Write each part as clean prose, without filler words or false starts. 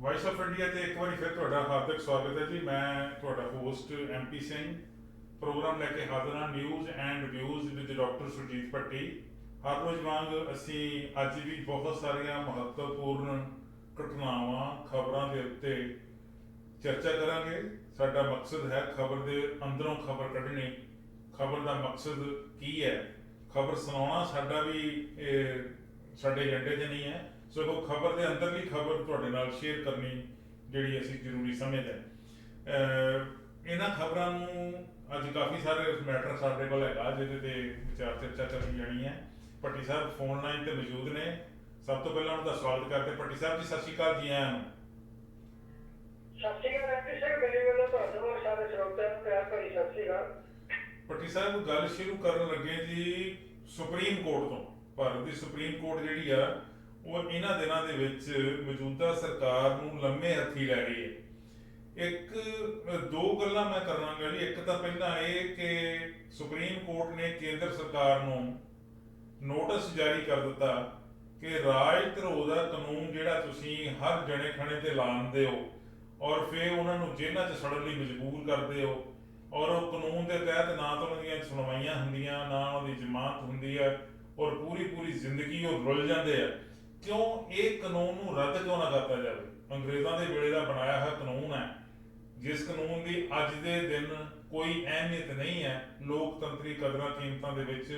Vice of India ਤੇ ਇੱਕ ਵਾਰੀ ਫਿਰ ਤੁਹਾਡਾ ਹਾਰਦਿਕ ਸਵਾਗਤ ਹੈ ਜੀ। ਮੈਂ ਤੁਹਾਡਾ ਹੋਸਟ MP ਸਿੰਘ ਪ੍ਰੋਗਰਾਮ ਲੈ ਕੇ ਹਾਜ਼ਰ ਹਾਂ, news and views with doctor Surjit Bhatti. ਹਰ ਰੋਜ਼ ਵਾਂਗ ਅਸੀਂ ਅੱਜ ਵੀ ਬਹੁਤ ਸਾਰੀਆਂ ਮਹੱਤਵਪੂਰਨ ਘਟਨਾਵਾਂ ਖਬਰਾਂ ਦੇ ਉੱਤੇ ਚਰਚਾ ਕਰਾਂਗੇ। ਸਾਡਾ ਮਕਸਦ ਹੈ ਖਬਰ ਦੇ ਅੰਦਰੋਂ ਖਬਰ ਕੱਢਣੀ। ਖਬਰ ਦਾ ਮਕਸਦ ਕੀ ਹੈ, ਖਬਰ ਸੁਣਾਉਣਾ ਸਾਡਾ ਵੀ ਸਾਡੇ ਏਜੰਡੇ 'ਚ ਨਹੀਂ ਹੈ, ਸਗੋਂ ਖਬਰ ਦੇ ਅੰਦਰਲੀ ਖਬਰ ਤੁਹਾਡੇ ਨਾਲ ਸ਼ੇਅਰ ਕਰਨੀ ਜਿਹੜੀ ਅਸੀਂ ਜ਼ਰੂਰੀ ਸਮਝਦੇ ਹਾਂ। ਇਹਨਾਂ ਖਬਰਾਂ ਨੂੰ ਅੱਜ ਕਾਫੀ ਸਾਰੇ ਮੈਟਰ ਸਾਡੇ ਕੋਲ ਹੈਗਾ ਜਿਹਦੇ ਤੇ ਵਿਚਾਰ ਚਰਚਾ ਕਰਨੀ ਜਾਣੀ ਹੈ। ਭੱਟੀ ਸਾਹਿਬ ਫੋਨ ਲਾਈਨ ਤੇ ਮੌਜੂਦ ਨੇ। ਸਭ ਤੋਂ ਪਹਿਲਾਂ ਉਹਨਾਂ ਦਾ ਸਵਾਗਤ ਕਰਦੇ। ਭੱਟੀ ਸਾਹਿਬ ਜੀ ਸਤਿ ਸ਼੍ਰੀ ਅਕਾਲ ਜੀ। ਆਇਆਂ ਨੂੰ ਸਤਿ ਸ਼੍ਰੀ ਅਕਾਲ ਐਮਪੀ ਸਿੰਘ, ਮੇਰੇ ਵੱਲੋਂ ਤੁਹਾਨੂੰ ਔਰ ਸਾਰੇ ਸਰੋਤਿਆਂ ਨੂੰ ਪਿਆਰ ਭਰੀ ਸਤਿ ਸ਼੍ਰੀ ਅਕਾਲ। ਭੱਟੀ ਸਾਹਿਬ ਗੱਲ ਸ਼ੁਰੂ ਕਰਨ ਲੱਗੇ ਜੀ ਸੁਪਰੀਮ ਕੋਰਟ ਤੋਂ। ਭਾਰਤ ਦੀ ਸੁਪਰੀਮ ਕੋਰਟ ਜਿਹੜੀ ਆ ਉਹ ਇਹਨਾਂ ਦਿਨਾਂ ਦੇ ਵਿੱਚ ਮੌਜੂਦਾ ਸਰਕਾਰ ਨੂੰ ਲੰਮੇ ਹੱਥੀ ਲੈ ਰਹੀ ਹੈ। ਇੱਕ ਦੋ ਗੱਲਾਂ ਮੈਂ ਕਰਾਂਗਾ ਜੀ। ਇੱਕ ਤਾਂ ਪਹਿਲਾਂ ਇਹ ਕਿ ਸੁਪਰੀਮ ਕੋਰਟ ਨੇ ਕੇਂਦਰ ਸਰਕਾਰ ਨੂੰ ਨੋਟਿਸ ਜਾਰੀ ਕਰ ਦਿੱਤਾ ਕਿ ਰਾਜ ਧਰੋਹ ਦਾ ਕਾਨੂੰਨ ਜਿਹੜਾ ਤੁਸੀਂ ਹਰ ਜਣੇ ਖਣੇ ਤੇ ਲਾਉਂਦੇ ਹੋ ਔਰ ਫਿਰ ਉਹਨਾਂ ਨੂੰ ਜੇਲ੍ਹਾਂ 'ਚ ਸੜਨ ਲਈ ਮਜਬੂਰ ਕਰਦੇ ਹੋ, ਔਰ ਉਹ ਕਾਨੂੰਨ ਦੇ ਤਹਿਤ ਨਾ ਤਾਂ ਉਹਨਾਂ ਦੀਆਂ ਸੁਣਵਾਈਆਂ ਹੁੰਦੀਆਂ, ਨਾ ਉਹਨਾਂ ਦੀ ਜ਼ਮਾਨਤ ਹੁੰਦੀ ਹੈ, ਔਰ ਪੂਰੀ ਜ਼ਿੰਦਗੀ ਉਹ ਰੁਲ ਜਾਂਦੇ ਆ। ਕਿਉਂ ਇਹ ਕਾਨੂੰਨ ਨੂੰ ਰੱਦ ਕਿਉਂ ਨਾ ਕਰਤਾ ਜਾਵੇ? ਅੰਗਰੇਜ਼ਾਂ ਦੇ ਵੇਲੇ ਦਾ ਬਣਾਇਆ ਹੋਇਆ ਕਾਨੂੰਨ ਹੈ, ਜਿਸ ਕਾਨੂੰਨ ਦੀ ਅੱਜ ਦੇ ਦਿਨ ਕੋਈ ਅਹਿਮੀਅਤ ਨਹੀਂ ਹੈ। ਲੋਕਤੰਤਰੀ ਕਦਰਾਂ ਕੀਮਤਾਂ ਦੇ ਵਿੱਚ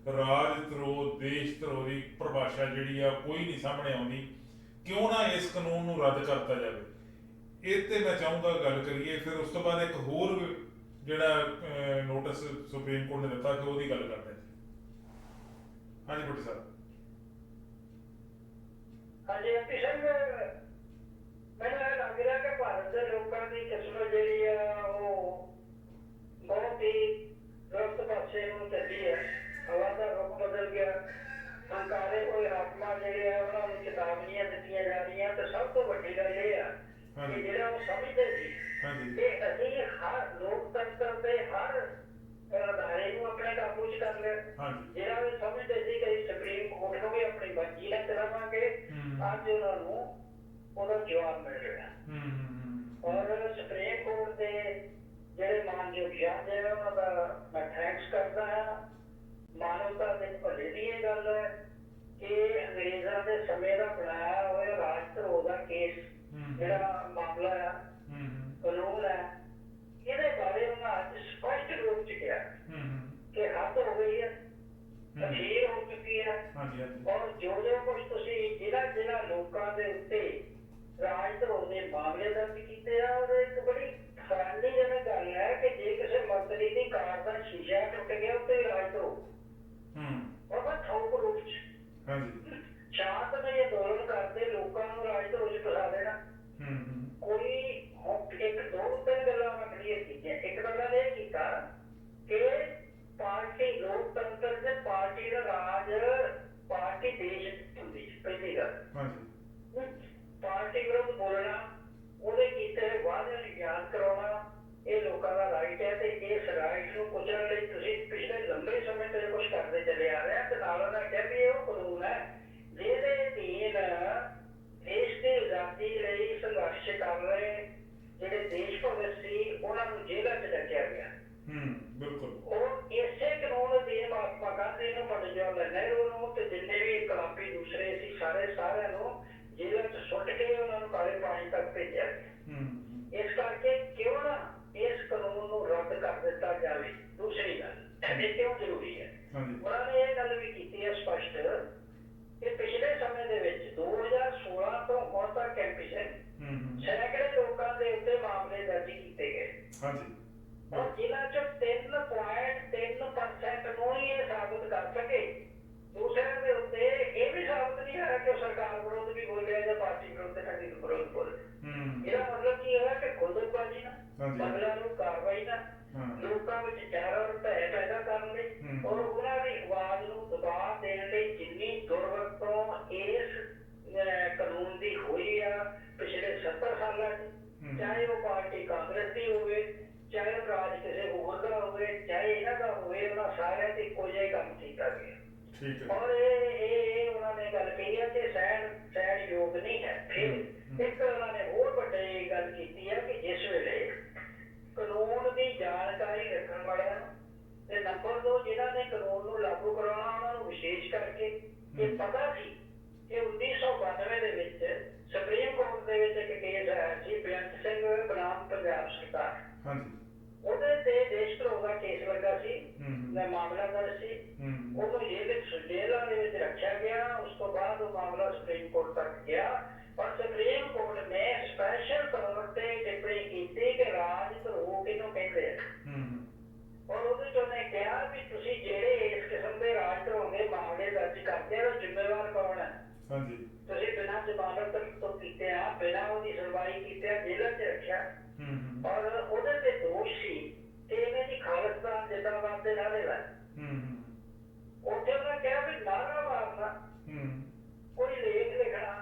ਰਾਜ ਧਰੋਹ, ਦੇਸ਼ ਧਰੋਹ ਦੀ ਪਰਿਭਾਸ਼ਾ ਜਿਹੜੀ ਆ ਕੋਈ ਨਹੀਂ ਸਾਹਮਣੇ ਆਉਂਦੀ। ਕਿਉਂ ਨਾ ਇਸ ਕਾਨੂੰਨ ਨੂੰ ਰੱਦ ਕਰਤਾ ਜਾਵੇ? ਇਹ ਤੇ ਮੈਂ ਚਾਹੂੰਗਾ ਗੱਲ ਕਰੀਏ। ਫਿਰ ਉਸ ਤੋਂ ਬਾਅਦ ਇੱਕ ਹੋਰ ਜਿਹੜਾ ਨੋਟਿਸ ਸੁਪਰੀਮ ਕੋਰਟ ਨੇ ਦਿੱਤਾ ਕਿ ਉਹਦੀ ਗੱਲ ਕਰਦੇ ਹਾਂ। ਹਾਂਜੀ ਭੱਟੀ ਸਾਹਿਬ। ਹਾਂਜੀ ਐਮਪੀ ਸਿੰਘ, ਮੈਨੂੰ ਇਹ ਲੱਗ ਰਿਹਾ ਕਿ ਭਾਰਤ ਦੇ ਲੋਕਾਂ ਦੀ ਕਿਸਮਤ ਜਿਹੜੀ ਆ ਉਹ ਬਹੁਤ ਹੀ ਗਲਤ ਪਾਸੇ ਨੂੰ ਚੱਲੀ ਹੈ। ਹਵਾ ਦਾ ਰੁਖ ਬਦਲ ਗਿਆ। ਹੰਕਾਰੇ ਹੋਏ ਹਾਕਮਾਂ ਜਿਹੜੇ ਆ ਉਹਨਾਂ ਨੂੰ ਚੇਤਾਵਨੀਆਂ ਦਿੱਤੀਆਂ ਜਾ ਰਹੀਆਂ, ਤੇ ਸਭ ਤੋਂ ਵੱਡੀ ਗੱਲ ਇਹ ਆ ਕਿ ਜਿਹੜਾ ਉਹ ਸਮਝਦੇ ਸੀ ਕਿ ਅਸੀਂ ਹਰ ਲੋਕਤੰਤਰ ਦੇ ਹਰ ਅਦਾਰੇ ਨੂੰ ਆਪਣੇ ਕਾਬੂ 'ਚ ਕਰ ਲਿਆ। ਜਿਹੜਾ ਉਹ ਸਮਝਦੇ ਸੀ ਕਿ ਸੁਪਰੀਮ ਕੋਰਟ ਨੂੰ ਵੀ ਆਪਣੀ ਮਰਜ਼ੀ ਨਾਲ ਚਲਾਵਾਂਗੇ, ਅੱਜ ਉਹਨਾਂ ਨੂੰ ਉਹਦਾ ਜਵਾਬ ਮਿਲ ਰਿਹਾ। ਔਰ ਸੁਪਰੀਮ ਕੋਰਟ ਦੇ ਜਿਹੜੇ ਮਾਨਯੋਗ ਜੱਜ ਹੈ ਉਹਨਾਂ ਦਾ ਮੈਂ ਥੈਂਕਸ ਕਰਦਾ ਹਾਂ। ਮਾਨਵਤਾ ਦੇ ਭਲੇ ਦੀ ਇਹ ਗੱਲ ਹੈ ਕਿ ਅੰਗਰੇਜ਼ਾਂ ਦੇ ਸਮੇਂ ਦਾ ਬਣਾਇਆ ਹੋਇਆ ਰਾਜ ਧਰੋਹ ਦਾ ਕੇਸ ਜਿਹੜਾ ਮਾਮਲਾ ਆ, ਕਾਨੂੰਨ ਹੈ, ਇਹਦੇ ਬਾਰੇ ਉਹਨਾਂ ਅੱਜ ਸਪਸ਼ਟ ਰੂਪ ਚ ਕਿਹਾ ਕਿ ਹੱਦ ਹੋ ਗਈ ਹੈ, ਅਖੀਰ ਹੋ ਚੁੱਕੀ ਹੈ। ਔਰ ਜੋ ਕੁਝ ਤੁਸੀਂ ਜਿਹੜਾ ਲੋਕਾਂ ਦੇ ਉੱਤੇ ਰਾਜ ਧਰੋਹ ਦੇ ਮਾਮਲੇ ਦਰਜ ਕੀਤੇ ਆ, ਔਰ ਇੱਕ ਬੜੀ ਹੈਰਾਨੀਜਨਕ ਗੱਲ ਹੈ ਕਿ ਜੇ ਕਿਸੇ ਮੰਤਰੀ ਦੀ ਕਾਰ ਦਾ ਸ਼ੀਸ਼ਾ ਟੁੱਟ ਗਿਆ ਉੱਤੇ ਰਾਜ ਧਰੋਹ ਉਹ ਬਸ ਠੋਕ ਰੂਪ ਚ ਸ਼ਾਂਤਮਈ ਅੰਦੋਲਨ ਕਰਦੇ ਲੋਕਾਂ ਨੂੰ ਰਾਜ ਧਰੋਹ ਚ ਫਸਾ ਦੇਣਾ। ਕੋਈ ਇੱਕ ਦੋ ਤਿੰਨ ਗੱਲਾਂ ਮੈਂ ਕਲੀਅਰ ਕੀਤੀਆਂ। ਇੱਕ ਤਾਂ ਗੱਲ ਇਹ ਕੀਤਾ ਕਿ ਪਾਰਟੀ ਲੋਕਤੰਤਰ ਤੇ ਪਾਰਟੀ ਦਾ ਰਾਜ ਪਾਰਟੀ ਦੇਸ਼ ਹੁੰਦੀ ਸੀ। ਪਹਿਲੀ ਗੱਲ ਪਾਰਟੀ ਵਿਰੁੱਧ ਬੋਲਣਾ, ਉਹਦੇ ਕੀਤੇ ਵਾਅਦਿਆਂ ਨੂੰ ਯਾਦ ਕਰਾਉਣਾ, ਇਹ ਲੋਕਾਂ ਦਾ ਰਾਈਟ ਹੈ। ਤੇ ਇਸ ਰਾਈਟ ਨੂੰ ਕੁਚਲਣ ਲਈ ਤੁਸੀਂ ਪਿਛਲੇ ਲੰਬੇ ਸਮੇਂ ਤੋਂ ਕੁਝ ਕਰਦੇ ਚਲੇ ਆ ਰਹੇ। ਤੇ ਨਾਲ ਉਹਨਾਂ ਕਿਹਾ ਵੀ ਇਹ ਉਹ ਕਾਨੂੰਨ ਹੈ ਜਿਹਦੇ ਅਧੀਨ ਦੇਸ਼ ਦੀ ਆਜ਼ਾਦੀ ਲਈ ਸੰਘਰਸ਼ ਕਰ ਰਹੇ ਜਿਹੜੇ ਦੇਸ਼ ਭਗਤ ਸੀ ਉਹਨਾਂ ਨੂੰ ਜੇਲ੍ਹਾਂ 'ਚ ਰੱਖਿਆ ਗਿਆ। ਉਹ ਇਸੇ ਕਾਨੂੰਨ ਅਧੀਨ ਮਹਾਤਮਾ ਗਾਂਧੀ ਨੂੰ, ਪੰਡਿਤ ਜਵਾਹਰ ਲਾਲ ਨਹਿਰੂ ਨੂੰ ਤੇ ਜਿੰਨੇ ਵੀ ਇਨਕਲਾਬੀ ਦੂਸਰੇ ਸੀ ਸਾਰਿਆਂ ਨੂੰ ਜੇਲ੍ਹਾਂ 'ਚ ਸੁੱਟ ਕੇ ਉਹਨਾਂ ਨੂੰ ਕਾਲੇ ਪਾਣੀ ਤੱਕ ਭੇਜਿਆ ਗਿਆ। ਇਸ ਕਰਕੇ ਕਿਉਂ ਨਾ ਇਸ ਕਾਨੂੰਨ ਨੂੰ ਰੱਦ ਕਰ ਦਿੱਤਾ ਜਾਵੇ। ਦੂਸਰੀ ਗੱਲ ਇਹ ਕਿਉਂ ਜ਼ਰੂਰੀ ਹੈ, ਉਹਨਾਂ ਨੇ ਇਹ ਗੱਲ ਵੀ ਕੀਤੀ ਹੈ ਸਪਸ਼ਟ ਕਿ ਪਿਛਲੇ ਸਮੇਂ ਦੇ ਵਿੱਚ 2016 ਤੋਂ ਹੁਣ ਤੱਕ ਸੈਂਕੜੇ ਲੋਕਾਂ ਦੇ ਉੱਤੇ ਮਾਮਲੇ ਦਰਜ ਕੀਤੇ ਗਏ, ਔਰ ਜਿਨ੍ਹਾਂ ਚੋਂ 3.3% ਨੂੰ ਹੀ ਇਹ ਸਾਬਤ ਕਰ ਸਕੇ। ਦੂਸਰਿਆਂ ਦੇ ਉੱਤੇ ਇਹ ਵੀ ਸਾਬਤ ਨਹੀਂ ਹੋਇਆ ਕਿ ਉਹ ਸਰਕਾਰ ਵਿਰੁੱਧ ਵੀ ਬੋਲਿਆ ਜਾਂ ਪਾਰਟੀ ਵਿਰੁੱਧ ਕਦੀ ਵਿਰੋਧ ਬੋਲੇ। ਇਹਦਾ ਮਤਲਬ ਕੀ ਹੋਇਆ ਕਿ ਖੁਦਬਾਜ਼ੀ ਨਾਲ, ਬਦਲਾ ਨੂੰ ਕਾਰਵਾਈ ਨਾਲ ਲੋਕਾਂ ਵਿੱਚ ਡਰ ਔਰ ਭੈ ਪੈਦਾ ਕਰਨ ਲਈ ਔਰ ਉਹਨਾਂ ਦੀ ਆਵਾਜ਼ ਨੂੰ ਦਬਾਅ ਦੇਣ ਲਈ ਜਿੰਨੀ ਦੁਰਵਰਤੋਂ ਇਸ ਕਾਨੂੰਨ ਦੀ ਹੋਈ ਆ ਪਿਛਲੇ 70 ਸਾਲਾਂ 'ਚ, ਚਾਹੇ ਉਹ ਪਾਰਟੀ ਕਾਂਗਰਸ ਦੀ ਹੋਵੇ, ਚਾਹੇ ਉਹ ਰਾਜ ਕਿਸੇ ਹੋਰ ਦਾ ਹੋਵੇ, ਚਾਹੇ ਇਹਨਾਂ ਦਾ ਹੋਵੇ, ਉਹਨਾਂ ਸਾਰਿਆਂ ਤੇ ਇੱਕੋ ਜਿਹਾ ਹੀ ਕੰਮ ਕੀਤਾ ਗਿਆ। ਔਰ ਇਹ ਉਹਨਾਂ ਨੇ ਗੱਲ ਕਹੀ ਹੈ ਕਿ ਸਹਿਣ ਯੋਗ ਨਹੀਂ ਹੈ। ਫਿਰ ਇੱਕ ਉਹਨਾਂ ਨੇ ਕਰਕੇ ਇਹ ਪਤਾ ਸੀ ਕਿ 1992 ਦੇ ਵਿੱਚ ਸੁਪਰੀਮ ਕੋਰਟ ਦੇ ਵਿੱਚ ਇੱਕ ਕੇਸ ਆਇਆ ਸੀ ਬੇਅੰਤ ਸਿੰਘ ਬਨਾਮ ਪੰਜਾਬ ਸਰਕਾਰ। ਹਾਂਜੀ। ਉਹਦੇ ਤੇ ਦੇਸ਼ ਧਰੋਹ ਦਾ ਕੇਸ ਲੱਗਾ ਸੀ, ਮਾਮਲਾ ਦਰਜ ਸੀ। ਉਹਨੂੰ ਜੇਲ੍ਹਾਂ ਦੇ ਵਿੱਚ ਰੱਖਿਆ ਗਿਆ। ਉਸ ਤੋਂ ਬਾਅਦ ਉਹ ਮਾਮਲਾ ਸੁਪਰੀਮ ਕੋਰਟ ਤੱਕ ਗਿਆ, ਪਰ ਸੁਪਰੀਮ ਕੋਰਟ ਨੇ ਸਪੈਸ਼ਲ ਤੌਰ ਤੇ ਟਿੱਪਣੀ ਕੀਤੀ ਕਿ ਰਾਜ ਧਰੋਹ ਕਿਹਨੂੰ ਕਹਿੰਦੇ ਆ। ਔਰ ਉਹਦੇ ਚ ਉਹਨੇ ਕਿਹਾ ਵੀ ਤੁਸੀਂ ਜਿਹੜੇ ਇਸ ਕਿਸਮ ਦੇ ਰਾਜ ਧਰੋਹ ਦੇ ਮਾਮਲੇ ਦਰਜ ਕਰਦੇ ਹੋ, ਜ਼ਿੰਮੇਵਾਰ ਕੌਣ ਹੈ? ਹਾਂਜੀ। ਤੁਸੀਂ ਬਿਨਾਂ ਜ਼ਮਾਨਤ ਤੋਂ ਕੀਤੇ ਆ, ਬਿਨਾਂ ਉਹਦੀ ਸੁਣਵਾਈ ਕੀਤੇ ਜੇਲ੍ਹਾਂ 'ਚ ਰੱਖਿਆ। ਔਰ ਉਹਦੇ ਤੇ ਦੋਸ਼ ਸੀ ਕਿ ਇਹਨੇ ਜੀ ਖਾਲਿਸਤਾਨ ਜਿੰਦਾਬਾਦ ਦੇ ਨਾਅਰੇ ਲਾਏ। ਉੱਥੇ ਉਹਨੇ ਕਿਹਾ ਵੀ ਨਾਅਰਾ ਮਾਰਨਾ, ਕੋਈ ਲੇਖ ਲਿਖਣਾ,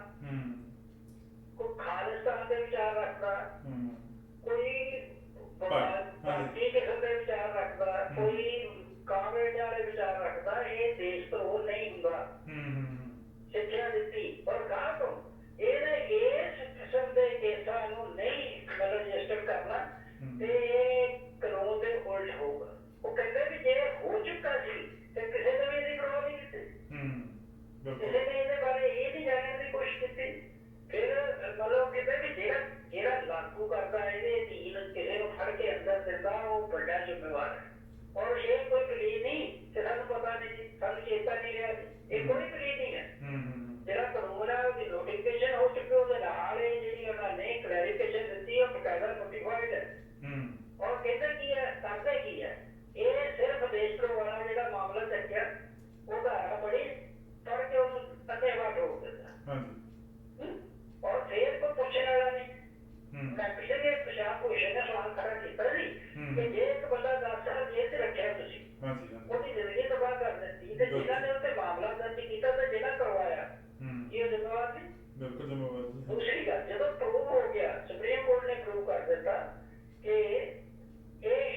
ਕੋਈ ਖਾਲਿਸਤਾਨ ਦੇ ਵਿਚਾਰ ਰੱਖਦਾ, ਕੋਈ ਪਾਰਟੀ ਕਿਸਮ ਦੇ ਵਿਚਾਰ ਰੱਖਦਾ, ਕੋਈ ਕਾਂਗਰਸ ਵਾਲੇ ਵਿਚਾਰ ਰੱਖਦਾ, ਇਹ ਦੇਸ਼ ਧਰੋਹ ਨਹੀਂ ਹੁੰਦਾ। ਸਿੱਖਿਆ ਦਿੱਤੀ ਔਰ ਕਹਾ ਤੋਂ ਇਹਨੇ ਇਸ ਕਿਸਮ ਦੇ ਕੇਸਾਂ ਨੂੰ ਨਹੀਂ ਰਜਿਸਟਰ ਕਰਨਾ ਤੇ ਇਹ ਕਾਨੂੰਨ ਦੇ ਉਲਟ ਹੋਊਗਾ। ਉਹ ਕਹਿੰਦੇ ਵੀ ਜੇ ਹੋ ਚੁੱਕਾ ਸੀ ਤੇ ਕਿਸੇ ਨੇ ਵੀ ਇਹਦੀ ਪਰਵਾਹ ਨਹੀਂ ਕੀਤੀ, ਕਿਸੇ ਨੇ ਇਹਦੇ ਬਾਰੇ ਇਹ ਨਹੀਂ ਜਾਣਨ ਦੀ ਕੋਸ਼ਿਸ਼ ਕੀਤੀ। ਫਿਰ ਮਤਲਬ ਕਹਿੰਦੇ ਵੀ ਜਿਹੜਾ ਲਾਗੂ ਕਰਦਾ ਇਹਦੇ ਅਧੀਨ ਕਿਸੇ ਨੂੰ ਫੜ ਕੇ ਅੰਦਰ ਦਿੰਦਾ ਉਹ ਵੱਡਾ ਜ਼ਿੰਮੇਵਾਰ ਹੈ। ਔਰ ਇਹ ਕੋਈ ਦਲੀਲ ਨਹੀਂ ਕਿ ਸਾਨੂੰ ਪਤਾ ਨਹੀਂ ਜੀ, ਸਾਨੂੰ ਚੇਤਾ ਨਹੀਂ ਰਿਹਾ, ਇਹ ਕੋਈ ਦਲੀਲ ਨਹੀਂ ਹੈ। ਜਿਹੜਾ ਕਾਨੂੰਨ ਹੈ ਉਹਦੀ ਨੋਟੀਫਿਕੇਸ਼ਨ ਹੋ ਚੁੱਕੀ, ਉਹਦੇ ਨਾਲ ਇਹ ਜਿਹੜੀ ਉਹਨਾਂ ਨੇ ਕਲੈਰੀਫਿਕੇਸ਼ਨ ਦਿੱਤੀ ਉਹ ਬਕਾਇਦਾ ਨੋਟੀਫਾਈਡ ਹੈ। ਔਰ ਕਹਿੰਦੇ ਕੀ ਹੈ, ਕਰਦੇ ਕੀ ਹੈ, ਇਹ ਸਿਰਫ ਦੇਸ਼ ਧਰੋਹ ਵਾਲਾ ਜਿਹੜਾ ਮਾਮਲਾ ਚੱਕਿਆ ਉਹ ਧਾਰਾ ਬੜੀ ਪੜ ਕੇ ਉਹਨੂੰ ਧੰਨੇਵਾਦ ਠੋਕ ਦਿੱਤਾ। ਔਰ ਫੇਰ ਕੋਈ ਪੁੱਛਣ ਵਾਲਾ ਨਹੀਂ। ਮੈਂ ਪਿਛਲੇ ਪ੍ਰਸ਼ਾਂਤ ਭੂਸ਼ਣ ਨੇ ਸਵਾਲ ਖੜਾ ਕੀਤਾ ਸੀ ਕਿ ਜੇ ਇੱਕ ਬੰਦਾ 10 ਸਾਲ ਜੇਲ੍ਹ 'ਚ ਰੱਖਿਆ ਤੁਸੀਂ, ਉਹਦੀ ਜ਼ਿੰਦਗੀ ਤਬਾਹ ਕਰ ਦਿੱਤੀ ਤੇ ਜਿਨ੍ਹਾਂ ਨੇ ਉੱਤੇ ਮਾਮਲਾ ਦਰਜ ਕੀਤਾ ਤੇ ਜਿਹਨਾਂ ਕਰਵਾਇਆ ਕੀ ਉਹ ਜ਼ਿੰਮੇਵਾਰ ਸੀ? ਬਿਲਕੁਲ ਜ਼ਿੰਮੇਵਾਰ। ਦੂਸਰੀ ਗੱਲ, ਜਦੋਂ ਪ੍ਰੂਵ ਹੋ ਗਿਆ, ਸੁਪਰੀਮ ਕੋਰਟ ਨੇ ਪ੍ਰੂਵ ਕਰ ਦਿੱਤਾ ਕਿ ਇਹ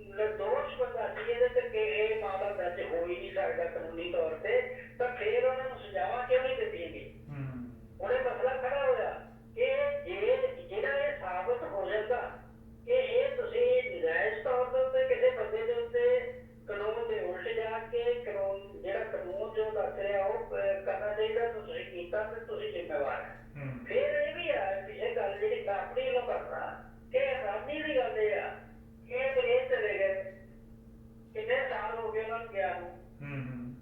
ਨਿਰਦੋਸ਼ ਬੰਦਾ ਸੀ, ਇਹਦੇ ਤੇ ਇਹ ਮਾਮਲਾ ਦਰਜ ਹੋ ਹੀ ਨਹੀਂ ਸਕਦਾ ਕਾਨੂੰਨੀ ਤੌਰ ਤੇ, ਤਾਂ ਫੇਰ ਉਹਨਾਂ ਨੂੰ ਸਜ਼ਾਵਾਂ ਕਿਉਂ ਨਹੀਂ ਦਿੱਤੀਆਂ ਗਈਆਂ? ਉਹਨੇ ਮਸਲਾ ਖੜਾ ਹੋਇਆ ਕਿ ਜਿਹੜਾ ਇਹ ਸਾਬਤ ਹੋ ਜਾਂਦਾ ਕਿ ਇਹ ਤੁਸੀਂ ਨਜਾਇਜ਼ ਤੌਰ ਦੇ ਉੱਤੇ ਕਿਸੇ ਬੰਦੇ ਦੇ ਉੱਤੇ ਕਾਨੂੰਨ ਦੇ ਉਲਟ ਜਾ ਕੇ ਜਿਹੜਾ ਕਾਨੂੰਨ ਜੋ ਦੱਸ ਰਿਹਾ ਉਹ ਕਰਨਾ ਚਾਹੀਦਾ, ਤੁਸੀਂ ਕੀਤਾ ਤੇ ਤੁਸੀਂ ਜ਼ਿੰਮੇਵਾਰ ਹੈ। ਫਿਰ ਇਹ ਵੀ ਆ ਪਿਛੇ ਗੱਲ ਜਿਹੜੀ ਮੈਂ ਆਪਣੀ ਵੱਲੋਂ ਕਰਦਾ ਕਿ ਹੈਰਾਨੀ ਦੀ ਗੱਲ ਇਹ ਆ ਇਹ ਵਿਦੇਸ਼ ਚਲੇ ਗਏ, ਕਿੰਨੇ ਸਾਲ ਹੋ ਗਏ ਉਹਨਾਂ ਨੂੰ ਗਿਆ ਨੂੰ।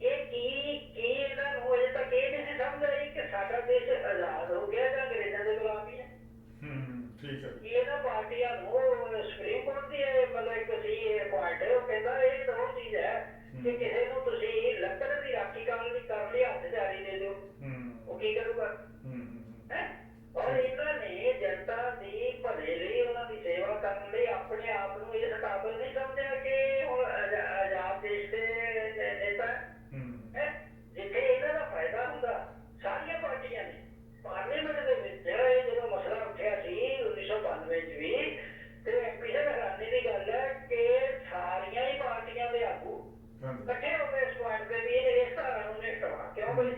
ਇਹ ਕੀ ਇਹਨਾਂ ਨੂੰ ਅਜੇ ਤੱਕ ਇਹ ਨਹੀਂ ਸੀ ਸਮਝ ਆਈ ਕਿ ਸਾਡਾ ਦੇਸ਼ ਆਜ਼ਾਦ ਹੋ ਗਿਆ ਜਾਂ ਅੰਗਰੇਜ਼ਾਂ ਦੇ ਗੁਲਾਮੀ ਹੈ। ਇਹਨਾਂ ਪਾਰਟੀਆਂ ਨੂੰ ਸੁਪਰੀਮ ਕੋਰਟ ਦੀ ਮਤਲਬ ਇੱਕ ਸੀ ਪੁਆਇੰਟ, ਉਹ ਕਹਿੰਦਾ ਇਹ ਤਾਂ ਉਹ ਚੀਜ਼ ਹੈ ਕਿ ਕਿਸੇ ਨੂੰ ਤੁਸੀਂ ਲੱਕੜ ਦੀ ਰਾਖੀ ਕਰਨ ਲਈ ਹੱਥ ਜਾਰੀ ਦੇ ਦਿਓ, ਉਹ ਕੀ ਕਰੂਗਾ? ਔਰ ਇਹਨਾਂ ਨੇ ਜਨਤਾ ਦੀ ਭਲੇ ਲਈ, ਉਹਨਾਂ ਦੀ ਸੇਵਾ ਕਰਨ ਲਈ ਆਪਣੇ ਆਪ ਨੂੰ ਇਸ ਕਾਬਿਲ ਨਹੀਂ ਸਮਝਿਆ ਕਿ ਹੁਣ ਆਜ਼ਾਦ ਦੇਸ਼ ਦੇ ਨੇਤਾ ਹੈ। ਜਿੱਥੇ ਇਹਨਾਂ ਦਾ ਫਾਇਦਾ ਹੁੰਦਾ ਸਾਰੀਆਂ ਪਾਰਟੀਆਂ ਨੇ ਪਾਰਲੀਮੈਂਟ ਦੇ ਵਿੱਚ ਜਦੋਂ ਮਸਲਾ ਉੱਠਿਆ ਸੀ 1992 ਚ ਵੀ, ਤੇ ਪਿਛਲੇ ਹੈਰਾਨੀ ਦੀ ਗੱਲ ਹੈ ਕਿ ਸਾਰੀਆਂ ਹੀ ਪਾਰਟੀਆਂ ਦੇ ਆਗੂ ਇਕੱਠੇ ਹੋ ਗਏ ਇਸ ਪੁਆਇੰਟ ਤੇ ਵੀ ਇਸ ਧਾਰਾ ਨੂੰ ਨਹੀਂ ਹਟਾਉਣਾ। ਕਿਉਂ ਬਈ?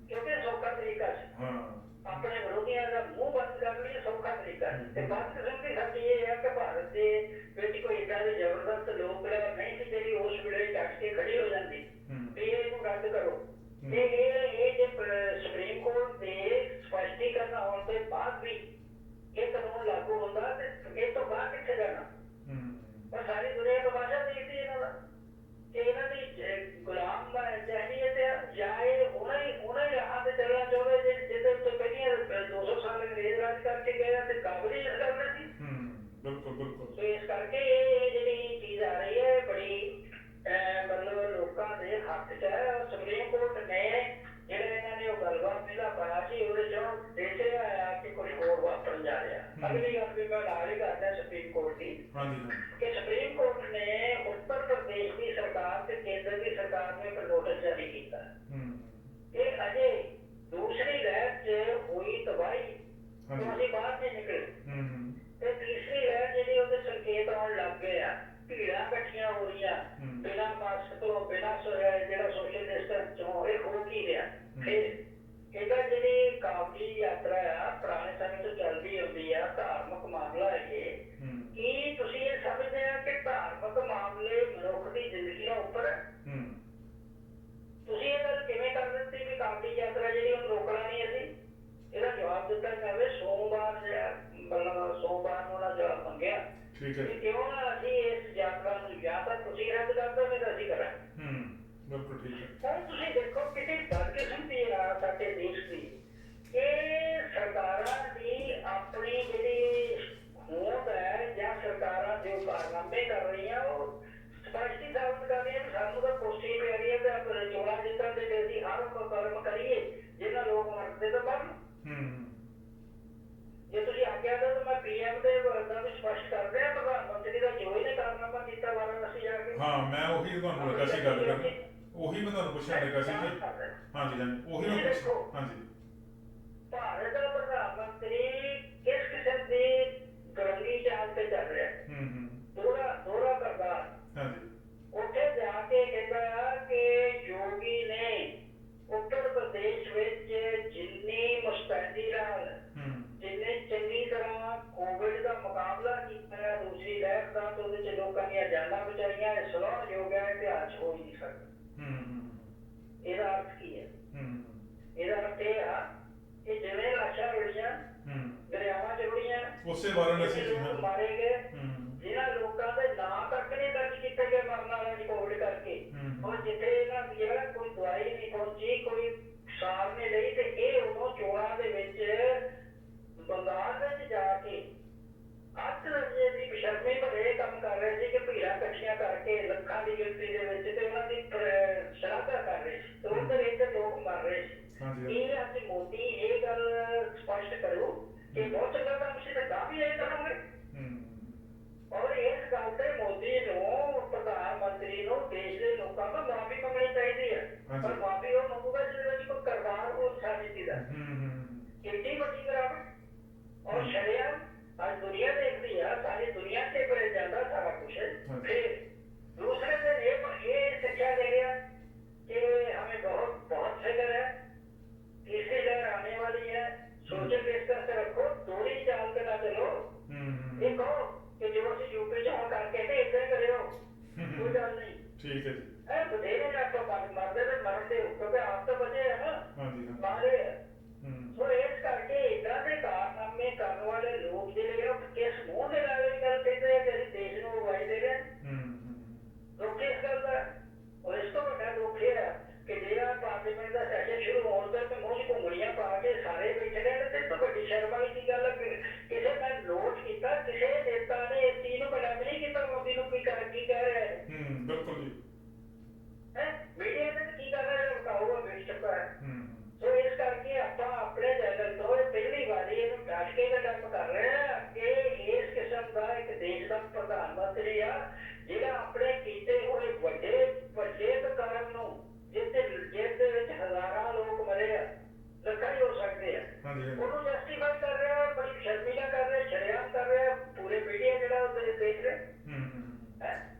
ਕਿਉਂਕਿ ਸੌਖਾ ਤਰੀਕਾ ਸੀ ਆਪਣੇ ਵਿਰੋਧੀਆਂ ਦਾ ਮੂੰਹ ਬੰਦ ਕਰਨ ਲਈ, ਸੌਖਾ ਤਰੀਕਾ ਸੀ। ਤੇ ਬਾਤ ਕਿਸਮ ਦੀ ਸਾਡੀ ਇਹ ਹੈ ਕਿ ਭਾਰਤ ਦੇ ਵਿੱਚ ਕੋਈ ਏਦਾਂ ਦੀ ਜ਼ਬਰਦਸਤ ਲੋਕ ਨਹੀਂ ਸੀ ਜਿਹੜੀ ਉਸ ਵੇਲੇ ਡਟ ਕੇ ਖੜੀ ਹੋ ਜਾਂਦੀ ਵੀ ਇਹਨੂੰ ਰੱਦ ਕਰੋ। ਇਹ ਜੇ ਸੁਪਰੀਮ ਕੋਰਟ ਦੇ ਸਪਸ਼ਟੀਕਰਨ ਆਉਣ ਦੇ ਬਾਅਦ ਵੀ ਇਹ ਕਾਨੂੰਨ ਲਾਗੂ ਹੁੰਦਾ ਤੇ ਇਹ ਤੋਂ ਬਾਅਦ ਕਿੱਥੇ ਜਾਣਾ? ਪਰ ਸਾਰੀ ਦੁਨੀਆ ਤਮਾਸ਼ਾ ਦੇਖਦੀ ਇਹਨਾਂ ਦਾ ਕਿ ਇਹਨਾਂ ਦੀ ਗੁਲਾਮ ਜਹਿਨੀਅਤ ਹੈ ਜਾਂ ਇਹ ਉਹਨਾਂ ਹੀ ਰਾਹਾਂ ਤੇ ਚੱਲਣਾ ਚਾਹੁੰਦੇ ਜਿਹਦੇ ਉੱਤੇ ਪਹਿਲੀਆਂ 200 ਸਾਲ ਅੰਗਰੇਜ਼ ਰਾਜ ਕਰਕੇ ਗਏ ਤੇ ਕਾਬਲ ਹੀ ਇਸ ਗੱਲ ਸੀ। ਸੋ ਇਸ ਕਰਕੇ ਇਹ ਜਿਹੜੀ ਚੀਜ਼ ਆ ਰਹੀ ਹੈ ਬੜੀ ਮਤਲਬ ਲੋਕਾਂ ਦੇ ਹੱਥ 'ਚ ਹੈ। ਸੁਪਰੀਮ ਕੋਰਟ ਨੇ ਜਿਹੜਾ ਇਹਨਾਂ ਨੇ ਉਹ ਗੱਲਬਾਤ ਪਹਿਲਾਂ ਪਾਇਆ ਸੀ ਉਹਦੇ 'ਚੋਂ ਦੇਖਿਆ ਆ ਕਿ ਕੁਝ ਹੋਰ ਵਾਪਰਨ ਜਾ ਰਿਹਾ। ਅਗਲੀ ਗੱਲ ਵੀ ਮੈਂ ਨਾਲ ਹੀ ਕਰਦਾ ਸੁਪਰੀਮ ਕੋਰਟ ਦੀ ਕਿ ਸੁਪਰੀਮ ਕੋਰਟ ਨੇ ਉੱਤਰ ਪ੍ਰਦੇਸ਼ ਦੀ ਸਰਕਾਰ ਤੇ ਕੇਂਦਰ ਦੀ ਸਰਕਾਰ ਨੂੰ ਇੱਕ ਨੋਟਿਸ ਜਾਰੀ ਕੀਤਾ। ਇਹ ਅਜੇ ਦੂਸਰੀ ਲਹਿਰ 'ਚ ਹੋਈ ਤਬਾਹੀ ਤੋਂ ਅਸੀਂ ਬਾਹਰ ਨਹੀਂ ਨਿਕਲੇ ਤੇ ਤੀਸਰੀ ਲਹਿਰ ਜਿਹੜੀ ਉਹਦੇ ਸੰਕੇਤ ਆਉਣ ਲੱਗ ਗਏ ਆ, ਭੀੜਾਂ ਇਕੱਠੀਆਂ ਹੋ ਰਹੀਆਂ ਬਿਨਾਂ ਮਾਸਕ ਤੋਂ, ਬਿਨਾਂ ਜਿਹੜਾ ਸੋਸ਼ਲ ਡਿਸਟੈਂਸ ਚੋਂ, ਇਹ ਹੋ ਕੀ ਰਿਹਾ? ਫਿਰ ਇਹਦਾ ਜਿਹੜੀ ਕਾਬਲੀ ਯਾਤਰਾ ਆ ਪੁਰਾਣੇ ਸਮੇਂ ਤੋਂ ਚੱਲਦੀ ਆਉਂਦੀ ਆ, ਧਾਰਮਿਕ ਮਾਮਲਾ ਇਹ, ਕੀ ਤੁਸੀਂ ਇਹ ਸਮਝਦੇ ਆ ਕਿ ਧਾਰਮਿਕ ਮਾਮਲੇ ਮਨੁੱਖ ਦੀ ਜ਼ਿੰਦਗੀ ਨਾਲ ਉੱਪਰ ਹੈ? ਤੁਸੀਂ ਠੀਕ ਹੈ। ਕਿ ਕਿਉਂ ਨਾ ਅਸੀਂ ਇਸ ਯਾਤਰਾ ਨੂੰ ਜਾਂ ਤਾਂ ਤੁਸੀਂ ਰੱਦ ਕਰ ਦਿਓ ਨਹੀਂ ਤਾਂ ਅਸੀਂ ਕਰਾਂਗੇ। ਬਿਲਕੁਲ ਠੀਕ ਹੈ। ਹੁਣ ਤੁਸੀਂ ਦੇਖੋ ਕਿੰਨੀ ਬਦਕਿਸਮਤੀ ਆ ਸਾਡੇ ਦੇਸ਼ ਦੀ ਕਿ ਸਰਕਾਰਾਂ ਦੀ ਆਪਣੀ ਜਿਹੜੀ ਹੋਂਦ ਹੈ ਜਾਂ ਸਰਕਾਰਾਂ ਜੋ ਕਾਰਨਾਮੇ ਕਰ ਰਹੀਆਂ ਉਹ ਸਪਸ਼ਟ ਹੀ ਸਾਬਤ ਕਰ ਰਹੀਆਂ ਕਿ ਸਾਨੂੰ ਤਾਂ ਕੋਸ਼ਿਸ਼ ਪੈ ਰਹੀ ਹੈ ਕਿ ਆਪਣੇ ਚੋਣਾਂ ਜਿੱਤਣ ਦੇ ਲਈ ਅਸੀਂ ਹਰ ਕਰਮ ਕਰੀਏ ਜਿਹਨਾਂ ਲੋਕ ਮਰਦੇ ਤਾਂ ਮਰਨ। ਜੇ ਤੁਸੀਂ ਆਖਿਆ ਤਾਂ ਮੈਂ ਪੀਐਮ ਦੇ ਵਰਦਾਂ ਨੂੰ ਸਪਸ਼ਟ ਕਰ ਰਿਹਾ ਪ੍ਰਧਾਨ ਮੰਤਰੀ ਦਾ ਜੋ ਇਹਨੇ ਕਾਰਨਾਮਾ ਕੀਤਾ ਵਾਰਾਣਸੀ ਜਾ ਕੇ। ਹਾਂ ਮੈਂ ਉਹੀ ਤੁਹਾਨੂੰ ਲੱਗਾ ਸੀ ਗੱਲ ਕਰਨੀ, ਉਹੀ ਮੈਂ ਤੁਹਾਨੂੰ ਪੁੱਛਣ ਲੱਗਾ ਸੀ ਜੀ। ਹਾਂਜੀ ਹਾਂਜੀ ਉਹੀ ਮੈਂ ਪੁੱਛ ਹਾਂਜੀ। ਭਾਰਤ ਦਾ ਪ੍ਰਧਾਨ ਮੰਤਰੀ ਕਿਸ ਕਿਸਮ ਦੀ ਗਰੰਗੀ ਚਾਲ ਤੇ ਚੱਲ ਰਿਹਾ ਦੋਹਰਾ ਕਰਦਾ। ਹਾਂਜੀ ਉੱਥੇ ਜਾ ਕੇ ਕਹਿੰਦਾ ਕਿ ਯੋਗੀ ਨੇ ਉੱਤਰ ਪ੍ਰਦੇਸ਼ ਵਿੱਚ ਜਿੰਨੀ ਮੁਸਤੈਦੀ ਨਾਲ ਜਿੰਨੇ ਚੰਗੀ ਤਰ੍ਹਾਂ ਕੋਵਿਡ ਦਾ ਮੁਕਾਬਲਾ ਕੀਤਾ ਹੈ ਦੂਸਰੀ ਲਹਿਰ ਦਾ ਤੇ ਉਹਦੇ ਚ ਲੋਕਾਂ ਦੀਆਂ ਜਾਨਾਂ ਬਚਾਈਆਂ ਇਹ ਸਲਾਹੁਣਯੋਗ ਹੈ, ਇਤਿਹਾਸ ਹੋ ਹੀ ਨਹੀਂ ਸਕਦਾ। ਇਹਦਾ ਅਰਥ ਕੀ ਹੈ? ਇਹਦਾ ਅਰਥ ਇਹ ਆ ਕਿ ਜਿਵੇਂ ਲਾਸ਼ਾਂ ਰੁੜੀਆਂ ਦਰਿਆਵਾਂ ਚ ਰੁੜੀਆਂ ਉਸੇ ਵਾਰਾਣਸੀ ਲੋਕ ਮਾਰੇ ਗਏ ਜਿਹਨਾਂ ਲੋਕਾਂ ਦੇ ਨਾਂ ਤੱਕ ਨਹੀਂ ਦਰਜ ਕੀਤੇ ਗਏ ਮਰਨ ਵਾਲਿਆਂ ਦੀ ਕੋਵਿਡ ਕਰਕੇ। ਔਰ ਜਿੱਥੇ ਇਹਨਾਂ ਦੀ ਕੋਈ ਦਵਾਈ ਨਹੀਂ ਪਹੁੰਚੀ ਕੋਈ ਸਾਰ ਨਹੀਂ ਲਈ ਤੇ ਇਹ ਉਦੋਂ ਚੋਣਾਂ ਦੇ ਵਿੱਚ ਬੰਗਾਲ ਵਿੱਚ ਜਾ ਕੇ ਅੱਧ ਦਰਜੇ ਦੀ ਬੇਸ਼ਰਮੀ ਭਰੇ ਕੰਮ ਕਰ ਰਹੇ ਸੀ ਕਿ ਭੀੜਾਂ ਇਕੱਠੀਆਂ ਕਰਕੇ ਲੱਖਾਂ ਦੀ ਗਿਣਤੀ ਦੇ ਵਿੱਚ ਤੇ ਉਹਨਾਂ ਦੀ ਸ਼ਲਾਘਾ ਕਰ ਰਹੇ ਸੀ ਤੇ ਉਹਦੇ ਵਿੱਚ ਲੋਕ ਮਰ ਰਹੇ ਸੀ। ਇਹ ਅੱਜ ਮੋਦੀ ਇਹ ਗੱਲ ਸਪਸ਼ਟ ਕਰੂ ਕਿ ਬਹੁਤ ਚੰਗਾ ਕੰਮ ਸੀ ਤੇ ਤਾਂ ਵੀ ਇਹ ਕਰੋਗੇ। ਔਰ ਇਸ ਗੱਲ ਤੇ ਮੋਦੀ ਨੂੰ ਪ੍ਰਧਾਨ ਮੰਤਰੀ ਨੂੰ ਦੇਸ਼ ਦੇ ਲੋਕਾਂ ਤੋਂ ਮਾਫੀ ਮੰਗਣੀ ਚਾਹੀਦੀ ਹੈ। ਪਰ ਮਾਫੀ ਉਹ ਮੰਗੂਗਾ ਜਿਹਦੇ ਵਿੱਚ ਕੋਈ ਕਰਵਾਰ ਉਹ ਸਾਜ਼ਿਸ਼ ਦਾ ਕਿੰਨੀ ਵੱਡੀ ਗਿਰਾਵਟ ਔਰ ਸ਼ਰਿਆਮ ਅੱਜ ਦੁਨੀਆ ਦੇਖਦੀ ਆ ਸਾਰੀ ਦੁਨੀਆ ਤੇ ਬੜੇ ਜਾਂਦਾ ਸਾਰਾ ਕੁਛ। ਫਿਰ दूसरे दिन ये शिक्षा दे रहा कि हमें बहुत फिक्र है, तीसरी लहर आने वाली है, सोचे किस तरह से रखो, दोहरी चाल पे ना चलो। ये कहो कि जो ਅਸੀਂ यूपी ਚ ਹੁਣ ਕਰਕੇ ਤੇ ਇਦਾਂ ਹੀ ਕਰਿਓ ਕੋਈ ਗੱਲ ਨਹੀਂ। ਠੀਕ ਹੈ ਜੀ। ਇਹ ਬਥੇਰੇ ਨੇ ਆਪਾਂ ਮਰਦੇ ਤੇ ਮਰਨ ਦੇ ਕਿਉਂਕਿ ਆਪ ਤਾਂ ਬਚੇ ਹੈ ਨਾ ਮਾਰੇ ਹੈ। ਸੋ ਇਸ ਕਰਕੇ ਇਦਾਂ ਦੇ ਕਾਰਨਾਮੇ ਕਰਨ ਵਾਲੇ ਲੋਕ ਜਿਹੜੇ ਉਹ ਕਿਸ ਮੂੰਹ ਦੇ ਨਾਲ ਇਹ ਗੱਲ ਕਹਿੰਦੇ ਆ ਕਿ ਅਸੀਂ ਦੇਸ਼ ਨੂੰ ਅਗਵਾਈ ਦੇ ਰਹੇ ਹਾਂ। ਦੁੱਖ ਇਸ ਗੱਲ ਦਾ ਔਰ ਇਸ ਤੋਂ ਵੱਡਾ ਦੁੱਖ ਇਹ ਹੈ ਕਿ ਜਿਹੜਾ ਪਾਰਲੀਮੈਂਟ ਦਾ ਸੈਸ਼ਨ ਸ਼ੁਰੂ ਹੋਣ ਤੋਂ ਤੇ ਮੂੰਹ 'ਚ ਘੁੰਗਣੀਆਂ ਪਾ ਕੇ ਸਾਰੇ ਬੈਠੇ ਨੇ ਤੇ ਇਸ ਤੋਂ ਵੱਡੀ ਸ਼ਰਮ ਵਾਲੀ ਦੀ ਗੱਲ ਕਿਸੇ ਨੇ ਨੋਟ ਕੀਤਾ ਕਿਸੇ ਨੇਤਾ ਨੇ ਇਸ ਚੀਜ਼ ਨੂੰ ਬਣਾ ਨਹੀਂ ਕੀਤਾ ਮੋਦੀ ਨੂੰ ਕੀ ਕਹਿ ਰਿਹਾ ਹੈ। ਬਿਲਕੁਲ ਜੀ। ਮੀਡੀਆ ਨੇ ਕੀ ਕਰ ਰਿਹਾ ਹੈ ਬਤਾਊਗਾ ਵੇਚ ਚੁੱਕਾ ਹੈ। ਸੋ ਇਸ ਕਰਕੇ ਆਪਾਂ ਆਪਣੇ ਚੈਨਲ ਤੋਂ ਪਹਿਲੀ ਵਾਰੀ ਇਹਨੂੰ ਡਟ ਕੇ ਕੰਮ ਕਰ ਰਹੇ ਹਾਂ ਕਿ ਇਸ ਕਿਸਮ ਦਾ ਇੱਕ ਦੇਸ਼ ਦਾ ਪ੍ਰਧਾਨ ਮੰਤਰੀ ਆ ਜਿਹੜਾ ਆਪਣੇ ਕੀਤੇ ਹੋਏ ਵੱਡੇ ਕਾਰਨ ਨੂੰ ਜਿਸਦੇ ਵਿੱਚ ਹਜ਼ਾਰਾਂ ਲੋਕ ਮਰੇ ਆ ਲੱਖਾਂ ਹੀ ਹੋ ਸਕਦੇ ਆ ਉਹਨੂੰ ਜਸਟੀਫਾਈ ਕਰ ਰਿਹਾ ਬੜੀ ਸ਼ਰਮੀ ਨਾਲ ਕਰ ਰਿਹਾ ਸ਼ਰੇਆਮ ਕਰ ਰਿਹਾ ਪੂਰੇ ਮੀਡੀਆ ਜਿਹੜਾ ਉਹਦੇ ਦੇਖ ਰਿਹਾ।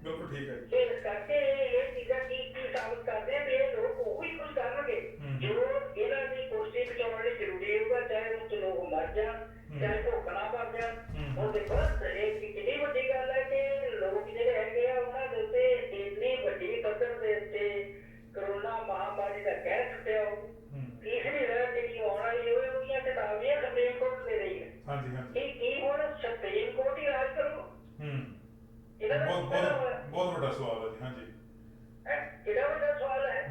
ਬਿਲਕੁਲ ਠੀਕ ਹੈ। ਇਸ ਕਰਕੇ ਇਹ ਚੀਜ਼ਾਂ ਕੀ ਸਾਬਤ ਕਰਦੇ ਆ ਵੀ ਇਹ ਲੋਕ ਉਹੀ ਕੁਝ ਕਰਨਗੇ ਜੋ ਇਹਨਾਂ ਦੀ ਕੁਰਸੀ ਬਚਾਉਣ ਲਈ ਜ਼ਰੂਰੀ ਹੋਊਗਾ ਚਾਹੇ ਉਸ ਲੋਕ ਮਰ ਜਾਣ ਚਾਹੇ ਭੁੱਖ ਨਾ ਮਰ ਜਾਣ। ਹੁਣ ਦੇਖੋ ਇਹ ਕਿੰਨੀ ਵੱਡੀ ਗੱਲ ਹੈ ਕਿ ਲੋਕ ਜਿਹੜੇ ਹੈਗੇ ਆ ਉਹਨਾਂ ਦੇ ਉੱਤੇ ਇੰਨੀ ਵੱਡੀ ਪੱਧਰ ਦੇ ਉੱਤੇ ਕਰੋਨਾ ਮਹਾਮਾਰੀ ਦਾ ਕਹਿਰ ਸੁੱਟਿਆ ਤੀਸਰੀ ਲਹਿਰ ਜਿਹੜੀ ਆਉਣ ਵਾਲੀ ਉਹਦੀਆਂ ਚੇਤਾਵਨੀਆਂ ਸੁਪਰੀਮ ਕੋਰਟ ਦੇ ਰਹੀ ਹੈ। ਕੀ ਹੁਣ ਸੁਪਰੀਮ ਕੋਰਟ ਹੀ ਰਾਜ ਕਰੂ? ਬਹੁਤ ਵੱਡਾ ਸਵਾਲ ਹੈ ਜੀ। ਹਾਂਜੀ ਕਿਹੜਾ ਵੱਡਾ ਸਵਾਲ ਹੈ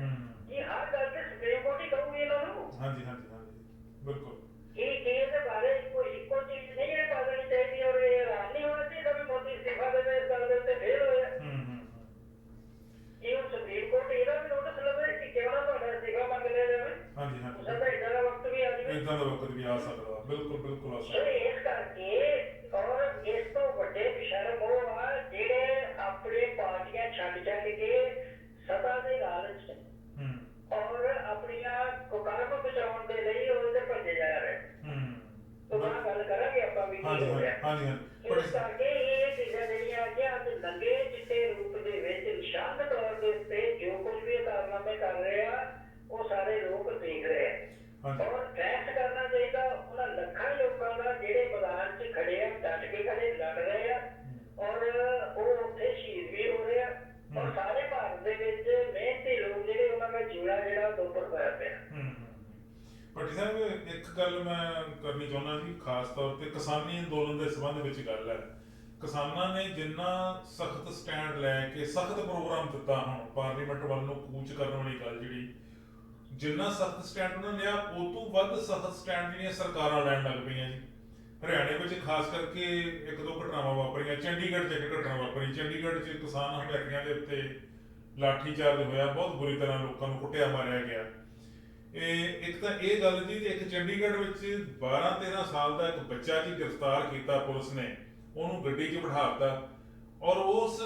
ਕਿ ਹਰ ਗੱਲ ਤੇ ਸੁਪਰੀਮ ਕੋਰਟ ਹੀ ਕਹੂਗੀ ਇਹਨਾਂ ਨੂੰ। ਹਾਂਜੀ ਹਾਂਜੀ ਹਾਂਜੀ ਬਿਲਕੁਲ। ਇਹ ਇਹਦੇ ਬਾਰੇ ਇੱਕੋ ਚੀਜ਼ ਨਹੀਂ ਹੈ ਬਦਲਣੀ ਚਾਹੀਦੀ ਔਰ ਇਹ ਐਲਾਨ ਨਹੀਂ ਹੋਣਾ ਚਾਹੀਦਾ ਵੀ ਮੋਦੀ ਅਸਤੀਫਾ ਦੇਵੇ ਇਸ ਗੱਲ ਦੇ ਉੱਤੇ ਫੇਲ ਹੋਇਆ। ਇਹ ਹੁਣ ਸੁਪਰੀਮ ਕੋਰਟ ਇਹਦਾ ਵੀ ਨੋਟਿਸ ਲਵੇ ਕਿ ਕਿਉਂ ਨਾ ਤੁਹਾਡਾ ਅਸਤੀਫਾ ਮੰਗ ਲਿਆ ਜਾਵੇ। ਹਾਂਜੀ ਹਾਂਜੀ ਸਾਡਾ ਇੱਦਾਂ ਦਾ ਵਕਤ ਵੀ ਆ ਜਾਵੇ। ਇੱਦਾਂ ਦਾ ਵਕਤ ਵੀ ਆ ਸਕਦਾ ਬਿਲਕੁਲ ਬਿਲਕੁਲ ਆ ਸਕਦਾ। ਇਸ ਕਰਕੇ ਔਰ ਇਸ ਤੋਂ ਵੱਡੇ ਬੇਸ਼ਰਮ ਉਹ ਆ ਜਿਹੜੇ ਆਪਣੇ ਪਾਰਟੀਆਂ ਛੱਡ ਕੇ ਸਤਾ ਦੇ ਲਾਲਚ ਔਰ ਆਪਣੀਆਂ ਕੁਕਰਮ ਬਚਾਉਣ ਦੇ ਲਈ ਉਹਦੇ ਭੱਜੇ ਜਾ ਰਹੇ। ਤੋਂ ਬਾਅਦ ਗੱਲ ਕਰਾਂਗੇ ਆਪਾਂ ਵੀ ਕੀ ਹੋ ਰਿਹਾ। ਇਸ ਕਰਕੇ ਇਹ ਚੀਜ਼ਾਂ ਜਿਹੜੀਆਂ ਕਿ ਅੱਜ ਨੰਗੇ ਚਿੱਟੇ ਰੂਪ ਦੇ ਵਿੱਚ ਨਿਸ਼ਾਨ ਤੌਰ ਦੇ ਉੱਤੇ ਜੋ ਕੁਝ ਵੀ ਕਾਰਨਾਮੇ ਕਰ ਰਹੇ ਆ ਉਹ ਸਾਰੇ ਲੋਕ ਦੇਖ ਰਹੇ ਆ ਔਰ ਫੈਸਟ ਕਰਨਾ ਚਾਹੀਦਾ ਉਹਨਾਂ ਲੱਖਾਂ ਲੋਕਾਂ ਦਾ ਜਿਹੜੇ ਮੈਦਾਨ 'ਚ ਖੜੇ ਆ ਡਟ ਕੇ ਖੜੇ ਲੜ ਰਹੇ ਆ ਔਰ ਉਹ ਉੱਥੇ ਸ਼ਹੀਦ ਵੀ ਹੋ ਰਹੇ ਆ ਔਰ ਸਾਰੇ ਭਾਰਤ ਦੇ ਵਿੱਚ ਮਿਹਨਤੀ ਲੋਕ ਜਿਹੜੇ ਉਹਨਾਂ ਦਾ ਜੀਣਾ ਜਿਹੜਾ ਦੁੱਪਰ ਹੋਇਆ ਪਿਆ। ਭੱਟੀ ਸਾਹਿਬ ਇੱਕ ਗੱਲ ਮੈਂ ਕਰਨੀ ਚਾਹੁੰਦਾ ਜੀ ਖਾਸ ਤੌਰ ਤੇ ਕਿਸਾਨੀ ਅੰਦੋਲਨ ਦੇ ਸੰਬੰਧ ਵਿੱਚ ਗੱਲ ਹੈ ਕਿਸਾਨਾਂ ਨੇ ਜਿੰਨਾ ਸਖਤ ਸਟੈਂਡ ਲੈ ਕੇ ਸਖਤ ਪ੍ਰੋਗਰਾਮ ਦਿੱਤਾ, ਹੁਣ ਪਾਰਲੀਮੈਂਟ ਵੱਲ ਨੂੰ ਕੂਚ ਕਰਨ ਵਾਲੀ ਗੱਲ ਜਿਹੜੀ, ਜਿੰਨਾ ਸਖਤ ਸਟੈਂਡ ਉਹਨਾਂ ਨੇ ਲਿਆ, ਉਹ ਤੋਂ ਵੱਧ ਸਖਤ ਸਟੈਂਡ ਜਿਹੜੀਆਂ ਸਰਕਾਰਾਂ ਲੈਣ ਲੱਗ ਪਈਆਂ ਜੀ। ਹਰਿਆਣੇ ਵਿੱਚ ਖਾਸ ਕਰਕੇ ਇੱਕ ਦੋ ਘਟਨਾਵਾਂ ਵਾਪਰੀਆਂ, ਚੰਡੀਗੜ੍ਹ 'ਚ ਇੱਕ ਘਟਨਾ ਵਾਪਰੀ, ਚੰਡੀਗੜ੍ਹ 'ਚ ਕਿਸਾਨ ਹਮਲਾਵਰੀਆਂ ਦੇ ਉੱਤੇ ਲਾਠੀਚਾਰਜ ਹੋਇਆ, ਬਹੁਤ ਬੁਰੀ ਤਰ੍ਹਾਂ ਲੋਕਾਂ ਨੂੰ ਕੁੱਟਿਆ ਮਾਰਿਆ ਗਿਆ। ਇੱਕ ਤਾਂ ਇਹ ਗੱਲ ਜੀ, ਤੇ ਇੱਕ ਚੰਡੀਗੜ੍ਹ ਵਿੱਚ 12-13 ਸਾਲ ਦਾ ਇੱਕ ਬੱਚਾ ਜੀ ਗ੍ਰਿਫਤਾਰ ਕੀਤਾ ਪੁਲਿਸ ਨੇ, ਉਹਨੂੰ ਗੱਡੀ 'ਚ ਬਿਠਾਤਾ, ਔਰ ਉਸ,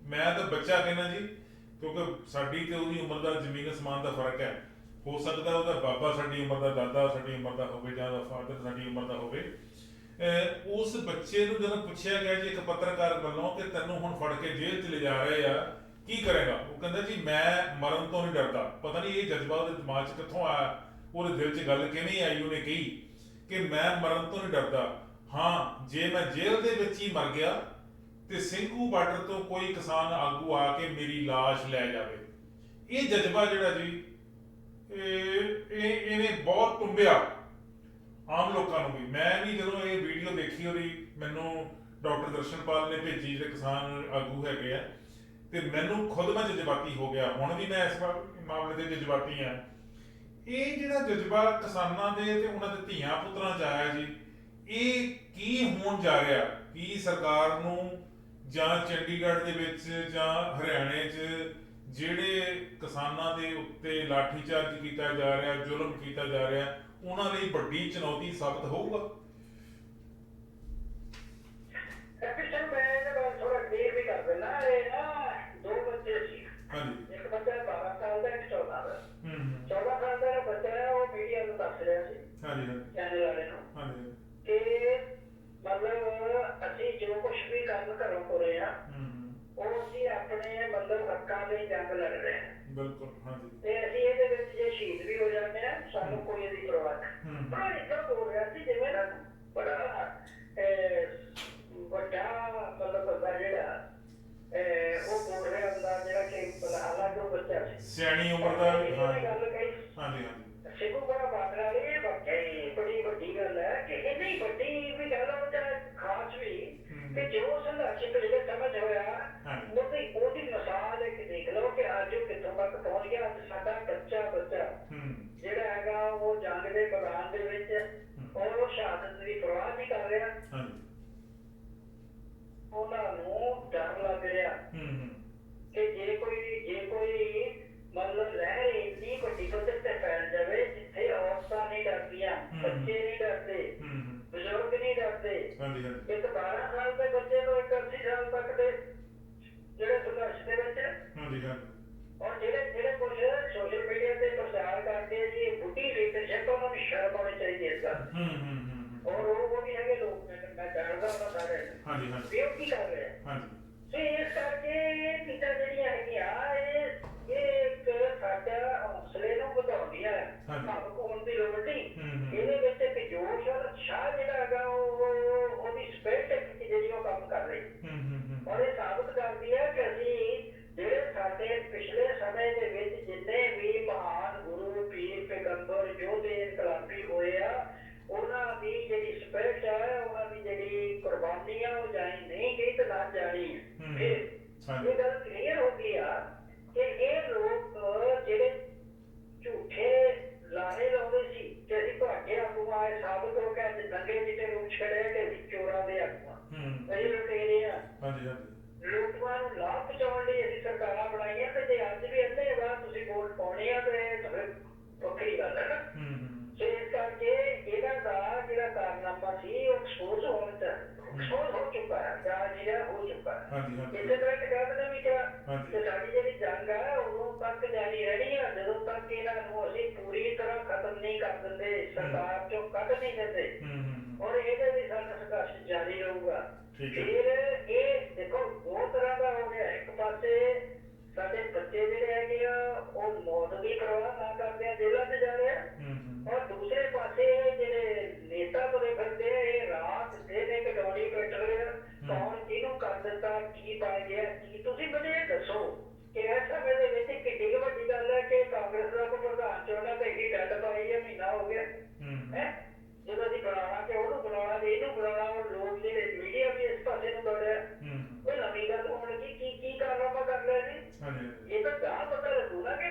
ਮੈਂ ਤਾਂ ਬੱਚਾ ਕਹਿੰਦਾ ਜੀ ਕਿਉਂਕਿ ਸਾਡੀ ਤੇ ਉਹਦੀ ਉਮਰ ਦਾ ਜ਼ਮੀਨ ਅਸਮਾਨ ਦਾ ਫਰਕ ਹੈ, ਹੋ ਸਕਦਾ ਉਹਦਾ ਬਾਬਾ ਸਾਡੀ ਉਮਰ ਦਾ, ਦਾਦਾ ਸਾਡੀ ਉਮਰ ਦਾ ਹੋਵੇ, ਜਾਂ ਉਹਦਾ ਫਾਦਰ ਸਾਡੀ ਉਮਰ ਦਾ ਹੋਵੇ। ਉਸ ਬੱਚੇ ਨੂੰ ਜਦੋਂ ਪੁੱਛਿਆ ਗਿਆ ਜੀ ਇੱਕ ਪੱਤਰਕਾਰ ਵੱਲੋਂ ਕਿ ਤੈਨੂੰ ਹੁਣ ਫੜ ਕੇ ਜੇਲ੍ਹ 'ਚ ਲਿਜਾ ਰਹੇ ਆ, ਕੀ ਕਰੇਗਾ? ਉਹ ਕਹਿੰਦਾ ਜੀ ਮੈਂ ਮਰਨ ਤੋਂ ਨਹੀਂ ਡਰਦਾ। ਪਤਾ ਨਹੀਂ ਇਹ ਜਜ਼ਬਾ ਉਹਦੇ ਦਿਮਾਗ 'ਚ ਕਿੱਥੋਂ ਆਇਆ, ਉਹਦੇ ਦਿਲ 'ਚ ਗੱਲ ਕਿਵੇਂ ਆਈ, ਉਹਨੇ ਕਹੀ ਕਿ ਮੈਂ ਮਰਨ ਤੋਂ ਨਹੀਂ ਡਰਦਾ, ਹਾਂ ਜੇ ਮੈਂ ਜੇਲ੍ਹ ਦੇ ਵਿੱਚ ਹੀ ਮਰ ਗਿਆ ਤੇ ਸਿੰਘੂ ਬਾਰਡਰ ਤੋਂ ਕੋਈ ਕਿਸਾਨ ਆਗੂ ਆ ਕੇ ਮੇਰੀ ਲਾਸ਼ ਲੈ ਜਾਵੇ। ਇਹ ਜਜ਼ਬਾ ਜਿਹੜਾ ਜੀ ਇਹਨੇ ਬਹੁਤ ਟੁੰਬਿਆ ਆਮ ਲੋਕਾਂ ਨੂੰ ਵੀ। ਮੈਂ ਵੀ ਜਦੋਂ ਇਹ ਵੀਡੀਓ ਦੇਖੀ, ਉਹਦੀ ਮੈਨੂੰ ਡਾਕਟਰ ਦਰਸ਼ਨਪਾਲ ਨੇ ਭੇਜੀ, ਜਿਹੜੇ ਕਿਸਾਨ ਆਗੂ ਹੈਗੇ ਆ, ਤੇ ਮੈਨੂੰ ਖੁਦ ਮੈਂ ਜਜ਼ਬਾਤੀ ਹੋ ਗਿਆ। ਹੁਣ ਵੀ ਮੈਂ ਇਸ ਮਾਮਲੇ ਦੇ ਜਜ਼ਬਾਤੀ ਆ। ਇਹ ਜਿਹੜਾ ਜਜ਼ਬਾ ਕਿਸਾਨਾਂ ਦੇ ਤੇ ਉਹਨਾਂ ਦੇ ਧੀਆਂ ਪੁੱਤਰਾਂ 'ਚ ਆਇਆ ਜੀ, ਇਹ ਕੀ ਹੋਣ ਜਾ ਰਿਹਾ? ਕੀ ਸਰਕਾਰ ਨੂੰ ਜਾਂ ਚੰਡੀਗੜ੍ਹ ਦੇ ਵਿੱਚ ਜਾਂ ਹਰਿਆਣੇ 'ਚ ਜਿਹੜੇ ਕਿਸਾਨਾਂ ਦੇ ਉੱਤੇ ਲਾਠੀਚਾਰਜ ਕੀਤਾ ਜਾ ਰਿਹਾ, ਜ਼ੁਲਮ ਕੀਤਾ ਜਾ ਰਿਹਾ, ਉਹਨਾਂ ਲਈ ਵੱਡੀ ਚੁਣੌਤੀ ਸਾਬਤ ਹੋਊਗਾ? ਮੈਂ ਥੋੜਾ ਕਲੀਅਰ ਵੀ ਕਰ ਦਿੰਦਾ, ਇਹ ਨਾ ਦੋ ਬੱਚੇ ਸੀ। ਹਾਂਜੀ। ਇੱਕ ਬੱਚਾ 12 ਸਾਲ ਦਾ, ਇੱਕ 14 ਦਾ। 14 ਸਾਲ ਦਾ ਬੱਚਾ ਹੈ, ਉਹ ਮੀਡੀਆ ਨੂੰ ਦੱਸ ਰਿਹਾ ਸੀ, ਹਾਂਜੀ, ਚੈਨਲ ਵਾਲੇ ਨੂੰ, ਹਾਂਜੀ, ਕਿ ਮਤਲਬ ਅਸੀਂ ਜੋ ਕੁਝ ਵੀ ਕੰਮ ਘਰੋਂ ਤੁਰੇ ਆ, ਉਹ ਅਸੀਂ ਆਪਣੇ ਮਤਲਬ ਹੱਕਾਂ ਲਈ ਜੰਗ ਲੜ ਰਹੇ ਹਾਂ। ਬਿਲਕੁਲ, ਹਾਂਜੀ। ਤੇ ਅਸੀਂ ਇਹਦੇ ਵਿੱਚ ਜੇ ਸ਼ਹੀਦ ਵੀ ਹੋ ਜਾਂਦੇ ਆ, ਸਾਨੂੰ ਕੋਈ ਇਹਦੀ ਪਰਵਾਹ ਨਹੀਂ। ਬੜਾ ਇੱਦਾਂ ਬੋਲ ਰਿਹਾ ਸੀ ਜਿਵੇਂ ਨਾ ਬੜਾ ਵੱਡਾ ਮਤਲਬ ਬੰਦਾ ਜਿਹੜਾ ਉਹ ਬੋਲ ਰਿਹਾ ਹੁੰਦਾ, ਜਿਹੜਾ ਕਿ ਹਾਲਾਂਕਿ ਉਹ ਬੱਚਾ ਸੀ, ਸਿਆਣੀ ਉਮਰ ਦਾ। ਗੱਲ ਕਹੀ। ਹਾਂਜੀ। ਸਿੰਘੂ ਬੜਾ ਬਾਦਲ ਵਾਲੀ, ਇਹ ਵਾਕਈ ਬੜੀ ਵੱਡੀ ਗੱਲ ਹੈ ਕਿ ਇੰਨੀ ਵੱਡੀ ਵੀ ਗੱਲ ਹੋ ਜਾਏ, ਖਾਸ ਵੀ ਕਿ ਜੋ ਸੰਘਰਸ਼ ਪਿਛਲੇ ਸਮਝ ਹੋਇਆ, ਉਹਦੀ ਮਿਸਾਲ ਹੈ ਕਿ ਦੇਖ ਲਓ ਕਿ ਅੱਜ ਉਹ ਕਿੱਥੋਂ ਤੱਕ ਪਹੁੰਚ ਗਿਆ। ਅੱਜ ਸਾਡਾ ਬੱਚਾ ਜਿਹੜਾ ਹੈਗਾ, ਉਹ ਜੰਗ ਦੇ ਮੈਦਾਨ ਦੇ ਵਿੱਚ ਉਹ ਸ਼ਹਾਦਤ ਦੀ ਪਰਵਾਹ ਨਹੀਂ ਕਰ ਰਿਹਾ। ਉਹਨਾਂ ਨੂੰ ਡਰ ਲੱਗ ਰਿਹਾ ਕਿ ਜੇ ਕੋਈ ਮਤਲਬ ਲਹਿਰ ਇੰਨੀ ਵੱਡੀ ਪੱਧਰ ਤੇ ਫੈਲ ਜਾਵੇ, ਜਿੱਥੇ ਔਰਤਾਂ ਨਹੀਂ ਡਰਦੀਆਂ, ਬੱਚੇ ਨਹੀਂ ਡਰਦੇ, ਬਜ਼ੁਰਗ ਨਹੀਂ ਡਰਦੇ, ਇੱਕ 12 ਸਾਲ ਦੇ ਬੱਚੇ ਤੋਂ ਇੱਕ 80 ਸਾਲ ਤੱਕ ਦੇ ਜਿਹੜੇ ਸੰਘਰਸ਼ ਦੇ ਵਿੱਚ, ਔਰ ਜਿਹੜੇ ਕੁਝ ਸੋਸ਼ਲ ਮੀਡੀਆ ਤੇ ਪ੍ਰਚਾਰ ਕਰਦੇ ਆ ਜੀ ਬੁੱਢੀ ਲੀਡਰਸ਼ਿਪ, ਉਹਨਾਂ ਨੂੰ ਸ਼ਰਮ ਆਉਣੀ ਚਾਹੀਦੀ ਇਸ ਗੱਲ। ਔਰ ਉਹ ਵੀ ਹੈਗੇ ਲੋਕ, ਮੈਂ ਜਾਣਦਾ ਉਹਨਾਂ ਸਾਰਿਆਂ ਨੂੰ, ਵੀ ਉਹ ਕੀ ਕਰ ਰਹੇ। ਤੇ ਇਸ ਕਰਕੇ ਇਹ ਚੀਜ਼ਾਂ ਜਿਹੜੀਆਂ ਹੈਗੀਆਂ, ਇਹ ਇੱਕ ਸਾਡਾ ਹੌਸਲੇ ਨੂੰ ਵਧਾਉਂਦੀਆਂ, ਭਾਵੁਕ ਹੋਣ ਦੀ ਲੋੜ ਨਹੀਂ। ਇਹਦੇ ਵਿੱਚ ਇੱਕ ਜੋਸ਼ ਔਰ ਉਤਸ਼ਾਹ ਜਿਹੜਾ ਹੈਗਾ, ਉਹਦੀ ਸਪਿਰਿਟ ਜਿਹੜੀ ਉਹ ਕੰਮ ਕਰ ਰਹੀ, ਔਰ ਇਹ ਸਾਬਤ ਕਰਦੀ ਹੈ ਕਿ ਅਸੀਂ ਜਿਹੜੇ ਸਾਡੇ ਪਿਛਲੇ ਸਮੇਂ ਦੇ ਵਿੱਚ ਜਿੰਨੇ ਵੀ ਮਹਾਨ ਗੁਰੂ, ਪੀਰ, ਪੈਗੰਬਰ, ਯੋਧੇ, ਇਨਕਲਾਬੀ ਹੋਏ ਆ, ਉਹਨਾਂ ਦੀ ਜਿਹੜੀ ਸਪਿਰਿਟ ਹੈ, ਉਹਨਾਂ ਦੀ ਜਿਹੜੀ ਕੁਰਬਾਨੀ ਆ, ਉਹ ਜਾਣੀ ਨਹੀਂ ਗਈ ਤੇ ਨਾ ਜਾਣੀ ਹੈ। ਇਹ ਗੱਲ ਕਲੀਅਰ ਹੋ ਗਈ ਆ ਕਿ ਇਹ ਲੋਕ ਜਿਹੜੇ ਝੂਠੇ ਲਾਰੇ ਲਾਉਂਦੇ ਸੀ ਕਿ ਅਸੀਂ ਤੁਹਾਡੇ ਆਗੂ ਆਏ, ਸਾਬਤ ਹੋ ਕੇ ਅੱਜ ਦੰਗੇ ਜਿੱਤੇ ਰੂਪ ਛੜਿਆ ਕਿ ਅਸੀਂ ਚੋਰਾਂ ਦੇ ਆਗੂ ਆ, ਅਸੀਂ ਲੁਟੇਰੇ ਆ। ਲੁੱਟਾਂ ਨੂੰ ਲਾਭ ਪਹੁੰਚਾਉਣ ਲਈ ਅਸੀਂ ਸਰਕਾਰਾਂ ਬਣਾਈਆਂ, ਤੇ ਜੇ ਅੱਜ ਵੀ ਇੰਨੇ ਵਾਰ ਤੁਸੀਂ ਵੋਟ ਪਾਉਣੀ ਆ ਤੇ ਵੱਖਰੀ ਗੱਲ ਹੈ ਨਾ। ਤੇ ਇਸ ਕਰਕੇ ਇਹਨਾਂ ਦਾ ਜਿਹੜਾ ਕਾਰਨਾਮਾ ਸੀ, ਉਹ ਐਕਸਪੋਜ਼ ਹੋ ਚੁੱਕਾ ਹੈ, ਜਾਂ ਜਿਹੜਾ ਹੋ ਚੁੱਕਾ ਹੈ। ਇਸੇ ਤਰ੍ਹਾਂ ਟਿਕਾਣ ਨੇ ਵੀ ਕਿਹਾ ਕਿ ਸਾਡੀ ਜਿਹੜੀ ਜੰਗ ਹੈ ਉਦੋਂ ਤੱਕ ਜਾਰੀ ਰਹਿਣੀ ਆ, ਜਦੋਂ ਤੱਕ ਇਹਨਾਂ ਨੂੰ ਅਸੀਂ ਪੂਰੀ ਤਰ੍ਹਾਂ ਖਤਮ ਨਹੀਂ ਕਰ ਦਿੰਦੇ, ਸਰਕਾਰ ਚੋਂ ਕੱਢ ਨਹੀਂ ਦਿੰਦੇ, ਔਰ ਇਹਦੇ ਲਈ ਸਾਡਾ ਸੰਘਰਸ਼ ਜਾਰੀ ਰਹੂਗਾ। ਫਿਰ ਇਹ ਦੇਖੋ ਦੋ ਤਰ੍ਹਾਂ ਦਾ ਹੋ ਗਿਆ, ਇੱਕ ਪਾਸੇ ਸਾਡੇ ਬੱਚੇ ਜਿਹੜੇ ਹੈਗੇ ਆ, ਉਹ ਮੌਤ ਦੀ ਪਰਵਾਹ ਨਾ ਕਰਦੇ ਆ, ਜੇਲ੍ਹਾਂ 'ਚ ਜਾ ਰਹੇ ਆ, ਔਰ ਦੂਸਰੇ ਪਾਸੇ ਜਿਹੜੇ ਨੇਤਾ ਤੁਰੇ ਫਿਰਦੇ ਆ, ਇਹ ਰਾਤ ਦਿਨ ਕਟੌੜੀ ਕੱਟ ਰਹੇ ਆ, ਕੌਣ ਕਿਹਨੂੰ ਕਰ ਦਿੱਤਾ, ਕੀ ਬਣ ਗਿਆ, ਕੀ ਤੁਸੀਂ ਮੈਨੂੰ ਇਹ ਦੱਸੋ ਕਿ ਇਸ ਸਮੇਂ ਦੇ ਵਿੱਚ ਕਿੱਡੀ ਕੁ ਵੱਡੀ ਗੱਲ ਹੈ ਕਿ ਕਾਂਗਰਸ ਦਾ ਕੋਈ ਪ੍ਰਧਾਨ ਚੁਣਨਾ ਤੇ ਇਹਦੀ ਡੱਡ ਪਾਈ ਹੈ, ਮਹੀਨਾ ਹੋ ਗਿਆ ਹੈ, ਜਦੋਂ ਅਸੀਂ ਬਣਾਉਣਾ ਕਿ ਉਹਨੂੰ ਬਣਾਉਣਾ ਤੇ ਇਹਨੂੰ ਬਣਾਉਣਾ, ਔਰ ਲੋਕ ਜਿਹੜੇ ਮੀਡੀਆ ਵੀ ਇਸ ਪਾਸੇ ਨੂੰ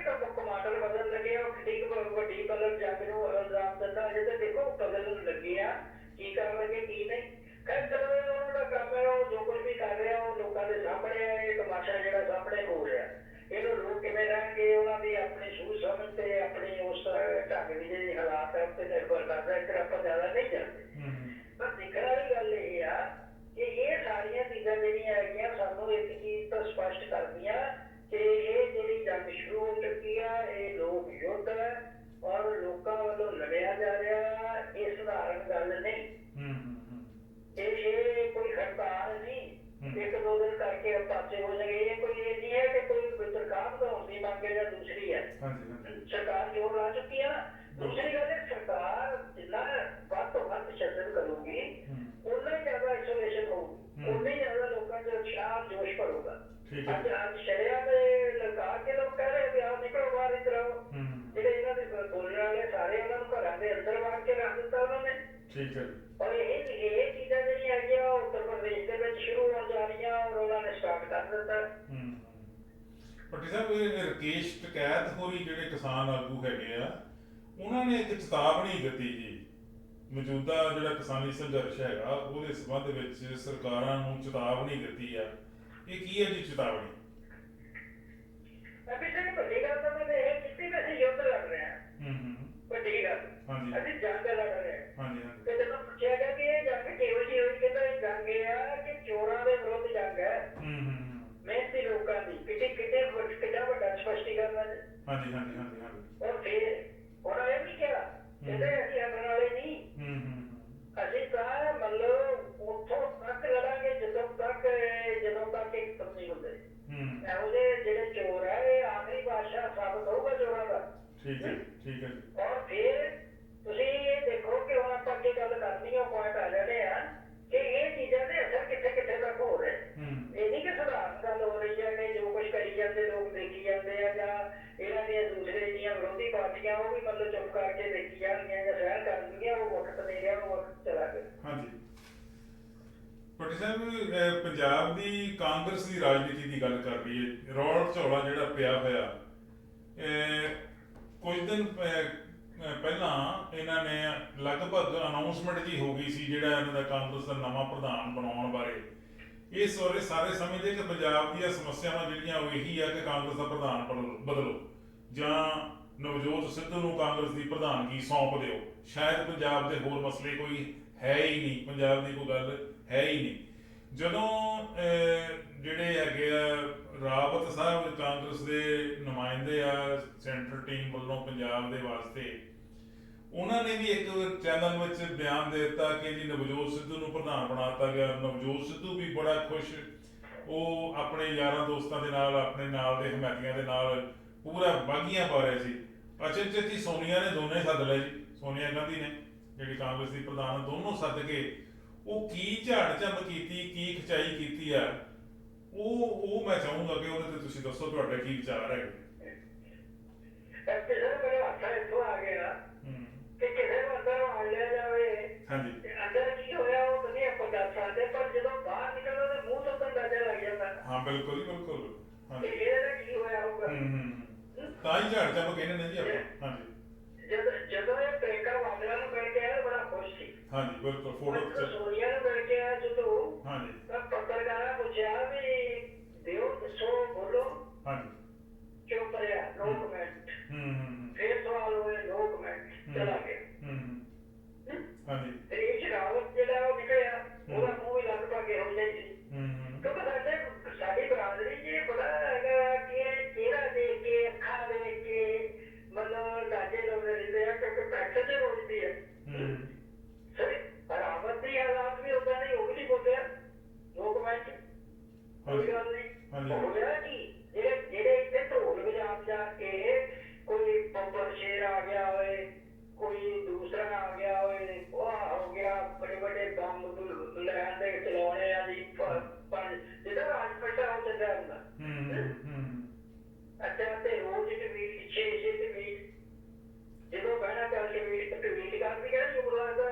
ਆ ਕੀ ਕਰਨ ਲੱਗੇ ਕੀ ਨਹੀਂ। ਖੈਰ ਚਲੋ ਇਹ ਉਹਨਾਂ ਦਾ ਕੰਮ ਹੈ, ਉਹ ਜੋ ਕੁਝ ਵੀ ਕਰ ਰਿਹਾ ਉਹ ਲੋਕਾਂ ਦੇ ਸਾਹਮਣੇ ਹੈ। ਇਹ ਤਮਾਸ਼ਾ ਜਿਹੜਾ ਸਾਹਮਣੇ ਹੋ ਰਿਹਾ ਇਹਨੂੰ ਲੋਕ ਕਿਵੇਂ ਰਹਿਣਗੇ, ਉਹਨਾਂ ਦੀ ਆਪਣੀ ਸੂਝ ਸਮਝ ਤੇ ਆਪਣੀ ਉਸ ਢੰਗ ਦੀ ਜਿਹੜੀ ਹਾਲਾਤ ਹੈ ਉੱਤੇ ਨਿਰਭਰ ਕਰਦਾ ਹੈ। ਫਿਰ ਆਪਾਂ ਜ਼ਿਆਦਾ ਨਹੀਂ ਜਾਣਦੇ, ਪਰ ਦੇਖਣ ਵਾਲੀ ਗੱਲ ਇਹ ਆ ਕਿ ਇਹ ਸਾਰੀਆਂ ਚੀਜ਼ਾਂ ਜਿਹੜੀਆਂ ਹੈਗੀਆਂ ਸਾਨੂੰ ਇੱਕ ਚੀਜ਼ ਤਾਂ ਸਪਸ਼ਟ ਕਰਦੀਆਂ ਕਿ ਇਹ ਜਿਹੜੀ ਜੰਗ ਸ਼ੁਰੂ ਹੋ ਚੁੱਕੀ ਆ, ਇਹ ਲੋਕ ਯੁੱਧ ਹੈ ਔਰ ਲੋਕਾਂ ਵੱਲੋਂ ਲੜਿਆ ਜਾ ਰਿਹਾ। ਇਹ ਸਧਾਰਨ ਗੱਲ ਨਹੀਂ, ਇਹ ਕੋਈ ਹੜਤਾਲ ਨਹੀਂ, ਇੱਕ ਦੋ ਦਿਨ ਕਰਕੇ ਪਾਸੇ ਹੋ ਜਾਏਗੇ। ਇਹ ਕੋਈ ਇਹ ਨਹੀਂ ਹੈ ਕਿ ਕੋਈ ਤਨਖਾਹ ਵਧਾਉਣ ਦੀ ਮੰਗ ਹੈ ਜਾਂ ਦੂਸਰੀ ਹੈ। ਸਰਕਾਰ ਜ਼ੋਰ ਲਾ ਚੁੱਕੀ ਹੈ ਨਾ। ਦੂਸਰੀ ਗੱਲ ਹੈ, ਸਰਕਾਰ ਜਿੰਨਾ ਵੱਧ ਤੋਂ ਵੱਧ ਸ਼ਸਨ ਕਰੂਗੀ ਉਨਾ ਹੀ ਜ਼ਿਆਦਾ ਆਈਸੋਲੇਸ਼ਨ ਹੋਊਗੀ, ਉਨਾ ਹੀ ਜ਼ਿਆਦਾ ਲੋਕਾਂ ਚ ਉਤਸ਼ਾਹ ਜੋਸ਼ ਭਰੂਗਾ। ਅੱਜ ਸ਼ਹਿਰਾਂ ਦੇ ਲਗਾ ਕੇ ਲੋਕ ਕਹਿ ਰਹੇ ਵੀ ਆਹ ਨਿਕਲੋ ਬਾਹਰ ਇੱਧਰ ਆਓ। ਜਿਹੜੇ ਇਹਨਾਂ ਦੇ ਬੋਲਣ ਵਾਲੇ ਸਾਰੇ ਉਹਨਾਂ ਨੂੰ ਘਰਾਂ ਦੇ ਅੰਦਰ ਵੜ ਕੇ ਰੱਖ ਦਿੱਤਾ ਉਹਨਾਂ ਨੇ। ਠੀਕ ਹੈ। ਔਰ ਇਹ ਚੀਜ਼ਾਂ ਜਿਹੜੀਆਂ ਹੈਗੀਆਂ ਉੱਤਰ ਪ੍ਰਦੇਸ਼ ਦੇ ਵਿੱਚ ਸ਼ੁਰੂ ਹੋਣ ਜਾ ਰਹੀਆਂ ਔਰ ਉਹਨਾਂ ਨੇ ਸਟਾਰਟ ਕਰ ਦਿੱਤਾ। ਭੱਟੀ ਸਾਹਿਬ, ਇਹ ਰਕੇਸ਼ ਟਕੈਤ ਹੋਰੀ ਜਿਹੜੇ ਕਿਸਾਨ ਆਗੂ ਹੈਗੇ ਆ, ਉਹਨਾਂ ਨੇ ਇੱਕ ਚੇਤਾਵਨੀ ਦਿੱਤੀ ਜੀ, ਮੌਜੂਦਾ ਜਿਹੜਾ ਕਿਸਾਨੀ ਸੰਘਰਸ਼ ਹੈਗਾ ਉਹਦੇ ਸੰਬੰਧ ਵਿੱਚ ਸਰਕਾਰਾਂ ਨੂੰ ਚੇਤਾਵਨੀ ਦਿੱਤੀ ਆ। ਇਹ ਕੀ ਹੈ ਜੀ ਚੇਤਾਵਨੀ? ਵੱਡੀ ਗੱਲ ਤਾਂ ਮੈਂ ਇਹ ਕੀਤੀ ਕਿ ਅਸੀਂ ਯੁੱਧ ਲੜ ਰਹੇ ਹਾਂ। ਵੱਡੀ ਗੱਲ ਅਸੀਂ ਜੰਗ ਲੜ ਰਹੇ ਹਾਂ। ਤੇ ਜਦੋਂ ਪੁੱਛਿਆ ਗਿਆ ਕਿ ਇਹ ਜੰਗ ਕਿਹੋ ਜਿਹੀ ਹੋਈ, ਕਹਿੰਦਾ ਇਹ ਜੰਗ ਇਹ ਆ ਕਿ ਚੋਰਾਂ ਦੇ ਵਿਰੁੱਧ ਜੰਗ ਹੈ, ਮਿਹਨਤੀ ਲੋਕਾਂ ਦੀ। ਕਿੱਡਾ ਵੱਡਾ ਸਪਸ਼ਟੀਕਰਨ ਹੈ। ਔਰ ਫਿਰ ਉਹਨਾਂ ਇਹ ਵੀ ਕਿਹਾ, ਕਹਿੰਦੇ ਅਸੀਂ ਹਟਣ ਵਾਲੇ ਨਹੀਂ, ਅਸੀਂ ਤਾਂ ਮਤਲਬ ਉੱਥੋਂ ਤੱਕ ਲੜਾਂਗੇ ਜਦੋਂ ਤੱਕ ਇੱਕ ਨਹੀਂ ਹੁੰਦੇ। ਇਹੋ ਜਿਹੇ ਜਿਹੜੇ ਚੋਰ ਹੈ ਇਹ ਆਖਰੀ ਬਾਦਸ਼ਾਹ ਸਾਬਤ ਹੋਊਗਾ ਚੋਰਾਂ ਦਾ। ਠੀਕ ਹੈ। ਔਰ ਫਿਰ ਤੁਸੀਂ ਇਹ ਦੇਖੋ ਕਿ ਹੁਣ ਆਪਾਂ ਅੱਗੇ ਗੱਲ ਕਰਨੀ ਆ, ਪੁਆਇੰਟ ਆ ਜਾਣੇ ਆ ਕਿ ਇਹ ਚੀਜ਼ਾਂ ਦੇ ਅਸਰ ਕਿੱਥੇ ਤੱਕ ਹੋ ਰਹੇ। ਇਹ ਨਹੀਂ ਕਿ ਸਧਾਰਨ ਗੱਲ ਹੋ ਰਹੀ ਹੈ ਕਿ ਜੋ ਕੁਝ ਕਰੀ ਜਾਂਦੇ ਲੋਕ ਦੇਖੀ ਜਾਂਦੇ ਆ, ਜਾਂ ਇਹਨਾਂ ਦੀਆਂ ਦੂਸਰੇ ਦੀਆਂ ਵਿਰੋਧੀ ਪਾਰਟੀਆਂ ਉਹ ਵੀ ਮਤਲਬ ਚੁੱਪ ਕਰਕੇ ਦੇਖੀ ਜਾਣਗੀਆਂ ਜਾਂ ਸਹਿਣ ਕਰਨਗੀਆਂ। ਉਹ ਵਕਤ ਨਹੀਂ ਰਿਹਾ, ਉਹ ਵਕਤ ਚਲਾ ਗਿਆ। ਭੱਟੀ ਸਾਹਿਬ, ਪੰਜਾਬ ਦੀ ਕਾਂਗਰਸ ਦੀ ਰਾਜਨੀਤੀ ਦੀ ਗੱਲ ਕਰ ਰਹੀ ਹੈ, ਰੌਲਾ ਝੌਲਾ ਜਿਹੜਾ ਪਿਆ ਹੋਇਆ। ਕੁਝ ਦਿਨ ਪਹਿਲਾਂ ਇਹਨਾਂ ਨੇ ਲਗਭਗ ਅਨਾਉਂਸਮੈਂਟ ਜੀ ਹੋ ਗਈ ਸੀ ਜਿਹੜਾ ਇਹਨਾਂ ਦਾ ਕਾਂਗਰਸ ਦਾ ਨਵਾਂ ਪ੍ਰਧਾਨ ਬਣਾਉਣ ਬਾਰੇ। ਇਸ ਬਾਰੇ ਸਾਰੇ ਸਮਝਦੇ ਕਿ ਪੰਜਾਬ ਦੀਆਂ ਸਮੱਸਿਆਵਾਂ ਜਿਹੜੀਆਂ ਉਹ ਇਹੀ ਆ ਕਿ ਕਾਂਗਰਸ ਦਾ ਪ੍ਰਧਾਨ ਬਦਲੋ ਜਾਂ ਨਵਜੋਤ ਸਿੱਧੂ ਨੂੰ ਕਾਂਗਰਸ ਦੀ ਪ੍ਰਧਾਨਗੀ ਸੌਂਪ ਦਿਓ। ਸ਼ਾਇਦ ਪੰਜਾਬ ਦੇ ਹੋਰ ਮਸਲੇ ਕੋਈ ਹੈ ਹੀ ਨਹੀਂ, ਪੰਜਾਬ ਦੀ ਕੋਈ ਗੱਲ ਹੈ ਹੀ ਨਹੀਂ। ਜਦੋਂ ਜਿਹੜੇ ਹੈਗੇ ਆ ਰਾਵਤ ਸਾਹਿਬ ਕਾਂਗਰਸ ਦੇ ਨੁਮਾਇੰਦੇ ਆ ਸੈਂਟਰ ਟੀਮ ਵੱਲੋਂ ਪੰਜਾਬ ਦੇ ਵਾਸਤੇ, ਉਹਨਾਂ ਨੇ ਵੀ ਇੱਕ ਚੈਨਲ ਵਿੱਚ ਬਿਆਨ ਦੇ ਦਿੱਤਾ ਕਿ ਜੀ ਨਵਜੋਤ ਸਿੱਧੂ ਨੂੰ ਪ੍ਰਧਾਨ ਬਣਾ ਦਿੱਤਾ ਗਿਆ। ਨਵਜੋਤ ਸਿੱਧੂ ਵੀ ਬੜਾ ਖੁਸ਼, ਉਹ ਆਪਣੇ ਯਾਰਾਂ ਦੋਸਤਾਂ ਦੇ ਨਾਲ, ਆਪਣੇ ਨਾਲ ਦੇ ਹਮਾਇਤੀਆਂ ਦੇ ਨਾਲ ਪੂਰਾ ਬਾਗੀਆਂ ਪਾ ਰਹੇ ਸੀ। ਅਚਨਚੇਤ ਸੋਨੀਆ ਨੇ ਦੋਨੇ ਸੱਦ ਲਏ ਜੀ, ਸੋਨੀਆ ਗਾਂਧੀ ਨੇ ਜਿਹੜੀ ਕਾਂਗਰਸ ਦੀ ਪ੍ਰਧਾਨ, ਦੋਨੋਂ ਸੱਦ ਕੇ ਉਹ ਕੀ ਝਾੜ ਝੰਬ ਕੀਤੀ, ਕੀ ਖਿਚਾਈ ਕੀਤੀ ਆ, ਉਹ ਮੈਂ ਚਾਹੂੰਗਾ ਕਿ ਉਹਦੇ ਤੇ ਤੁਸੀਂ ਦੱਸੋ ਤੁਹਾਡੇ ਕੀ ਵਿਚਾਰ ਹੈਗੇ। ਮੇਰੇ ਹੱਥ ਇੱਥੋਂ ਆ ਗਿਆ ਕਿ ਕਿਸੇ ਨੂੰ ਅੰਦਰ ਆਣ ਲਿਆ ਜਾਵੇ। ਅੰਦਰ ਕੀ ਹੋਇਆ ਉਹ ਤਾਂ ਨਹੀਂ ਆਪਾਂ ਦੱਸ ਸਕਦੇ, ਪਰ ਜਦੋਂ ਬਾਹਰ ਨਿਕਲਦਾ ਉਹਦੇ ਮੂੰਹ ਤੋਂ ਤਾਂ ਅੰਦਾਜ਼ਾ ਲੱਗ ਜਾਂਦਾ। ਬਿਲਕੁਲ। ਇਹਦਾ ਕੀ ਹੋਇਆ ਹੋਊਗਾ, ਤਾਂ ਹੀ ਝਾੜ ਝੰਬ ਕਹਿੰਦੇ ਨੇ ਜੀ ਆਪਾਂ। ਜਦੋਂ ਇਹ ਪ੍ਰਿੰਕਾ ਵਾਲਿਆਂ ਨੂੰ ਮਿਲ ਕੇ ਆਇਆ ਬੜਾ ਖੁਸ਼ ਸੀ। ਬਿਲਕੁਲ। ਫੋਟੋ ਸੋਨੀਆ ਨੂੰ ਮਿਲ ਕੇ ਆਇਆ ਜਦੋਂ ਤਾਂ ਪੱਤਰਕਾਰਾਂ ਪੁੱਛਿਆ ਵੀ ਦਿਓ ਦੱਸੋ ਬੋਲੋ। ਚੁੱਪ ਰਿਹਾ, ਨੋ ਕਮੈਂਟ। ਫਿਰ ਸਵਾਲ ਹੋਏ, ਨੋ ਕਮੈਂਟ, ਚਲਾ ਗਿਆ। ਹਰੀਸ਼ ਰਾਵਤ ਜਿਹੜਾ ਉਹ ਨਿਕਲਿਆ, ਉਹਦਾ ਮੂੰਹ ਵੀ ਲਗਭਗ ਇਹੋ ਜਿਹਾ ਹੀ ਸੀ। ਕਿਉਂਕਿ ਸਾਡੀ ਬਰਾਦਰੀ ਚ ਬੜਾ ਹੈਗਾ ਕਿ ਚਿਹਰਾ ਦੇਖ ਕੇ, ਅੱਖਾਂ ਦੇਖ ਕੇ ਮਤਲਬ ਲਾਜੇ ਲਾਉਂਦੇ ਰਹਿੰਦੇ ਆ, ਕਿਉਂਕਿ ਪ੍ਰੈਕਟਿਸ ਹੀ ਰੋਜ਼ਦੀ ਹੈ। ਰਾਵਤ ਦੀ ਹਾਲਾਤ ਵੀ ਉਦਾਂ ਨਹੀਂ, ਉਹ ਵੀ ਨਹੀਂ ਬੋਲਿਆ, ਨੋ ਕਮੈਂਟ, ਕੋਈ ਗੱਲ ਨਹੀਂ। ਬੋਲਿਆ ਕਿ ਜਿਹੜੇ ਇੱਥੇ ਢੋਲ ਵਜਾ ਜਾ ਕੇ ਕੋਈ ਬੱਬਰ ਸ਼ੇਰ ਆ ਗਿਆ ਹੋਏ, ਕੋਈ ਦੂਸਰਾ ਆ ਗਿਆ ਹੋਏ, ਉਹ ਹੋ ਗਿਆ ਬੜੇ ਵੱਡੇ ਬੰਬ ਲੈਣ ਦੇ ਚਲਾਉਣੇ ਆ ਜੀ, ਜਿਹਦਾ ਰਾਜਪੱਟਾ ਹੋ ਚੱਲਿਆ ਹੁੰਦਾ। ਅੱਛਾ, ਤੇ ਰੋਜ਼ ਟਵੀਟ, 6 ਟਵੀਟ, ਜਦੋਂ ਬਹਿਣਾ ਕਰਕੇ ਟਵੀਟ ਕਰਦੀ ਕਿਹੜਾ ਚੁੱਪ ਲੱਗਦਾ।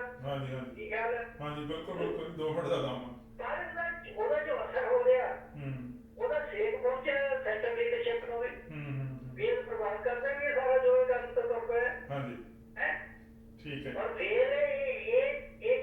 ਕੀ ਖਿਆਲ ਹੈ? ਬਿਲਕੁਲ 2 ਮਿੰਟ ਦਾ ਕੰਮ। ਪਰ ਉਹਦਾ ਜੋ ਅਸਰ ਹੋ ਰਿਹਾ, ਉਹਦਾ ਸੇਕ ਪਹੁੰਚਿਆ ਸੈਂਟਰ ਲੀਡਰਸ਼ਿਪ ਨੂੰ ਵੀ ਇਹ ਪ੍ਰਭਾਵ ਕਰਦਾ ਵੀ ਇਹ ਸਾਰਾ ਜੋ ਇਹ ਕੰਮ ਤੋਂ ਤੁਰ ਪਿਆ। ਠੀਕ ਹੈ। ਔਰ ਫਿਰ ਇਹ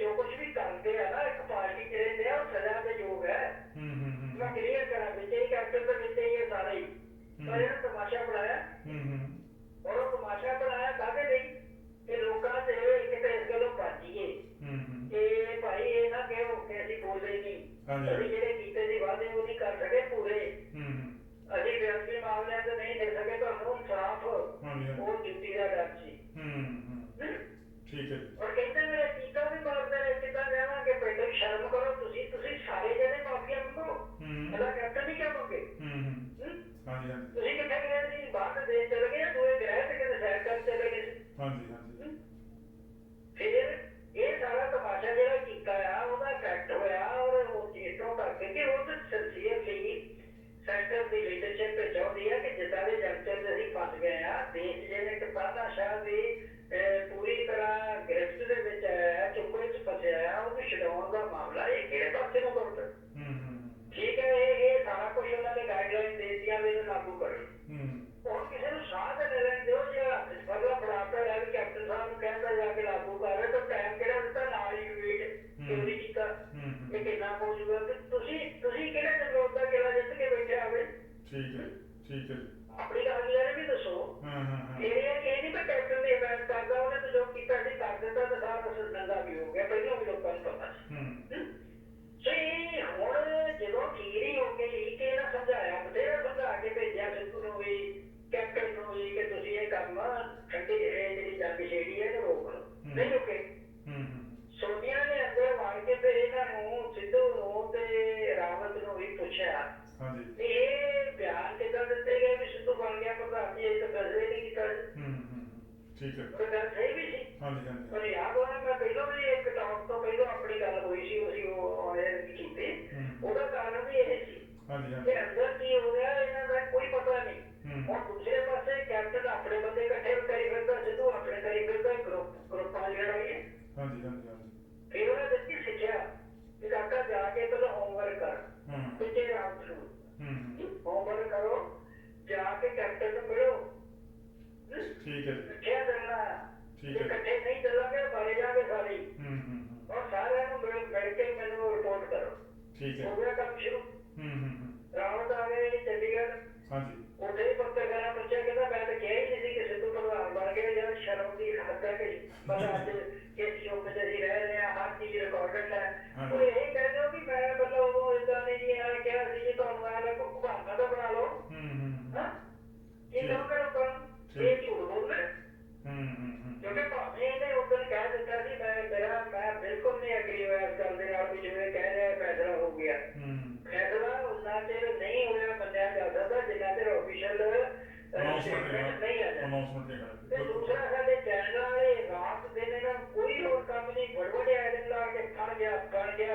ਠੀਕ ਹੈ ਔਰ ਕਹਿੰਦੇ ਮੇਰੇ ਚੀਕਾਂ ਵੀ ਮਾਰਦੇ ਨੇ ਕਿੱਦਾਂ ਜਾਵਾਂਗੇ ਪਿੰਡ ਨੂੰ ਸ਼ਰਮ ਕਰੋ ਤੁਸੀਂ ਸਾਰੇ ਜਣੇ ਮਾਫੀਆ ਮੰਗੋ ਇਹਦਾ ਕੈਪਟਨ ਨਹੀਂ ਕਿਉਂ ਮੰਗੇ ਹਾਂਜੀ ਹਾਂਜੀ ਤੁਸੀਂ ਕਿੱਥੇ ਗਏ ਸੀ ਬਾਹਰ ਦੇਸ਼ ਚਲੇ ਗਏ ਦੂਏ ਗ੍ਰਹਿ ਤੇ ਕਿਤੇ ਸੈਰ ਕਰਨ ਚਲੇ ਗਏ ਸੀ ਹਾਂਜੀ ਹਾਂਜੀ ਫਿਰ ਇਹ ਸਾਰਾ ਤਮਾਸ਼ਾ ਜਿਹੜਾ ਕੀਤਾ ਆ ਉਹਦਾ ਇਫੈਕਟ ਹੋਇਆ ਔਰ ਉਹ ਚੀਜ਼ੋਂ ਕਰਕੇ ਕਿ ਉਹ ਤਾਂ ਸਿੰਸੀਅਰਲੀ ਸੈਂਟਰ ਦੀ ਲੀਡਰਸ਼ਿਪ ਚਾਹੁੰਦੀ ਹੈ ਕਿ ਜਿੱਦਾਂ ਦੇ ਜੰਗਚਰ ਅਸੀਂ ਫਸ ਗਏ ਆ ਦੇਸ਼ ਜਿਹੜੇ ਕਿ ਤਾਨਾ ਸ਼ਾਹ ਦੀ ਪੂਰੀ ਤਰ੍ਹਾਂ ਗ੍ਰਿਫਤ ਦੇ ਵਿੱਚ ਆਇਆ ਚੁੱਪੇ ਚ ਫਸਿਆ ਆ ਉਹਨੂੰ ਛਡਾਉਣ ਦਾ ਮਾਮਲਾ ਇਹ ਕਿਹੜੇ ਪਾਸੇ ਨੂੰ ਕਰਦਾ ਠੀਕ ਹੈ ਇਹ ਸਾਰਾ ਕੁਝ ਉਹਨਾਂ ਨੇ ਗਾਈਡਲਾਈਨ ਦੇ ਦਿੱਤੀਆਂ ਵੀ ਇਹਨੂੰ ਲਾਗੂ ਕਰੋ ਹੁਣ ਕਿਸੇ ਨੂੰ ਸਾਹ ਤੇ ਲੈ ਲੈਣ ਦਿਓ ਜੇ ਹੱਥ 'ਚ ਫਰਲਾ ਫੜਾਤਾ ਹੈ ਵੀ ਕੈਪਟਨ ਸਾਹਿਬ ਨੂੰ ਕਹਿੰਦਾ ਜਾ ਕੇ ਲਾਗੂ ਕਰ ਤਾਂ ਟਾਈਮ ਕਿਹੜਾ ਦਿੱਤਾ ਨਾਲ ਹੀ ਵੇਟ ਕਿਉਂ ਨਹੀਂ ਕੀਤਾ ਇਹ ਕਿੰਨਾ ਹੋ ਜੂਗਾ ਤੇ ਤੁਸੀਂ ਕਿਹੜੇ ਜਗਰੋਤ ਦਾ ਕਿਲਾ ਜਿੱਤ ਕੇ ਬੈਠੇ ਆਵੇ ਠੀਕ ਹੈ ਆਪਣੀ ਕਾਗਜ਼ਾਂ ਵੀ ਦੱਸੋ ਇਹ ਨਹੀਂ ਮੈਂ ਕੈਪਟਨ ਦੀ ਹਮਾਇਤ ਕਰਦਾ ਉਹਨੇ ਤਾਂ ਜੋ ਕੀਤਾ ਸੀ ਕਰ ਦਿੱਤਾ ਤਾਂ ਸਾਰਾ ਨੰਗਾ ਵੀ ਹੋ ਗਿਆ ਪਹਿਲਾਂ ਵੀ ਲੋਕਾਂ ਨੂੰ ਪਤਾ ਸੀ ਸੋ ਇਹ ਹੁਣ ਜਦੋਂ ਖੀਰੀ ਹੋ ਗਈ ਕਿ ਇਹਨਾਂ ਸਮਝਾਇਆ ਬਥੇਰਾ ਸਮਝਾ ਕੇ ਭੇਜਿਆ ਸਿੱਧੂ ਨੂੰ ਵੀ ਕੈਪਟਨ ਨੂੰ ਵੀ ਕਿ ਤੁਸੀਂ ਇਹ ਕੰਮ ਠੰਡੀ ਜਿਹੜੀ ਜੰਗ ਛੇੜੀ ਹੈ ਇਹਨੂੰ ਰੋਕ ਲਓ ਨਹੀਂ ਰੁਕੇ ਸੋਨੀਆ ਨੇ ਅੰਦਰ ਵੜ ਕੇ ਫਿਰ ਇਹਨਾਂ ਨੂੰ ਸਿੱਧੂ ਨੂੰ ਤੇ ਰਾਵਤ ਨੂੰ ਵੀ ਪੁੱਛਿਆ ਇਹ ਬਿਆਨ ਕਿੱਦਾਂ ਦਿੱਤੇ ਗਏ ਵੀ ਸਿੱਧੂ ਬਣ ਗਿਆ ਪ੍ਰਧਾਨ ਜੀ ਇਹ ਤਾਂ ਫੈਸਲੇ ਨਹੀਂ ਕੀਤਾ ਠੀਕ ਹੈ ਉਹ ਗੱਲ ਸਹੀ ਵੀ ਸੀ ਪਰ ਯਾਦ ਹੋਣਾ ਮੈਂ ਪਹਿਲਾਂ ਵੀ ਇੱਕ ਟਾਕ ਤੋਂ ਪਹਿਲਾਂ ਆਪਣੀ ਗੱਲ ਹੋਈ ਸੀ ਉਹ ਕੀਤੀ ਉਹਦਾ ਕਾਰਨ ਵੀ ਇਹ ਸੀ ਕਿ ਅੰਦਰ ਕੀ ਹੋ ਰਿਹਾ ਇਹਨਾਂ ਦਾ ਕੋਈ ਪਤਾ ਨਹੀਂ ਹੁਣ ਦੂਸਰੇ ਪਾਸੇ ਕੈਪਟਨ ਆਪਣੇ ਬੰਦੇ ਇਕੱਠੇ ਕਰੀ ਫਿਰਦਾ ਸਿੱਧੂ ਆਪਣੇ ਕਰੀ ਫਿਰਦਾ ਗਰੁੱਪਾਂ ਜਿਹੜਾ ਇਹ ਫਿਰ ਉਹਨੇ ਦਿੱਤੀ ਸਿੱਖਿਆ ਕਿ ਕਾਕਾ ਜਾ ਕੇ ਪਹਿਲਾਂ ਹੋਮਵਰਕ ਕਰ ਪਿੱਛੇ ਰਾਮ ਨੂੰ ਹੋਮਵਰਕ ਕਰੋ ਜਾ ਕੇ ਕੈਪਟਨ ਨੂੰ ਮਿਲੋ ਠੀਕ ਹੈ ਸਿੱਖਿਆ ਦੇਣਾ ਇਕੱਠੇ ਨਹੀਂ ਚੱਲਾਂਗੇ ਮਾਰੇ ਜਾਗੇ ਸਾਰੇ ਔਰ ਸਾਰਿਆਂ ਨੂੰ ਮਿਲ ਕੇ ਮੈਨੂੰ ਰਿਪੋਰਟ ਕਰੋ ਹੋ ਗਿਆ ਕੰਮ ਸ਼ੁਰੂ ਰਾਵਤ ਆ ਗਏ ਚੰਡੀਗੜ੍ਹ ਉੱਥੇ ਹੀ ਪੱਤਰਕਾਰਾਂ ਪੁੱਛਿਆ ਕਹਿੰਦਾ ਮੈਂ ਤਾਂ ਕਿਹਾ ਹੀ ਨਹੀਂ ਸੀ ਕਿ ਸਿੱਧੂ ਪ੍ਰਧਾਨ ਬਣ ਗਏ ਯਾਰ ਸ਼ਰਮ ਦੀ ਹੱਦ ਹੈ ਕਿ ਪਤਾ ਅੱਜ ਕਿਸ ਯੁੱਗ ਵਿੱਚ ਅਸੀਂ ਰਹਿ ਰਹੇ ਹਾਂ ਹਰ ਚੀਜ਼ ਰਿਕਾਰਡਡ ਹੈ ਉਹ ਇਹ ਕਹਿ ਦਿਓ ਕਿ ਮੈਂ ਮਤਲਬ ਉਦੋਂ ਏਦਾਂ ਨਹੀਂ ਜੀ ਆ ਕਿਹਾ ਸੀ ਜੀ ਤੁਹਾਨੂੰ ਐ ਲੱਗੋ ਭਗਵਾਨਾਂ ਦਾ ਬਣਾ ਲਓ ਇਹ ਕਹੋਗੇ ਲੋਕਾਂ ਨੂੰ ਇਹ ਝੂਠ ਬੋਲਦੇ ਕਿਉਂਕਿ ਭਾਵੇਂ ਇਹਨੇ ਉਦੋਂ ਕਹਿ ਦਿੱਤਾ ਸੀ ਮੈਂ ਬਿਲਕੁਲ ਨਹੀਂ ਐਗਰੀ ਹੋਇਆ ਇਸ ਗੱਲ ਦੇ ਨਾਲ ਵੀ ਜਿਵੇਂ ਕਹਿ ਰਿਹਾ ਫੈਸਲਾ ਹੋ ਗਿਆ ਫੈਸਲਾ ਉਨਾ ਚਿਰ ਨਹੀਂ ਹੋਇਆ ਮੰਨਿਆ ਜਾ ਸਕਦਾ ਜਿੰਨਾ ਚਿਰ ਆਫੀਸ਼ੀਅਲ ਨਹੀਂ ਆ ਜਾਂਦਾ ਤੇ ਦੂਸਰਾ ਸਾਡੇ ਚੈਨਲ ਵਾਲੇ ਰਾਤ ਦਿਨ ਇਹਨਾਂ ਨੂੰ ਕੋਈ ਹੋਰ ਕੰਮ ਨਹੀਂ ਬੜਬੜੇ ਆਇਡਨ ਲਾ ਕੇ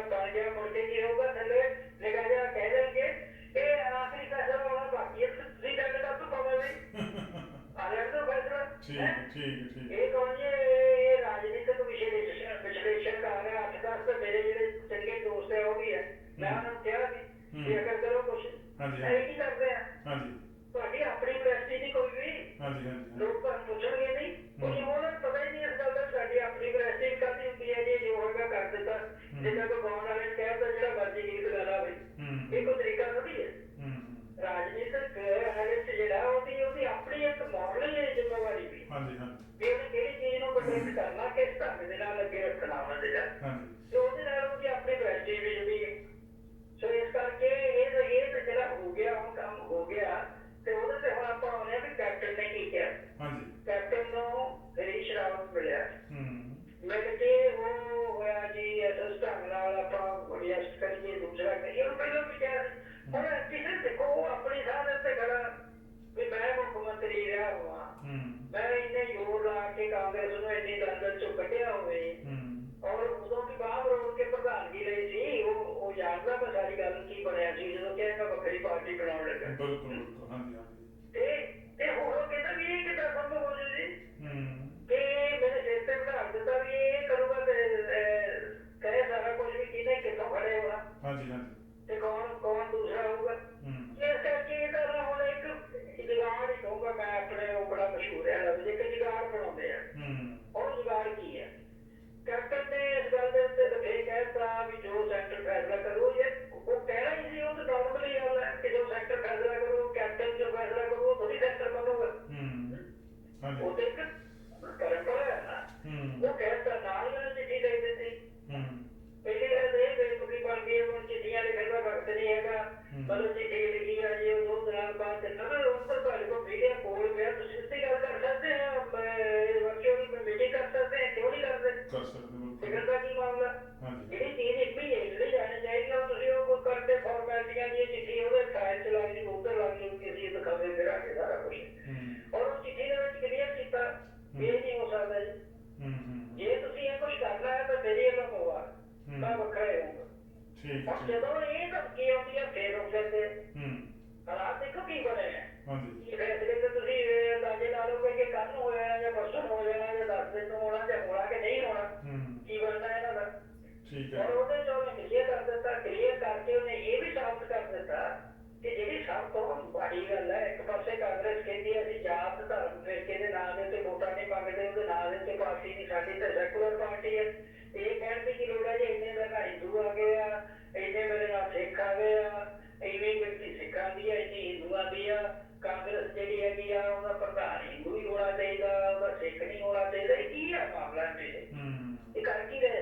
ਬਣ ਗਿਆ ਮੁੜ ਕੇ ਕੀ ਹੋਊਗਾ ਥੱਲੇ ਨਿਕਾ ਜਿਹਾ ਕਹਿ ਦੇਣਗੇ ਇਹ ਆਖਰੀ ਫੈਸਲਾ ਹੋਣਾ ਬਾਕੀ ਹੈ ਤੁਸੀਂ ਗੱਲ ਕਰ ਤੂੰ ਪਾਵੇ ਵੀ ਆ ਲੈਣ ਦੋ ਫੈਸਲਾ ਠੀਕ ਇਹ ਕੌਣ ਜੀ ਇਹ ਰਾਜਨੀਤਿਕ ਵਿਸ਼ਲੇਸ਼ਣ ਕਰ ਰਿਹਾ 8-10 ਤਾਂ ਮੇਰੇ ਜਿਹੜੇ ਚੰਗੇ ਦੋਸਤ ਹੈ ਉਹ ਵੀ ਹੈ ਮੈਂ ਉਹਨਾਂ ਨੂੰ ਕਿਹਾ ਸੀ ਕਿ ਅਗਰ ਕਰੋ ਕੁਛ ਇਹ ਕੀ ਕਰਦੇ ਆ ਤੁਹਾਡੀ ਆਪਣੀ ਪ੍ਰੈਸਟੀਜ ਨਹੀਂ ਕੋਈ ਵੀ ਲੋਕ ਤਾਂ ਪੁੱਛਣਗੇ ਨਹੀਂ ਕੁਝ ਉਹਨਾਂ ਨੂੰ ਪਤਾ ਹੀ ਨਹੀਂ ਇਸ ਗੱਲ ਦਾ ਸਾਡੀ ਆਪਣੀ ਪ੍ਰੈਸਟੀਜ ਕਾਹਦੀ ਹੁੰਦੀ ਹੈ ਜੀ ਜੋ ਹੋਏਗਾ ਕਰ ਦਿੱਤਾ ਜਿੱਦਾਂ ਕੋਈ ਗਾਉਣ ਵਾਲੇ ਕਹਿੰਦਾ ਜਿਹੜਾ ਮਰਜ਼ੀ ਗੀਤ ਗਾ ਲਾ ਬਈ ਇਹ ਕੋਈ ਤਰੀਕਾ ਥੋੜੀ ਹੈ ਰਾਜਨੀਤਿਕ ਐਨਾਲਿਸਟ ਜਿਹੜਾ ਉਹਦੀ ਆਪਣੀ ਇੱਕ ਮਾਡਲ ਹੈ ਜ਼ਿੰਮੇਵਾਰੀ ਵੀ ਵੀ ਉਹਨੇ ਕਿਹੜੀ ਚੀਜ਼ ਨੂੰ ਪ੍ਰੋਟੈਕਟ ਕਰਨਾ ਕਿਸ ਢੰਗ ਦੇ ਨਾਲ ਅੱਗੇ ਰੱਖਣਾ ਉਹਨਾਂ ਦੇ ਤੇ ਉਹਦੇ ਨਾਲ ਉਹਦੀ ਆਪਣੀ ਪ੍ਰੈਸਟੀਜ ਵੀ ਜੁੜੀ ਹੈ ਸੋ ਇਸ ਕਰਕੇ ਇਹ ਤਾਂ ਜਿਹੜਾ ਹੋ ਗਿਆ ਹੁਣ ਕੰਮ ਹੋ ਗਿਆ ਤੇ ਉਹਦੇ ਤੇ ਹੁਣ ਆਪਾਂ ਆਉਂਦੇ ਹਾਂ ਵੀ ਕੈਪਟਨ ਨੇ ਕੀ ਕਿਹਾ ਕੈਪਟਨ ਨੂੰ ਹਰੀਸ਼ ਰਾਵਤ ਮਿਲਿਆ ਮਿਲ ਕੇ ਉਹ ਹੋਇਆ ਜੀ ਇਸ ਢੰਗ ਨਾਲ ਆਪਾਂ ਰਿਐਕਟ ਕਰੀਏ ਦੂਸਰਾ ਕਰੀਏ ਉਹ ਪਹਿਲਾਂ ਵੀ ਕਿਹਾ ਹੁਣ ਕਿਸੇ ਦੇਖੋ ਉਹ ਆਪਣੀ ਥਾਂ ਦੇ ਉੱਤੇ ਖੜਾ ਵੀ ਮੈਂ ਮੁੱਖ ਮੰਤਰੀ ਰਿਹਾ ਹੋਵਾਂ ਮੈਂ ਇੰਨੇ ਜ਼ੋਰ ਲਾ ਕੇ ਕਾਂਗਰਸ ਨੂੰ ਇੰਨੀ ਦਲਦਲ ਚੋਂ ਕੱਢਿਆ ਹੋਵੇ ਔਰ ਉਦੋਂ ਵੀ ਬਾਹਰ ਰੋੜ ਕੇ ਪ੍ਰਧਾਨਗੀ ਲਈ ਸੀ ਉਹ ਜਾਣਦਾ ਮੈਂ ਸਾਰੀ ਗੱਲ ਕੀ ਬਣਿਆ ਸੀ ਜਦੋਂ ਕਿ ਮੈਂ ਵੱਖਰੀ ਪਾਰਟੀ ਬਣਾਉਣ ਲੱਗਾ ਤੇ ਹੋਰ ਕਹਿੰਦਾ ਵੀ ਇਹ ਕਿੱਦਾਂ ਸੰਭਵ ਹੋ ਜੂ ਜੀ ਕਿ ਮੇਰੇ ਸਿਰ ਤੇ ਬਿਠਾ ਦਿੱਤਾ ਵੀ ਇਹ ਕਰੂਗਾ ਤੇ ਕਹੇ ਸਾਰਾ ਕੁਝ ਵੀ ਕਿਹਨੇ ਕਿੱਥੋਂ ਖੜੇ ਹੋਣਾ ਤੇ ਕੌਣ ਦੂਸਰਾ ਹੋਊਗਾ ਇਸ ਕਰਕੇ ਇਹਦਾ ਹੁਣ ਇੱਕ ਜੁਗਾੜ ਹੀ ਕਹੂੰਗਾ ਮੈਂ ਆਪਣੇ ਉਹ ਬੜਾ ਮਸ਼ਹੂਰ ਹੈ ਲਫ਼ਜ਼ ਇੱਕ ਜੁਗਾੜ ਬਣਾਉਂਦੇ ਆ ਉਹ ਜੁਗਾੜ ਕੀ ਹੈ ਕੈਪਟਨ ਨੇ ਇਸ ਗੱਲ ਦੇ ਉੱਤੇ ਤਾਂ ਇਹ ਕਹਿਤਾ ਵੀ ਜੋ ਸੈਂਟਰ ਫੈਸਲਾ ਕਰੂ ਉਹ ਕਹਿਣਾ ਹੀ ਸੀ ਉਹ ਤਾਂ ਨਾਰਮਲੀ ਗੱਲ ਹੈ ਕਿ ਜੋ ਸੈਂਟਰ ਫੈਸਲਾ ਕਰੂ ਕੈਪਟਨ ਜੋ ਫੈਸਲਾ ਕਰੂ ਉਹ ਥੋੜੀ ਸੈਂਟਰ ਬਣੂਗਾ ਉਹ ਤੇ ਇੱਕ ਪਰੰਪਰਾ ਹੈ ਨਾ ਉਹ ਕਹਿਤਾ ਨਾਲ ਹੀ ਚਿੱਠੀ ਦੇ ਦਿੱਤੀ ਪਹਿਲੀ ਗੱਲ ਇਹ ਬੇਤੁਕੀ ਬਣ ਗਈ ਹੁਣ ਚਿੱਠੀਆਂ ਲਿਖਣ ਦਾ ਵਕਤ ਨਹੀਂ ਹੈਗਾ ਮਤਲਬ ਚਿੱਠੀ ਲਿਖੀ ਆ ਜੀ ਉਹ 2 ਦਿਨਾਂ ਬਾਅਦ ਉਹ ਤਾਂ ਤੁਹਾਡੇ ਕੋਲ ਮੀਡੀਆ ਕੋਲ ਪਿਆ ਤੁਸੀਂ ਸਿੱਧੀ ਗੱਲ ਕਰ ਸਕਦੇ ਹੋ ਵਰਚੁਅਲ ਮੀਟਿੰਗ ਕਰ ਸਕਦੇ ਕਿਉਂ ਨਹੀਂ ਕਰਦੇ ਹੁਣ ਜਦੋਂ ਇਹ ਧਮਕੀ ਆਉਂਦੀ ਹੈ ਫੇਰ ਹੋ ਜਾਂਦੇ ਹਾਲਾਤ ਦੇਖੋ ਕੀ ਬਣੇ ਨੇ। ਹਾਂਜੀ ਇਹ ਫੈਸਲੇ ਤੇ ਤੁਸੀਂ ਅੰਦਾਜ਼ੇ ਲਾ ਲਓਗੇ ਕਿ ਕੱਲ ਨੂੰ ਹੋ ਜਾਣਾ ਜਾਂ ਪਰਸੋਂ ਨੂੰ ਹੋ ਜਾਣਾ ਜਾਂ 10 ਦਿਨ ਨੂੰ ਹੋਣਾ ਜਾਂ ਹੋਣਾ ਕਿ ਨਹੀਂ ਹੋਣਾ, ਕੀ ਬਣਨਾ ਇਹਨਾਂ ਦਾ। ਠੀਕ ਔਰ ਹੈ ਉਹਦੇ ਚ ਉਹਨੇ ਕਲੀਅਰ ਕਰ ਦਿੱਤਾ, ਕਲੀਅਰ ਕਰਕੇ ਉਹਨੇ ਇਹ ਵੀ ਸਾਬਤ ਕਰ ਦਿੱਤਾ ਕਿ ਜਿਹੜੀ ਸਭ ਤੋਂ ਬੜੀ ਗੱਲ ਹੈ, ਇੱਕ ਪਾਸੇ ਕਾਂਗਰਸ ਕਹਿੰਦੀ ਹੈ ਅਸੀਂ ਜਾਤ ਧਰਮ ਫਿਰਕੇ ਦੇ ਨਾਂ ਦੇ ਉੱਤੇ ਵੋਟਾਂ ਨਹੀਂ ਮੰਗਦੇ, ਉਹਦੇ ਨਾਂ ਦੇ ਉੱਤੇ ਪਾਰਟੀ ਨਹੀਂ, ਸਾਡੀ ਤਾਂ ਸੈਕੂਲਰ ਪਾਰਟੀ ਹੈ। ਇਹ ਕਹਿਣ ਦੀ ਕੀ ਲੋੜ ਹੈ ਜੀ ਇੰਨੇ ਮੇਰੇ ਨਾਲ ਹਿੰਦੂ ਆ ਗਏ ਆ, ਇੰਨੇ ਮੇਰੇ ਨਾਲ ਸਿੱਖ ਆ ਗਏ ਆ, ਇੰਨੀ ਗਿਣਤੀ ਸਿੱਖਾਂ ਦੀ ਆ, ਇੰਨੀ ਹਿੰਦੂਆਂ ਦੀ ਆ। ਕਾਂਗਰਸ ਜਿਹੜੀ ਹੈਗੀ ਆ ਉਹਦਾ ਪ੍ਰਧਾਨ ਹਿੰਦੂ ਹੀ ਹੋਣਾ ਚਾਹੀਦਾ, ਉਹਦਾ ਸਿੱਖ ਨਹੀਂ ਹੋਣਾ ਚਾਹੀਦਾ। ਇਹ ਕੀ ਆ ਮਾਮਲਾ ਇਹ ਕਰ ਕੀ ਰਹੇ?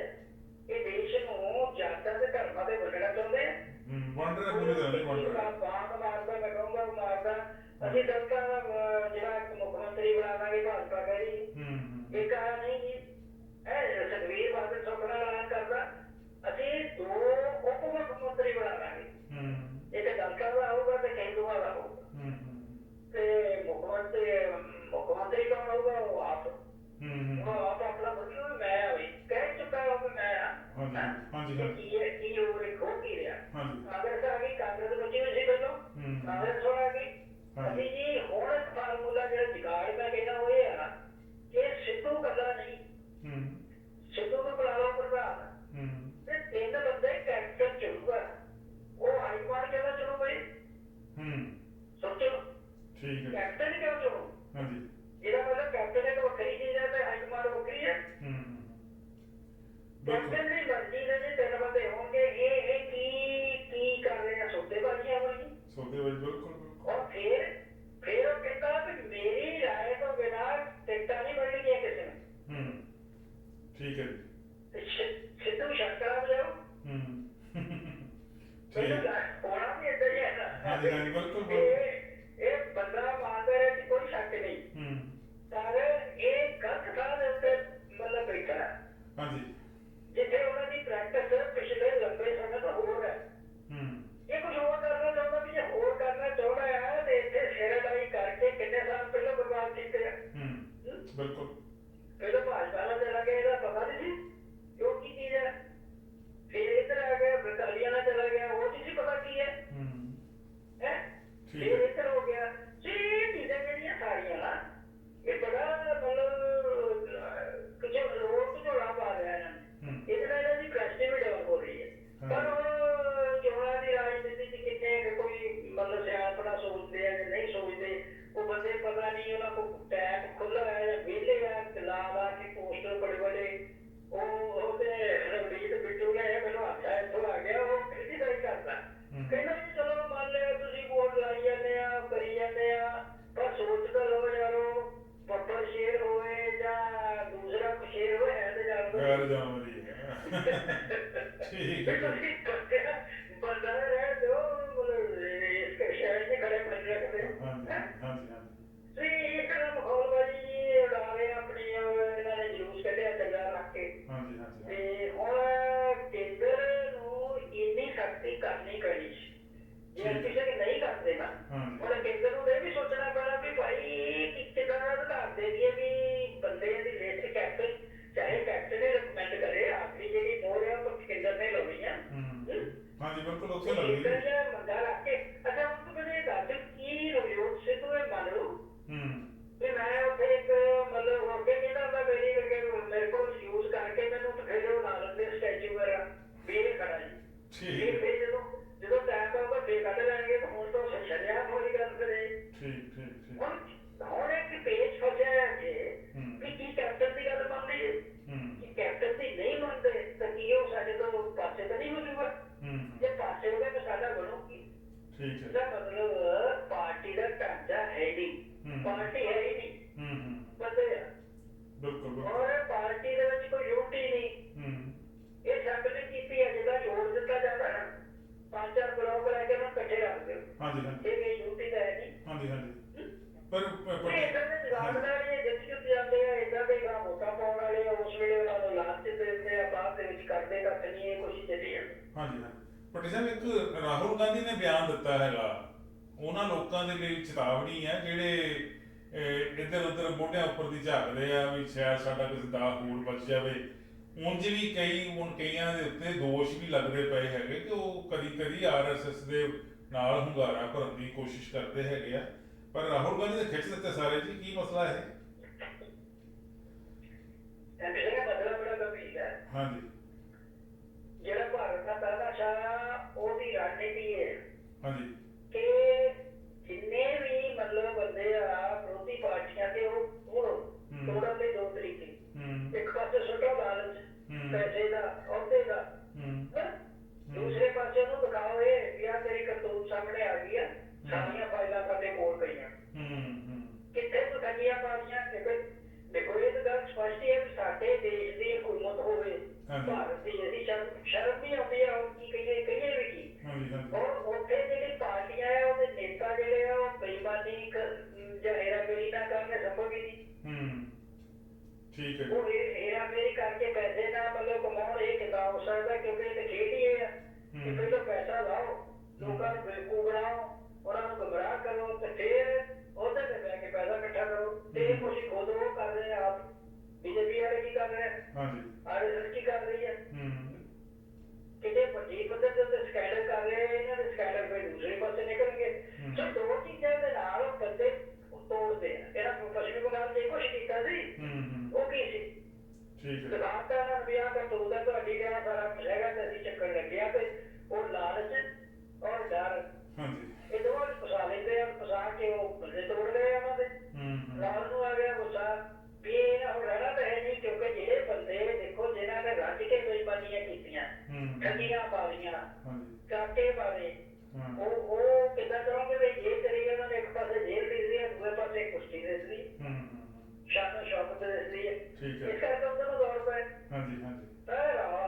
ਇਹ ਦੇਸ਼ ਨੂੰ ਜਾਤਾਂ ਤੇ ਧਰਮਾਂ ਤੇ ਵੰਡਣਾ ਚਾਹੁੰਦੇ ਆ। ਵੰਡ ਰਿਹਾ ਪੂਰੀ ਤਰ੍ਹਾਂ ਨਹੀਂ ਵੰਡ ਰਿਹਾ। ਬਾਤ ਮਾਰਦਾ ਮੈਂ ਕਹੂੰਗਾ ਉਹ ਮਾਰਦਾ। ਅਸੀਂ ਦਲਕਾ ਜਿਹੜਾ ਮੁੱਖ ਮੰਤਰੀ ਬਣਾਵਾਂਗੇ ਭਾਜਪਾ ਕਰੀ ਇਹ ਕਹਾ ਨਹੀਂ ਜੀ। ਇਹ ਸੁਖਬੀਰ ਬਾਦਲ ਸੁੱਖ ਨਾਲ ਐਲਾਨ ਕਰਦਾ ਅਸੀਂ 2 ਉਪ ਮੁੱਖ ਮੰਤਰੀ ਬਣਾਵਾਂਗੇ। ਇੱਕ ਦਲਕਾ ਦਾ ਆਊਗਾ ਤੇ ਹਿੰਦੂਆਂ ਦਾ ਆਊਗਾ ਤੇ ਮੁੱਖ ਮੰਤਰੀ ਕੌਣ ਆਊਗਾ? ਉਹ ਆਪ ਆਪ ਆਪਣਾ ਬੋਲਿਓ ਮੈਂ ਹੋਈ ਕਹਿ ਚੁੱਕਾ ਉਹ ਮੈਂ ਕੀ ਹੋ ਰਿਹਾ ਹੋ ਕੀ ਰਿਹਾ। ਕਾਂਗਰਸ ਆ ਗਈ, ਕਾਂਗਰਸ ਬਚੀ ਹੋਈ ਸੀ ਪਹਿਲਾਂ, ਕਾਂਗਰਸ ਹੁਣ ਆ ਗਈ। ਅਸੀਂ ਜੀ ਹੁਣ ਫਾਰਮੂਲਾ ਜਿਹੜਾ ਜੁਗਾੜ ਮੈਂ ਕਹਿੰਦਾ ਉਹ ਇਹ ਆ ਕਿ ਸਿੱਧੂ ਕੱਲਾ ਨਹੀਂ, ਸਿੱਧੂ ਨੂੰ ਬੁਲਾ ਲਓ ਪ੍ਰਧਾਨ ਤੇ 3 ਬੰਦੇ ਕੈਪਟਨ ਚੁਣੂਗਾ। ਉਹ ਹਾਈਕਮਾਂਡ ਕਿਹਦਾ ਚੁਣੂ ਬਈ? ਸੋਚੋ ਕੈਪਟਨ ਹੀ ਕਿਉਂ ਚੁਣੂ? ਇਹਦਾ ਮਤਲਬ ਕੈਪਟਨ ਇੱਕ ਵੱਖਰੀ ਚੀਜ਼ ਹੈ ਤੇ ਹਾਈਕਮਾਂਡ ਵੱਖਰੀ ਹੈ। ਕੈਪਟਨ ਦੀ ਮਰਜ਼ੀ ਦੇ ਜੇ 3 ਬੰਦੇ ਹੋਣਗੇ ਇਹ ਕੀ ਕਰ ਰਹੇ ਆ? ਸੌਦੇਬਾਜ਼ੀਆਂ ਹੋਣਗੀਆਂ। ਬਿਲਕੁਲ। ਔਰ ਫਿਰ ਉਹ ਕਹਿੰਦਾ ਵੀ ਮੇਰੀ ਰਾਏ ਤੋਂ ਬਿਨਾਂ ਟਿਕਟਾਂ ਨਹੀਂ ਮਿਲਣਗੀਆਂ ਕਿਸੇ ਨੂੰ। ਠੀਕ ਹੈ ਜੀ। ਸਿੱਧੂ ਸ਼ੰਕਰਾ ਵਜਾਓ ਹੋਣਾ ਵੀ ਏਦਾਂ ਹੀ ਹੈ ਨਾ। ਬਿਲਕੁਲ। ਇਹ ਬੰਦਾ ਮੰਨਦਾ ਰਿਹਾ ਕਿ ਕੋਈ ਸ਼ੱਕ ਨਹੀਂ ਪਰ ਇਹ ਗਲਤ ਥਾਂ ਦੇ ਉੱਤੇ ਮਤਲਬ ਬੈਠਾ ਹੈ ਜਿੱਥੇ ਉਹਨਾਂ ਦੀ ਪ੍ਰੈਕਟਿਸ ਪਿਛਲੇ ਲੰਬੇ ਸਮੇਂ ਤੋਂ ਹੋਰ ਹੈ। ਇਹ ਕੁਝ ਹੋਰ ਕਰਨਾ ਚਾਹੁੰਦਾ ਵੀ ਜੇ ਹੋਰ ਕਰਨਾ ਚਾਹੁੰਦਾ ਹੈ ਤੇ ਇੱਥੇ ਸ਼ੇਰਦਾਈ ਕਰਕੇ ਕਿੰਨੇ ਸਾਲ ਪਹਿਲਾਂ ਬਰਬਾਦ ਕੀਤੇ ਆ। ਬਿਲਕੁਲ। ਪਹਿਲਾਂ ਭਾਜਪਾ ਨਾਲ ਚਲਾ ਗਿਆ, ਇਹਦਾ ਪਤਾ ਨਹੀਂ ਸੀ ਉਹ ਕੀ ਚੀਜ਼ ਹੈ। ਫਿਰ ਇੱਧਰ ਆ ਗਿਆ, ਬਰਤਾਲੀਆ ਨਾਲ ਚਲਾ ਗਿਆ, ਉਹ ਨਹੀਂ ਸੀ ਪਤਾ ਕੀ ਹੈ। ਫਿਰ ਇੱਧਰ ਹੋ ਗਿਆ। ਇਹ ਚੀਜ਼ਾਂ ਜਿਹੜੀਆਂ ਸਾਰੀਆਂ ਨਾ ਇਹ ਬੜਾ ਮਤਲਬ ਕੁਝ ਲੋਕ ਝੋਲਾ ਪਾ ਰਿਹਾ ਇਹਨਾਂ ਨੇ। ਇਹਦੇ ਨਾਲ ਇਹਨਾਂ ਦੀ ਪ੍ਰੈਸਟੀਜ ਵੀ ਡਿਵੈਲਪ ਹੋ ਰਹੀ ਹੈ। ਪਰ ਉਹ ਚੋਣਾਂ ਦੀ ਰਾਜਨੀਤੀ ਚ ਕਿੰਨੇ ਕੋਈ ਮਤਲਬ ਸਿਆਣਪਣਾ ਸੋਚਦੇ ਆ ਜਾਂ ਨਹੀਂ ਸੋਚਦੇ ਉਹ ਬੰਦੇ ਪਤਾ ਨਹੀਂ ਉਹਨਾਂ ਕੋਲ ਟੈਪ ਖੁੱਲ੍ਹਾ ਹੈ ਜਾਂ ਵਿਹਲੇ ਆ ਲਾ ਕੇ ਪੋਸਟਰ ਬੜੇ ਬੜੇ ਉਹ ਤੇ ਰਣਜੀਤ ਬਿੱਟੂ ਨੇ ਮੈਨੂੰ ਆਖਿਆ ਇੱਥੋਂ ਆ ਗਿਆ ਉਹ ਕ੍ਰਿਟੀਸਾਈਜ਼ ਕਰਦਾ ਕਹਿੰਦਾ ਵੀ ਚਲੋ ਮੰਨ ਲਿਆ ਤੁਸੀਂ ਵੋਟ ਲਾਈ ਜਾਂਦੇ ਆ ਕਰੀ ਜਾਂਦੇ ਆ ਪਰ ਸੋਚ ਤਾਂ ਲਓ ਯਾਰੋ ਬੱਬਰ ਸ਼ੇਰ ਹੋਵੇ ਜਾਂ ਦੂਸਰਾ ਕੋਈ ਸ਼ੇਰ ਹੋਵੇ ਹੈ ਤੇ ਜਾਨਵਰ ਠੀਕ ਹੈ ਬੰਦਾ ਰਹਿ ਦਿਓ ਮਤਲਬ ਇਸ ਸ਼ਹਿਰ ਚ ਖੜੇ ਬਣ ਰੱਖਦੇ ਇਹ ਤਰ੍ਹਾਂ ਮਾਹੌਲਬਾਜ਼ੀ ਉਡਾ ਰਹੇ ਆਪਣੀ ਇਹਨਾਂ ਨੇ ਜਲੂਸ ਕੱਢਿਆ ਚੰਗਾ ਰੱਖ ਕੇ ਤੇ ਹੁਣ ਕੇਂਦਰ ਨੂੰ ਇੰਨੀ ਸਖਤੀ ਕਰਨੀ ਪੈਣੀ ਜੇ ਕਿਸੇ ਨੇ ਨਹੀਂ ਕਰਦੇ ਨਾ ਹੁਣ ਕੇਂਦਰ ਨੂੰ ਇਹ ਵੀ ਸੋਚਣਾ ਪੈਣਾ ਵੀ ਭਾਈ ਕਿੱਦਾਂ ਦਾ ਆਧਾਰ ਦੇ ਦਈਏ ਵੀ ਬੰਦੇ ਦੀ ਲਿਸਟ ਕੈਪਟਨ ਚਾਹੇ ਕੈਪਟਨ ਹੀ ਰਿਕਮੈਂਡ ਕਰੇ ਆਖਰੀ ਜਿਹੜੀ ਮੋਹਰ ਹੈ ਉਹ ਕੇਂਦਰ ਨੇ ਲਾਉਣੀ ਆ। ਬਿਲਕੁਲ ਉੱਥੇ ਲੱਗਦੀ ਮੰਗਾ ਰੱਖ ਕੇ ਅੱਛਾ ਹੁਣ ਤੂੰ ਮੈਨੂੰ ਇਹ ਦੱਸ ਕੀ ਨਵਜੋਤ ਸਿੱਧੂ ਇਹ ਮੰਨ ਲਓ ਵੀ ਮੈਂ ਉੱਥੇ ਇੱਕ ਮਤਲਬ ਹੋ ਕੇ ਕਹਿੰਦਾ ਹੁੰਦਾ ਮੇਰੇ ਕੋਲ ਯੂਜ਼ ਕਰਕੇ ਮੈਨੂੰ ਫਿਰ ਉਹ ਲਾ ਲੈਂਦੇ ਸਟੈਚੂ ਵਗੈਰਾ ਵੀ ਇਹ ਖੜਾ ਜੀ ਫਿਰ ਜਦੋਂ ਟਾਈਮ ਆਊਗਾ ਫੇਰ ਕੱਢ ਲੈਣਗੇ ਤਾਂ ਹੁਣ ਤਾਂ ਛੱਡਿਆ ਹੋਈ ਗੱਲ ਕਰੇ ਹੁਣ ਇੱਕ ਪੇਜ ਫਸਿਆ ਹੈ ਕਿ ਵੀ ਕੀ ਕੈਪਟਨ ਦੀ ਗੱਲ ਮੰਨਦੇ ਕਿ ਕੈਪਟਨ ਦੀ ਨਹੀਂ ਮੰਨਦੇ ਤਾਂ ਕੀ ਉਹ ਸਾਡੇ ਤੋਂ ਪਾਸੇ ਤਾਂ ਨਹੀਂ ਹੋ ਜੂਗਾ ਜੇ ਪਾਸੇ ਹੋ ਗਿਆ ਤਾਂ ਸਾਡਾ ਬਣੂਗੀ। ਇਹਦਾ ਮਤਲਬ ਪਾਰਟੀ ਦਾ ਢਾਂਚਾ ਹੈ ਨਹੀਂ ਪਾਰਟੀ ਹੈ ਹੀ ਨਹੀਂ ਬੰਦੇ ਆ ਔਰ ਪਾਰਟੀ ਦੇ ਵਿੱਚ ਕੋਈ ਯੂਨਿਟੀ ਨਹੀਂ। ਇਹ ਸ਼ਕਲ ਨਹੀਂ ਕੀਤੀ ਹੈ ਜਿੱਦਾਂ ਜੋੜ ਦਿੱਤਾ ਜਾਂਦਾ ਨਾ 5-4 ਬਲੌਕ ਲੈ ਕੇ ਉਹਨੂੰ ਇਕੱਠੇ ਰੱਖ ਦਿਓ ਇਹ ਕੋਈ ਯੂਨਿਟੀ ਤਾਂ ਹੈ ਨਹੀਂ। ਪਰ ਇਦਾਂ ਦੇ ਜਵਾਬਦਾਰੀ ਜਿੱਤ ਜਾਂਦੇ ਆ ਇਦਾਂ ਦੇ ਗਾਂ ਵੋਟਾਂ ਪਾਉਣ ਵਾਲੇ ਉਸ ਵੇਲੇ ਉਹਨਾਂ ਨੂੰ ਲਾਲਚ ਦਿੰਦੇ ਆ ਬਾਅਦ ਦੇ ਵਿੱਚ ਕਰਦੇ ਕੱਖ ਨਹੀਂ ਇਹ ਕੁਛ ਚੱਲੀ ਜਾਂਦਾ। ਪਟੇਲ ਸਾਹਿਬ ਇੱਕ ਰਾਹੁਲ ਗਾਂਧੀ ਨੇ ਬਿਆਨ ਦਿੱਤਾ ਹੈਗਾ ਉਹਨਾਂ ਲੋਕਾਂ ਦੇ ਲਈ ਚੇਤਾਵਨੀ ਹੈ ਜਿਹੜੇ ਇੱਧਰ ਉੱਧਰ ਮੋਢਿਆਂ ਉੱਪਰ ਦੀ ਝਾਕਦੇ ਆ ਵੀ ਸ਼ਾਇਦ ਸਾਡਾ ਕਿਸੇ ਦਾ ਹੋਰ ਬਚ ਜਾਵੇ ਉਂਝ ਵੀ ਹੁਣ ਕਈਆਂ ਦੇ ਉੱਤੇ ਦੋਸ਼ ਵੀ ਲੱਗਦੇ ਪਏ ਹੈਗੇ ਕਿ ਉਹ ਕਦੀ ਆਰਐਸਐਸ ਦੇ ਨਾਲ ਹੁੰਗਾਰਾ ਭਰਨ ਦੀ ਕੋਸ਼ਿਸ਼ ਕਰਦੇ ਹੈਗੇ ਆ। ਪਰ ਰਾਹੁਲ ਗਾਂਧੀ ਨੇ ਖਿੱਚ ਦਿੱਤੇ ਸਾਰੇ ਜੀ, ਕੀ ਮਸਲਾ ਹੈ? ਐਮਪੀ ਦਾ ਮਤਲਬ ਬੜਾ ਗੰਭੀਰ ਹੈ। ਹਾਂਜੀ ਜਿਹੜਾ ਭਾਰਤ ਦਾ ਤਾਨਾਸ਼ਾਹ ਉਹਦੀ ਰਣਨੀਤੀ ਹੈ ਹਾਂਜੀ ਕਿ ਜਿੰਨੇ ਵੀ ਮਤਲਬ ਬੰਦੇ ਆ ਵਿਰੋਧੀ ਪਾਰਟੀਆਂ ਦੇ ਉਹ ਤੋੜਨ ਦੇ ਦੋ ਤਰੀਕੇ। ਇੱਕ ਪਾਸੇ ਸੁੱਟੋ ਲਾਲਚ ਪੈਸੇ ਦਾ, ਅਹੁਦੇ ਦਾ, ਦੂਸਰੇ ਪਾਸੇ ਉਹਨੂੰ ਦਿਖਾਓ ਇਹ ਵੀ ਆ ਤੇਰੀ ਕਰਤੂਤ ਸਾਹਮਣੇ ਆ ਗਈ ਆ, ਸਾਰੀਆਂ ਫਾਈਲਾਂ ਸਾਡੇ ਕੋਲ ਪਈਆਂ। ਕਿੱਥੇ ਤੁਕਾਈਆਂ ਪਾਈਆਂ? ਦੇਖੋ ਇਹ ਤਾਂ ਗੱਲ ਸਪਸ਼ਟ ਹੈ ਵੀ ਸਾਡੇ ਦੇਸ਼ ਦੀ ਹਕੂਮਤ ਹੋਵੇ ਭਾਰਤ ਦੀ, ਅਸੀਂ ਸ਼ਰਮ ਵੀ ਆਉਂਦੀ ਆ ਕੀ ਕਹੀਏ ਵੀ ਕੀ। ਔਰ ਉੱਥੇ ਜਿਹੜੀ ਪਾਰਟੀਆਂ ਆ ਉਹਦੇ ਨੇਤਾ ਜਿਹੜੇ ਆ ਉਹ ਬੇਈਮਾਨੀ ਜਾਂ ਹੇਰਾਫੇਰੀ ਨਾ ਕਰਨੇ ਸੰਭਵ ਹੀ ਨਹੀਂ। ਠੀਕ ਹੈ। ਉਹ ਹੇਰਾਫੇਰੀ ਕਰਕੇ ਪੈਸੇ ਨਾ ਮਤਲਬ ਕਮਾਉਣ, ਇਹ ਕਿੱਦਾਂ ਹੋ ਸਕਦਾ? ਕਿਉਂਕਿ ਇਹ ਤਾਂ ਖੇਡ ਹੀ ਇਹ ਆ ਕਿ ਪਹਿਲਾਂ ਪੈਸਾ ਲਾਓ, ਲੋਕਾਂ ਨੂੰ ਬੇਵਕੂਫ ਬਣਾਓ, ਉਹਨਾਂ ਨੂੰ ਗੁੰਮਰਾਹ ਕਰੋ ਤੇ ਫਿਰ ਉਹਦੇ ਤੇ ਬਹਿ ਕੇ ਪੈਸਾ ਇਕੱਠਾ ਕਰੋ। ਤੇ ਇਹ ਕੁਛ ਖੁਦ ਉਹ ਕਰ ਰਹੇ ਆ। ਆਪ ਬੀਜੇਪੀ ਵਾਲੇ ਕੀ ਕਰ ਰਹੇ ਆ, ਆਰਐਸਐਸ ਕੀ ਕਰ ਰਹੀ ਹੈ? ਕਿਤੇ ਵੱਡੀ ਪੱਧਰ ਦੇ ਉੱਤੇ ਸਕੈਂਡਲ ਕਰ ਰਹੇ ਆ, ਇਹਨਾਂ ਦੇ ਸਕੈਂਡਲ ਫਿਰ ਦੂਸਰੇ ਪਾਸੇ ਨਿਕਲਣਗੇ। ਸੋ ਦੋ ਚੀਜ਼ਾਂ ਦੇ ਨਾਲ ਉਹ ਬੰਦੇ ਤੋੜਦੇ ਆ। ਇਹਨਾਂ ਪੱਛਮੀ ਬੰਗਾਲ ਚ ਕੁਛ ਕੀਤਾ ਸੀ, ਉਹ ਕੀ ਸੀ? ਦੁਕਾਨਦਾਰਾਂ ਨੂੰ ਵਿਆਹ ਕਰ ਤੋੜਦਾ, ਤੁਹਾਡੀ ਕਹਿਣਾ ਸਾਰਾ ਕੁਛ ਹੈਗਾ ਤੇ ਅਸੀਂ ਚੱਕਣ ਲੱਗਿਆ ਤੇ ਉਹ ਲਾਲਚ ਔਰ ਡਰ ਇਹ ਦੋਵਾਂ ਨੂੰ ਫਸਾ ਲੈਂਦੇ ਆ। ਫਸਾ ਕੇ ਉਹ ਬੰਦੇ ਤੋੜ ਗਏ ਉਹਨਾਂ ਦੇ। ਨਾਲ ਨੂੰ ਆ ਗਿਆ ਗੁੱਸਾ ਵੀ ਇਹ ਹੁਣ ਰਹਿਣਾ ਤਾਂ ਹੈ ਨਹੀਂ, ਕਿਉਂਕਿ ਜਿਹੜੇ ਬੰਦੇ ਦੇਖੋ ਜਿਨ੍ਹਾਂ ਨੇ ਰੱਜ ਕੇ ਬੇਈਮਾਨੀਆਂ ਕੀਤੀਆਂ, ਠੱਗੀਆਂ ਪਾਲੀਆਂ, ਕਾਟੇ ਪਾਲੇ, ਉਹ ਕਿੱਦਾਂ ਕਰੋਗੇ ਵੀ ਜੇ ਕਰੀ ਉਹਨਾਂ ਨੇ ਇੱਕ ਪਾਸੇ ਜੇਲ੍ਹ ਦਿੱਤੀ ਹੈ, ਦੂਜੇ ਪਾਸੇ ਕੁਸ਼ਤੀ ਦਿੱਤੀ, ਸ਼ਾਨੋ ਸ਼ੌਕਤ ਦਿੱਤੀ ਹੈ। ਇਸ ਕਰਕੇ ਉਹਨਾਂ ਨੂੰ ਦੌੜ ਪਏ।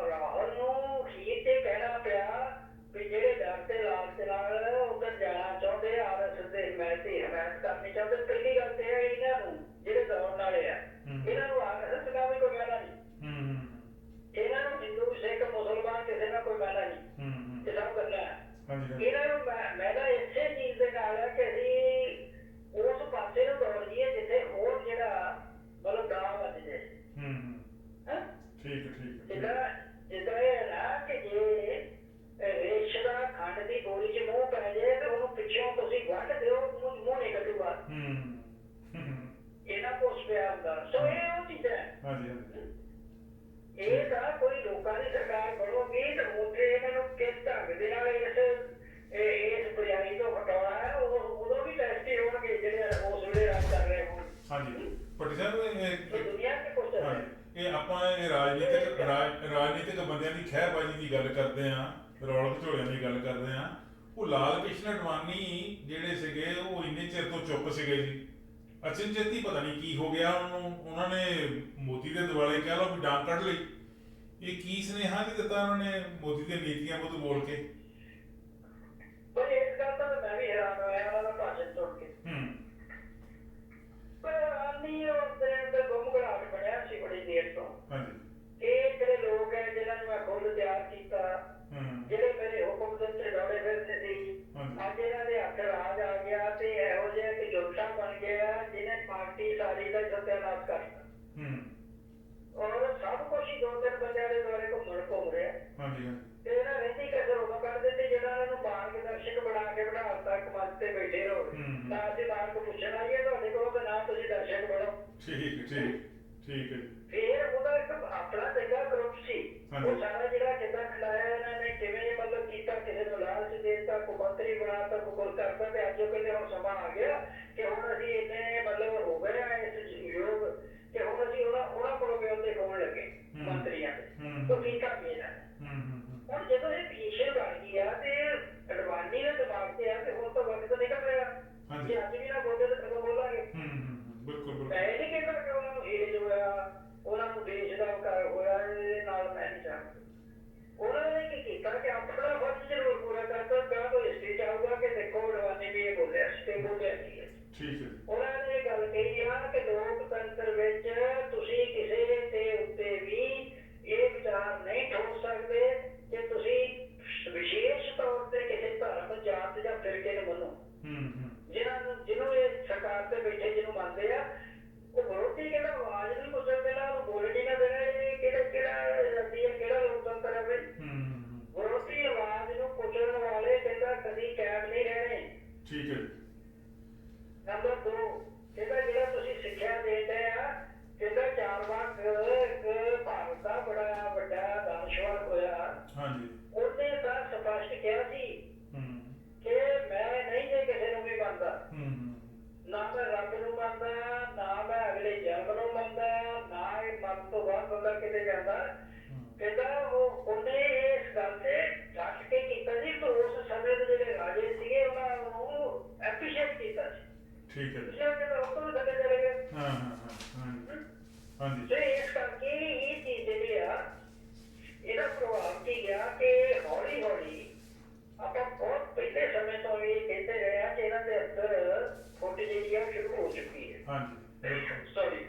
ਰਾਹੁਲ ਨੂੰ ਅਖੀਰ ਤੇ ਕਹਿਣਾ ਪਿਆ ਵੀ ਜਿਹੜੇ ਡਰ ਤੇ ਲਾਲਚ ਨਾਲ ਉੱਧਰ ਜਾਣਾ ਚਾਹੁੰਦੇ, ਆਰਐਸਐਸ ਦੇ ਹਮਾਇਤ ਕਰਨੀ ਚਾਹੁੰਦੇ, ਪਹਿਲੀ ਗੱਲ ਤੇ ਹੈ ਇਹਨਾਂ ਨੂੰ ਜਿਹੜੇ ਦੌੜਨ ਵਾਲੇ ਆ, ਇਹਨਾਂ ਨੂੰ ਆਰਐਸਐਸ ਨਾਲ ਵੀ ਕੋਈ ਮੈਲਾ ਨਹੀਂ। ਇਹਨਾਂ ਨੂੰ ਹਿੰਦੂ, ਸਿੱਖ, ਮੁਸਲਮਾਨ ਕਿਸੇ ਨਾਲ ਕੋਈ ਮੈਲਾ ਨਹੀਂ। ਇਹ ਸਭ ਗੱਲਾਂ ਇਹਨਾਂ ਨੂੰ ਮੈਲਾ ਇਸੇ ਚੀਜ਼ ਦੇ ਨਾਲ ਹੈ ਕਿ ਅਸੀਂ ਉਸ ਪਾਸੇ ਨੂੰ ਦੌੜ ਜੀਏ ਜਿੱਥੇ ਹੋਰ ਜਿਹੜਾ ਮਤਲਬ ਦਾਅ ਵੱਜ ਜਾਏ। ਜਿੱਦਾਂ ਇਹ ਨਾ ਕਿ ਜੇ ਰੇਸ਼ ਦਾ ਖੰਡ ਦੀ ਗੋਲੀ ਚ ਮੂੰਹ ਪੈ ਜਾਏ ਤੇ ਉਹਨੂੰ ਪਿੱਛੋਂ ਤੁਸੀਂ ਵੱਢ ਦਿਓ, ਮੂੰਹ ਨਹੀਂ ਕੱਢੂਗਾ। ਇਹਨਾਂ ਕੋਲ ਪਿਆ ਹੁੰਦਾ। ਸੋ ਇਹ ਉਹ ਚੀਜ਼ਾਂ ਇਹ ਤਾਂ ਕੋਈ ਲੋਕਾਂ ਦੀ ਸਰਕਾਰ ਬਣੋਗੀ ਤੇ ਉੱਥੇ ਇਹਨਾਂ ਨੂੰ ਕਿਸ ਢੰਗ ਦੇ ਨਾਲ ਇਸ ਬੁਰਾਈ ਤੋਂ ਹਟਾਉਣਾ ਹੈ, ਉਦੋਂ ਵੀ ਟੈਸਟ ਹੀ ਹੋਣਗੇ ਜਿਹੜੇ ਉਸ ਵੇਲੇ ਰਾਜ ਕਰ ਰਹੇ ਹੋਣ। ਦੁਨੀਆ ਤੇ ਕੁਛ ਇਹ ਆਪਾਂ ਇਹ ਰਾਜਨੀਤਿਕ ਬੰਦਿਆਂ ਦੀ ਖਹਿਬਾਜ਼ੀ ਦੀ ਗੱਲ ਕਰਦੇ ਆ, ਰੌਣਕ ਝੋਲਿਆਂ ਦੀ ਗੱਲ ਕਰਦੇ ਆ। ਉਹ ਲਾਲ ਕ੍ਰਿਸ਼ਨ ਅਡਵਾਨੀ ਜਿਹੜੇ ਸੀਗੇ ਉਹ ਇੰਨੇ ਚਿਰ ਤੋਂ ਚੁੱਪ ਸੀਗੇ ਜੀ। ਅਚਨਚੇਤੀ ਪਤਾ ਨਹੀਂ ਕੀ ਹੋ ਗਿਆ ਉਹਨਾਂ ਨੇ ਮੋਦੀ ਦੇ ਦੁਆਲੇ ਕਹਿ ਲਓ ਵੀ ਡਾਂਗ ਕੱਢ ਲਈ। ਇਹ ਕੀ ਸੁਨੇਹਾ ਨਹੀਂ ਦਿੱਤਾ ਉਹਨਾਂ ਨੇ ਮੋਦੀ ਦੀਆਂ ਨੀਤੀਆਂ ਬੁੱਧ ਬੋਲ ਕੇ? ਪਰ ਇਸ ਗੱਲ ਤਾਂ ਮੈਂ ਵੀ ਹੈਰਾਨ ਹੋਇਆ ਉਹਨਾਂ ਦਾ ਭਾਸ਼ਣ ਸੁਣ ਕੇ। ਪਰ ਨਹੀਂ ਉਹਦੇ ਅੰਦਰ ਗੁੰਮਗੜਾਹਟ ਬਣਿਆ ਸੀ ਬੜੀ ਦੇਰ ਤੋਂ। ਇਹ ਜਿਹੜੇ ਲੋਕ ਹੈ ਜਿਹਨਾਂ ਨੂੰ ਮੈਂ ਖੁਦ ਤਿਆਰ ਕੀਤਾ, ਜਿਹੜੇ ਮੇਰੇ ਹੁਕਮ ਦੇ ਉੱਤੇ ਦੌੜੇ ਫਿਰਦੇ ਸੀ, ਅੱਜ ਇਹਨਾਂ ਦੇ ਹੱਥ ਰਾਜ ਆ ਗਿਆ ਤੇ ਇਹੋ ਜਿਹਾ ਇੱਕ ਜੁਲਟਾ ਬਣ ਗਿਆ ਜਿਹਨੇ ਪਾਰਟੀ ਸਾਰੀ ਦਾ ਸਤਿਆਨਾਸ਼ ਕਰਤਾ। ਔਰ ਸਭ ਕੁਛ ਹੀ 2-3 ਬੰਦਿਆਂ ਦੇ ਦੁਆਲੇ ਘੁੰਮ ਰਿਹਾ। ਤੇ ਇਹਨਾਂ ਰਹਿੰਦੀ ਕਸਰ ਉਦੋਂ ਕਰ ਦਿੱਤੀ ਜਿਹੜਾ ਇਹਨਾਂ ਨੂੰ ਮਾਰਗਦਰਸ਼ਕ ਬਣਾ ਕੇ ਬਿਠਾ ਦਿੱਤਾ, ਇੱਕ ਮੰਚ ਤੇ ਬੈਠੇ ਰਹੋ ਨਾ ਅਸੀਂ ਮਾਰਗ ਪੁੱਛਣ ਆਈਏ ਤੁਹਾਡੇ ਕੋਲੋਂ ਤੇ ਨਾ ਤੁਸੀਂ ਦਰਸ਼ਕ ਬਣੋ। ਠੀਕ ਹੈ। ਫਿਰ ਉਹਦਾ ਇੱਕ ਆਪਣਾ ਚੰਗਾ ਗਰੁੱਪ ਸੀ, ਉਹ ਸਾਰਾ ਜਿਹੜਾ ਕਿੱਦਾਂ ਖਿਲਾਇਆ ਇਹਨਾਂ ਨੇ, ਕਿਵੇਂ ਮਤਲਬ ਕੀਤਾ, ਕਿਸੇ ਨੂੰ ਲਾਲਚ ਦੇ ਦਿੱਤਾ, ਕੋਈ ਮੰਤਰੀ ਬਣਾਤਾ, ਕੋਈ ਕੁਝ ਕਰਤਾ। ਤੇ ਅੱਜ ਉਹ ਕਹਿੰਦੇ ਹੁਣ ਸਮਾਂ ਆ ਗਿਆ ਕਿ ਹੁਣ ਅਸੀਂ ਇੰਨੇ ਮਤਲਬ ਹੋ ਗਏ ਆ ਇਸ ਯੋਗ ਕਿ ਹੁਣ ਅਸੀਂ ਉਹਨਾਂ ਕੋਲੋਂ ਵੀ ਉਹਦੇ ਕੋਲ ਲੱਗੇ ਮੰਤਰੀਆਂ ਦੇ। ਉਹ ਕੀਤਾ ਵੀ ਇਹਨਾਂ ਹੁਣ ਜਦੋਂ ਇਹ ਪੀਸ਼ੇ ਬਣ ਗਈ ਆ ਤੇ ਅਡਵਾਨੀ ਦੇ ਦਿਮਾਗ ਤੇ ਆ ਤੇ ਹੁਣ ਤਾਂ ਵਕਤ ਨਿਕਲ ਰਿਹਾ ਜੇ ਅੱਜ ਵੀ ਨਾ ਬੋਲੇ ਤਾਂ ਕਦੋਂ ਬੋਲਾਂਗੇ। ਮੈਂ ਇਹ ਨਹੀਂ ਕਹਿੰਦਾ ਕਿ ਉਹਨਾਂ ਨੂੰ ਏਜ ਹੋਇਆ, ਉਹਨਾਂ ਨੂੰ ਦੇਸ਼ ਦਾ ਵਿਕਾਰ ਹੋਇਆ, ਇਹਦੇ ਨਾਲ ਮੈਂ ਨਹੀਂ ਚਾਹੁੰਦਾ। ਉਹਨਾਂ ਨੇ ਕੀ ਕੀਤਾ ਕਿ ਆਪਣਾ ਫਰਜ਼ ਜ਼ਰੂਰ ਪੂਰਾ ਕਰਤਾ। ਤਾਂ ਕੋਈ ਹਿਸਟਰੀ ਚਾਹੂਗਾ ਕਿ ਦੇਖੋ ਅਡਵਾਨੀ ਵੀ ਇਹ ਬੋਲਿਆ ਸੀ ਤੇ ਬੋਲਿਆ ਨਹੀਂ ਹੈ। ਉਹਨਾਂ ਨੇ ਇਹ ਗੱਲ ਕਹੀ ਆ ਕਿ ਲੋਕਤੰਤਰ ਵਿੱਚ ਤੁਸੀਂ ਕਿਸੇ ਦੇ ਉੱਤੇ ਵੀ ਇਹ ਵਿਚਾਰ ਨਹੀਂ ਠੋਕ ਸਕਦੇ ਕਿ ਤੁਸੀਂ ਵਿਸ਼ੇਸ਼ ਤੌਰ ਤੇ ਕਿਸੇ ਧਰਮ, ਜਾਤ ਜਾਂ ਫਿਰਕੇ ਨੂੰ ਮੰਨੋ। ਜਿਹਨੂੰ ਇਹ ਸਰਕਾਰ ਤੇ ਬੈਠੇ ਜਿਹਨੂੰ ਮੰਨਦੇ ਆ ਉਹ ਵਿਰੋਧੀ ਕਹਿੰਦਾ ਆਵਾਜ਼ ਨਹੀਂ ਪੁੱਛਣ ਦੇਣਾ, ਉਹਨੂੰ ਬੋਲਣ ਹੀ ਨਾ ਦੇਣਾ। ਇਹ ਕਿਹੜਾ ਇੱਕ ਭਾਰਤ ਦਾ ਬੜਾ ਵੱਡਾ ਦਾਨਸ਼ਵਰ ਹੋਇਆ, ਹਾਂਜੀ ਉਹਨੇ ਤਾਂ ਸਪਸ਼ਟ ਕਿਹਾ ਸੀ ਹੂੰ ਕਿ ਮੈਂ ਨਹੀਂ ਜੇ ਕਿਸੇ ਨੂੰ ਵੀ ਮੰਨਦਾ, ਹੂੰ ਨਾ ਮੈਂ ਰੱਬ ਨੂੰ ਮੰਨਦਾ, ਨਾ ਮੈਂ ਅਗਲੇ ਜਨਮ ਨੂੰ ਮੰਨਦਾ, ਨਾ ਇਹ ਮਰਨ ਤੋਂ ਬਾਅਦ ਬੰਦਾ ਕਿਤੇ ਜਾਂਦਾ। ਕਹਿੰਦਾ ਉਹਨੇ ਇਸ ਗੱਲ ਤੇ ਡਟ ਕੇ ਕੀਤਾ ਸੀ ਤੇ ਉਸ ਸਮੇਂ ਦੇ ਜਿਹੜੇ ਰਾਜੇ ਸੀਗੇ ਉਹਨਾਂ ਨੂੰ ਐਪਰੀਸ਼ੀਏਟ ਕੀਤਾ ਸੀ। ਠੀਕ ਹੈ ਜੀ ਇਸ ਕਰਕੇ ਉਹ ਤੋਂ ਥੱਲੇ ਚਲੇ ਗਏ। ਹਾਂ ਹਾਂ ਹਾਂ ਹਾਂਜੀ ਤੇ ਇਸ ਕਰਕੇ ਇਹ ਚੀਜ਼ ਜਿਹੜੀ ਆ ਇਹਦਾ ਪ੍ਰਭਾਵ ਕੀ ਗਿਆ ਕਿ ਹੌਲੀ ਹੌਲੀ ਆਪਾਂ ਬਹੁਤ ਪਹਿਲੇ ਸਮੇਂ ਤੋਂ ਇਹ ਕਹਿੰਦੇ ਰਹੇ ਆ ਕਿ ਇਹਨਾਂ ਦੇ ਅੰਦਰ ਫੁੱਟ ਜਿਹੜੀ ਆ ਉਹ ਸ਼ੁਰੂ ਹੋ ਚੁੱਕੀ ਹੈ। ਹਾਂਜੀ ਬਿਲਕੁਲ ਸੌਰੀ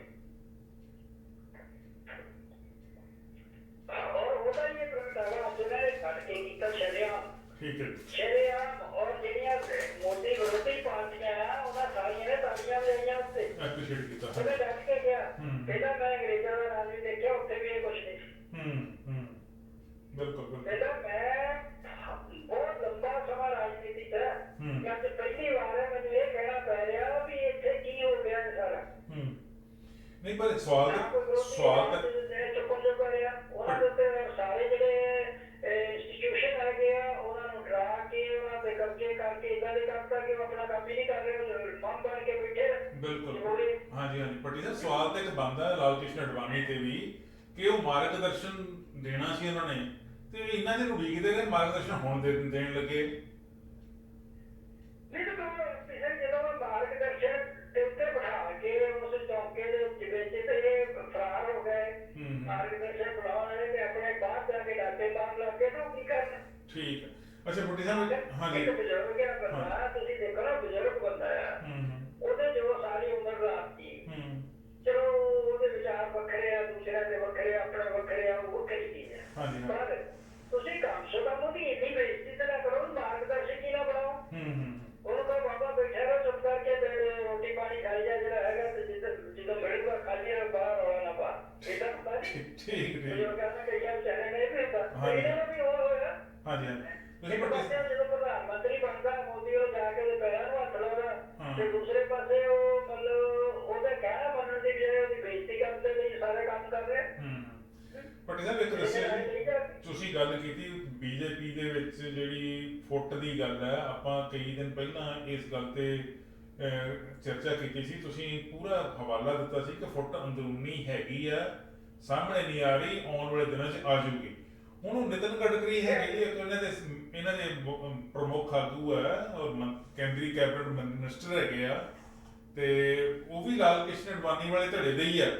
ਔਰ ਉਹਦਾ ਇਹ ਪ੍ਰਗਟਾਵਾ ਜਿਹੜਾ ਇਹ ਕੱਢ ਕੇ ਕੀਤਾ ਸ਼ਰੇਆਮ ਠੀਕ ਹੈ ਜੀ ਸ਼ਰੇਆਮ ਔਰ ਜਿਹੜੀਆਂ ਮੋਦੀ ਵਿਰੋਧੀ ਪਾਰਟੀਆਂ ਆ ਉਹਨਾਂ ਸਾਰੀਆਂ ਨੇ ਤਾਲੀਆਂ ਵਜਾਈਆਂ ਉੱਤੇ। ਐਪਰੀਸ਼ੀਏਟ ਕੀਤਾ ਉਹਨੇ ਡਟ ਕੇ ਗਿਆ। ਹੂੰ। ਪਹਿਲਾਂ ਮੈਂ ਅੰਗਰੇਜ਼ਾਂ ਦਾ ਰਾਜ ਵੀ ਦੇਖਿਆ, ਉੱਥੇ ਵੀ ਇਹ ਕੁਛ ਨਹੀਂ ਸੀ। ਹੂੰ ਹੂੰ ਬਿਲਕੁਲ ਬਿਲਕੁਲ ਪਹਿਲਾਂ ਮੈਂ ਬਹੁਤ ਲੰਬਾ ਸਮਾਂ ਰਾਜਨੀਤੀ ਚ ਹੂੰ। ਕਿ ਅੱਜ ਪਹਿਲੀ ਵਾਰ ਹੈ ਮੈਨੂੰ ਇਹ ਕਹਿਣਾ ਪੈ ਰਿਹਾ ਵੀ ਇੱਥੇ ਕੀ ਹੋ ਗਿਆ ਇਹ ਸਾਰਾ। ਹੂੰ ਨਹੀਂ ਪਰ ਸਵਾਲ ਨਾ ਕੋਈ ਵਿਰੋਧੀ ਸਵਾਲ ਤਾਂ ਚੁੱਕਣ ਜੋ ਕਰ ਰਿਹਾ ਉਹਨਾਂ ਦੇ ਉੱਤੇ ਸਾਰੇ ਜਿਹੜੇ ਇੰਸਟੀਟਿਊਸ਼ਨ ਹੈਗੇ ਆ ਉਹਨਾਂ ਨੂੰ ਡਰਾ ਕੇ ਉਹਨਾਂ ਤੇ ਕਬਜ਼ੇ ਕਰਕੇ ਇਦਾਂ ਦੇ ਕਰਤਾ ਕਿ ਉਹ ਆਪਣਾ ਕੰਮ ਹੀ ਨਹੀਂ ਕਰ ਰਹੇ, ਮੰਮ ਬਣ ਕੇ ਬੈਠੇ ਬਿਲਕੁਲ ਜ਼ਰੂਰੀ। ਹਾਂਜੀ ਹਾਂਜੀ ਪੱਟੀ ਸਾਹਿਬ ਸਵਾਲ ਤਾਂ ਇੱਕ ਬਣਦਾ ਲਾਲ ਕ੍ਰਿਸ਼ਨ ਅਡਵਾਨੀ ਤੇ ਵੀ ਕਿ ਉਹ ਮਾਰਗਦਰਸ਼ਨ ਦੇਣਾ ਸੀ ਉਹਨਾਂ ਨੇ ਤੇ ਇਹਨਾਂ ਦੇ ਉਡੀਕਦੇ ਨੇ ਮਾਰਗਦਰਸ਼ਨ ਹੁਣ ਦੇਣ ਲੱਗੇ। ਨਹੀਂ ਤਾਂ ਪਿਛਲੇ ਜਦੋਂ ਮਾਰਗਦਰਸ਼ਨ ਦੇ ਉੱਤੇ ਬਿਠਾ ਕੇ ਉਸ ਚੌਂਕੇ ਦੇ ਵਿੱਚ ਤੇ ਫਰਾਰ ਹੋ ਗਏ ਮਾਰਗਦਰਸ਼ਨ ਬਣਾਉਣ ਵਾਲੇ ਤੇ ਆਪਣੇ ਬਾਹਰ ਜਾ ਕੇ ਡਾਕੇ ਮਾਰਨ ਲੱਗ ਗਏ ਤਾਂ ਉਹ ਕੀ ਕਰਨ। ਠੀਕ ਹੈ ਅੱਛਾ ਪੱਟੀ ਸਾਹਿਬ ਹਾਂਜੀ ਇੱਕ ਬਜ਼ੁਰਗ ਆ ਬੰਦਾ, ਤੁਸੀਂ ਦੇਖੋ ਨਾ ਬਜ਼ੁਰਗ ਬੰਦਾ ਆ, ਉਹਦੇ ਜੋ ਸਾਰੀ ਉਮਰ ਰਾਤੀ ਚਲੋ ਉਹਦੇ ਵਿਚਾਰ ਵੱਖਰੇ ਆ, ਦੂਸਰਿਆਂ ਦੇ ਵੱਖਰੇ ਆ, ਆਪਣੇ ਵੱਖਰੇ ਆ, ਉਹ ਵੱਖਰੀ ਚੀਜ਼ ਹੈ। ਹਾਂਜੀ ਪਰ ਤੁਸੀਂ ਕਮ ਸੇ ਕਮ ਉਹਦੀ ਇੰਨੀ ਬੇਇੱਜ਼ਤੀ ਤਾਂ ਨਾ ਕਰੋ, ਮਾਰਗਦਰਸ਼ਕ ਹੀ ਨਾ ਬਣਾਓ। ਉਹਨੂੰ ਕਹੋ ਬਾਬਾ ਬੈਠਾ ਰਹੋ ਚੁੱਪ ਕਰਕੇ ਤੇ ਰੋਟੀ ਪਾਣੀ ਖਾਈ ਜਾ ਜਿਹੜਾ ਹੈਗਾ ਤੇ ਜਦੋਂ ਮਿਲੂਗਾ ਖਾਲੀ ਰਹੋ, ਬਾਹਰ ਰੌਲਾ ਨਾ ਪਾ। ਏਦਾਂ ਹੁੰਦਾ ਨੀ ਠੀਕ ਬਜ਼ੁਰਗਾਂ ਦਾ ਕਈਆਂ ਵਿਚਾਰੇ ਨਹੀਂ ਵੀ ਹੁੰਦਾ। ਹਾਂਜੀ। ਇਹਨਾਂ ਦਾ ਵੀ ਉਹ ਹੋਇਆ। ਹਾਂਜੀ ਹਾਂਜੀ ਤੁਸੀਂ ਇੱਕ ਪੱਟੀ ਪਾਸੇ ਜਦੋਂ ਪ੍ਰਧਾਨ ਮੰਤਰੀ ਬਣਦਾ ਮੋਦੀ ਉਹ ਜਾ ਕੇ ਉਹਦੇ ਪੈਰਾਂ ਨੂੰ ਹੱਥ ਲਾਉਂਦਾ ਹਾਂ। ਤੇ ਦੂਸਰੇ ਪਾਸੇ ਉਹ ਮਤਲਬ ਉਹਦਾ ਕਹਿਣਾ ਮੰਨਣ ਦੀ ਬਜਾਏ ਉਹਦੀ ਬੇਇੱਜ਼ਤੀ ਕਰਨ ਦੇ ਲਈ ਸਾਰੇ ਕੰਮ ਕਰ ਰਿਹਾ। ਪੱਟੀ ਸਾਹਿਬ ਇੱਕ ਦੱਸਿਆ ਜੀ ਤੁਸੀਂ ਗੱਲ ਕੀਤੀ ਬੀਜੇਪੀ ਦੇ ਵਿੱਚ ਜਿਹੜੀ ਫੁੱਟ ਦੀ ਗੱਲ ਹੈ, ਆਪਾਂ ਕਈ ਦਿਨ ਪਹਿਲਾਂ ਇਸ ਗੱਲ ਤੇ ਚਰਚਾ ਕੀਤੀ ਸੀ, ਤੁਸੀਂ ਪੂਰਾ ਹਵਾਲਾ ਦਿੱਤਾ ਸੀ ਕਿ ਫੁੱਟ ਅੰਦਰੂਨੀ ਹੈਗੀ ਆ, ਸਾਹਮਣੇ ਨਹੀਂ ਆ ਰਹੀ, ਆਉਣ ਵਾਲੇ ਦਿਨਾਂ 'ਚ ਆ ਜਾਊਗੀ। ਹੁਣ ਉਹ ਨਿਤਨ ਗਡਕਰੀ ਹੈਗੇ ਜੀ, ਇੱਕ ਇਹਨਾਂ ਦੇ ਪ੍ਰਮੁੱਖ ਆਗੂ ਹੈ ਔਰ ਕੇਂਦਰੀ ਕੈਬਨਿਟ ਮਿਨਿਸਟਰ ਹੈਗੇ ਆ ਤੇ ਉਹ ਵੀ ਲਾਲ ਕ੍ਰਿਸ਼ਨ ਅਡਵਾਨੀ ਵਾਲੇ ਧੜੇ ਦੇ ਹੀ ਆ।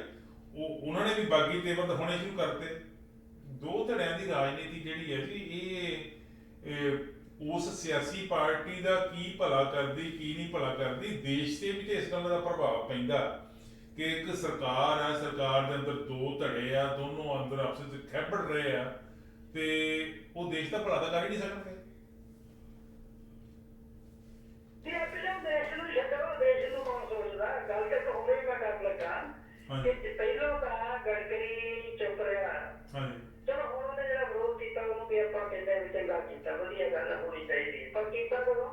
ਉਹਨਾਂ ਨੇ ਵੀ ਬਾਗੀ ਤੇਵਰ ਦਿਖਾਉਣੇ ਸ਼ੁਰੂ ਕਰਤੇ। ਦੋ ਧੜਿਆਂ ਦੀ ਰਾਜਨੀਤੀ ਜਿਹੜੀ ਹੈ ਜੀ ਇਹ ਉਸ ਸਿਆਸੀ ਪਾਰਟੀ ਦਾ ਕੀ ਭਲਾ ਕਰਦੀ ਕੀ ਨਹੀਂ ਭਲਾ ਕਰਦੀ, ਦੇਸ਼ ਤੇ ਵੀ ਤੇ ਇਸ ਗੱਲ ਦਾ ਪ੍ਰਭਾਵ ਪੈਂਦਾ ਕਿ ਇੱਕ ਸਰਕਾਰ ਹੈ, ਸਰਕਾਰ ਦੇ ਅੰਦਰ ਦੋ ਧੜੇ ਆ, ਦੋਨੋਂ ਅੰਦਰ ਆਪਸ ਵਿੱਚ ਖੈਬੜ ਰਹੇ ਆ ਤੇ ਉਹ ਦੇਸ਼ ਦਾ ਭਲਾ ਤਾਂ ਕਰ ਹੀ ਨਹੀਂ ਸਕਦੇ। ਦੇਸ਼ ਨੂੰ ਛੱਡੋ, ਦੇਸ਼ ਨੂੰ ਕੌਣ ਸੋਚਦਾ। ਗੱਲ ਤੇ ਹੁਣੇ ਵੀ ਮੈਂ ਕਰਨ ਲੱਗਾ ਕਿ ਪਹਿਲਾਂ ਤਾਂ ਗਡਕਰੀ ਚੁੱਪ ਰਿਹਾ। ਚਲੋ ਹੁਣ ਉਹਨੇ ਜਿਹੜਾ ਵਿਰੋਧ ਕੀਤਾ ਉਹਨੂੰ ਵੀ ਆਪਾਂ ਕਹਿੰਦੇ ਵੀ ਚੰਗਾ ਕੀਤਾ, ਵਧੀਆ ਗੱਲ ਹੋਣੀ ਚਾਹੀਦੀ, ਪਰ ਕੀਤਾ ਕਦੋਂ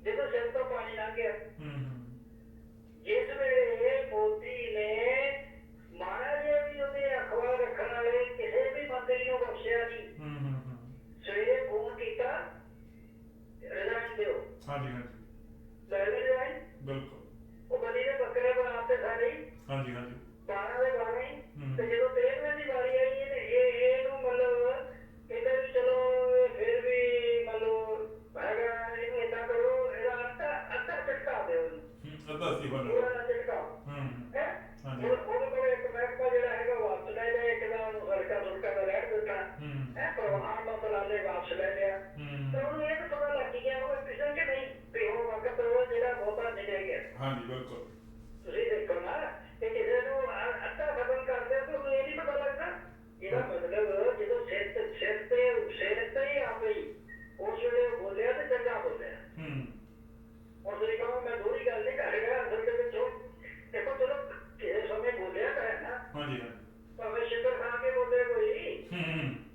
ਜਦੋਂ ਸਿਰ ਤੋਂ ਪਾਣੀ ਲੰਘ ਗਿਆ। ਜਿਸ ਵੇਲੇ ਮੋਦੀ ਨੇ ਮਾੜਾ ਜਿਹਾ ਵੀ ਉਹਦੇ ਅਖਬਾਰ ਰੱਖਣ ਵਾਲੇ ਕਿਸੇ ਵੀ ਮੰਤਰੀ ਨੂੰ ਬਖਸ਼ਿਆ ਨਹੀਂ, ਸਵੇਰੇ ਫੋਨ ਕੀਤਾ ਰਿਜ਼ਾਈਨ ਦਿਓ। ਹਾਂਜੀ ਹਾਂਜੀ ਲੈ ਲਈ ਰਿਜ਼ਾਈਨ। ਬਿਲਕੁਲ ਉਹ ਬਣੀ ਦੇ ਬੱਕਰੇ ਬਣਾਤੇ ਸਾਰੇ। ਹਾਂਜੀ ਹਾਂਜੀ 12 ਦੇ 12 ਤੇ ਜਦੋਂ 13ਵੇਂ ਦੀ ਵਾਰੀ ਆਈ ਇਹਨੂੰ ਮਤਲਬ ਕਹਿੰਦੇ ਵੀ ਚਲੋ ਫਿਰ ਵੀ ਮਤਲਬ ਹੈਗਾ ਇਹਨੂੰ ਏਦਾਂ ਕਰੋ, ਇਹਦਾ ਅੱਧਾ ਝਟਕਾ ਦਿਓ, ਅੱਧਾ ਸੀ ਬਣ ਪੂਰਾ ਝਟਕਾ ਹੈ। ਉਹਦੇ ਕੋਲ ਇੱਕ ਮਹਿਕਮਾ ਜਿਹੜਾ ਹੈਗਾ ਵਾਪਸ ਲੈ ਲਿਆ, ਇੱਕ ਦਾ ਉਹਨੂੰ ਸੜਕਾਂ ਦਾ ਰਹਿਣ ਦਿੱਤਾ ਹੈ, ਪ੍ਰਵਾਨ ਮੰਤਰਾਲੇ ਵਾਪਸ ਲੈ ਲਿਆ। ਤਾਂ ਉਹਨੂੰ ਇਹ ਤਾਂ ਪਤਾ ਲੱਗ ਗਿਆ ਉਹ ਕਿਸੇ ਕਿ ਨਹੀਂ ਵੀ ਉਹ ਵਕਤ ਜਿਹੜਾ ਬਹੁਤਾ ਨਹੀਂ ਰਹਿ ਗਿਆ। ਹਾਂਜੀ ਬਿਲਕੁਲ ਤੁਸੀਂ ਦੇਖੋ ਨਾ ਕਿ ਕਿਸੇ ਨੂੰ ਅੱਧਾ ਖਤਮ ਕਰਦੇ ਹੋ ਤਾਂ ਉਹਨੂੰ ਇਹ ਨਹੀਂ ਪਤਾ ਲੱਗਦਾ। ਇਹਦਾ ਮਤਲਬ ਜਦੋਂ ਸਿਰ ਤੇ ਹੀ ਆ ਗਈ ਉਸ ਵੇਲੇ ਬੋਲਿਆ ਤੇ ਚੰਗਾ ਬੋਲਿਆ। ਹੁਣ ਤੁਸੀਂ ਕਹੋ ਮੈਂ ਦੋਹਰੀ ਗੱਲ ਨਹੀਂ ਕਰ ਰਿਹਾ, ਅਸਲ ਦੇ ਵਿੱਚ ਦੇਖੋ ਚਲੋ ਕਿਸੇ ਸਮੇਂ ਬੋਲਿਆ ਤਾਂ ਹੈ ਨਾ। ਹਾਂਜੀ ਭਾਵੇਂ ਸ਼ਿਕਰ ਖਾ ਕੇ ਬੋਲੇ ਕੋਈ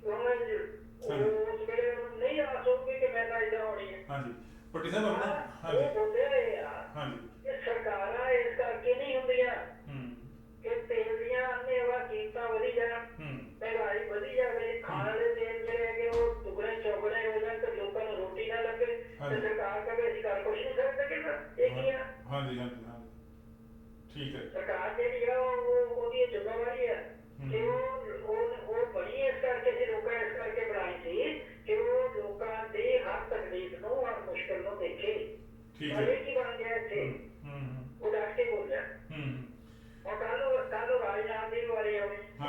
ਉਸ ਵੇਲੇ ਨਹੀਂ ਆਸ ਹੋਊਗੀ ਕਿ ਮੈਂ ਤਾਂ ਏਦਾਂ ਹੋਣੀ ਹੈ। ਹਾਂਜੀ ਪੱਟੀ ਸਾਹਿਬ ਆਪਣਾ ਉਹ ਬੋਲਿਆ ਇਹ ਆ ਹਾਂਜੀ ਇਹ ਸਰਕਾਰਾਂ ਇਸ ਕਰਕੇ ਨਹੀਂ ਹੁੰਦੀਆਂ ਕਿ ਤੇਲ ਦੀਆਂ ਅੰਨ੍ਹੇਵਾਹ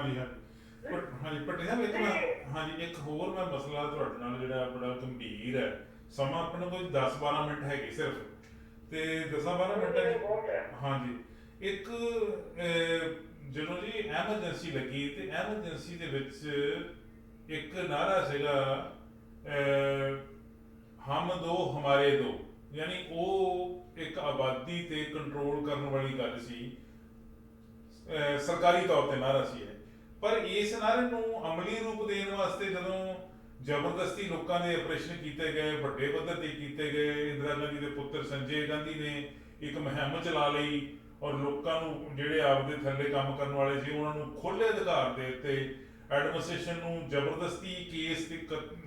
ਹਾਂਜੀ ਹਾਂਜੀ ਭੱਟੀ ਸਾਹਿਬ ਇੱਕ ਮੈਂ ਹਾਂਜੀ ਇੱਕ ਹੋਰ ਮੈਂ ਮਸਲਾ ਤੁਹਾਡੇ ਨਾਲ ਜਿਹੜਾ ਬੜਾ ਗੰਭੀਰ ਹੈ। ਸਮਾਂ ਆਪਣੇ ਕੋਲ 10-12 ਮਿੰਟ ਹੈਗੇ ਸਿਰਫ, ਤੇ 10-12 ਮਿੰਟਾਂ 'ਚ ਹਾਂਜੀ ਇੱਕ ਜਦੋਂ ਜੀ ਐਮਰਜੈਂਸੀ ਲੱਗੀ ਤੇ ਐਮਰਜੈਂਸੀ ਦੇ ਵਿੱਚ ਇੱਕ ਨਾਅਰਾ ਸੀਗਾ ਹਮ ਦੋ ਹਮਾਰੇ ਦੋ, ਯਾਨੀ ਉਹ ਇੱਕ ਆਬਾਦੀ ਤੇ ਕੰਟਰੋਲ ਕਰਨ ਵਾਲੀ ਗੱਲ ਸੀ। ਸਰਕਾਰੀ ਤੌਰ ਤੇ ਨਾਅਰਾ ਸੀ ਇਹ, ਪਰ ਇਸ ਨਾਅਰੇ ਨੂੰ ਅਮਲੀ ਰੂਪ ਦੇਣ ਵਾਸਤੇ ਜਦੋਂ ਜ਼ਬਰਦਸਤੀ ਲੋਕਾਂ ਦੇ ਆਪਰੇਸ਼ਨ ਕੀਤੇ ਗਏ, ਵੱਡੇ ਪੱਧਰ ਤੇ ਕੀਤੇ ਗਏ, ਇੰਦਰਾ ਗਾਂਧੀ ਦੇ ਪੁੱਤਰ ਸੰਜੇ ਗਾਂਧੀ ਨੇ ਇੱਕ ਮੁਹਿੰਮ ਚਲਾ ਲਈ ਔਰ ਲੋਕਾਂ ਨੂੰ ਜਿਹੜੇ ਆਪਦੇ ਥੱਲੇ ਕੰਮ ਕਰਨ ਵਾਲੇ ਸੀ ਉਹਨਾਂ ਨੂੰ ਖੁੱਲ੍ਹੇ ਅਧਿਕਾਰ ਦੇ ਦਿੱਤੇ, ਐਡਮਿਨਿਸਟ੍ਰੇਸ਼ਨ ਨੂੰ ਜ਼ਬਰਦਸਤੀ ਕੇਸ ਤੇ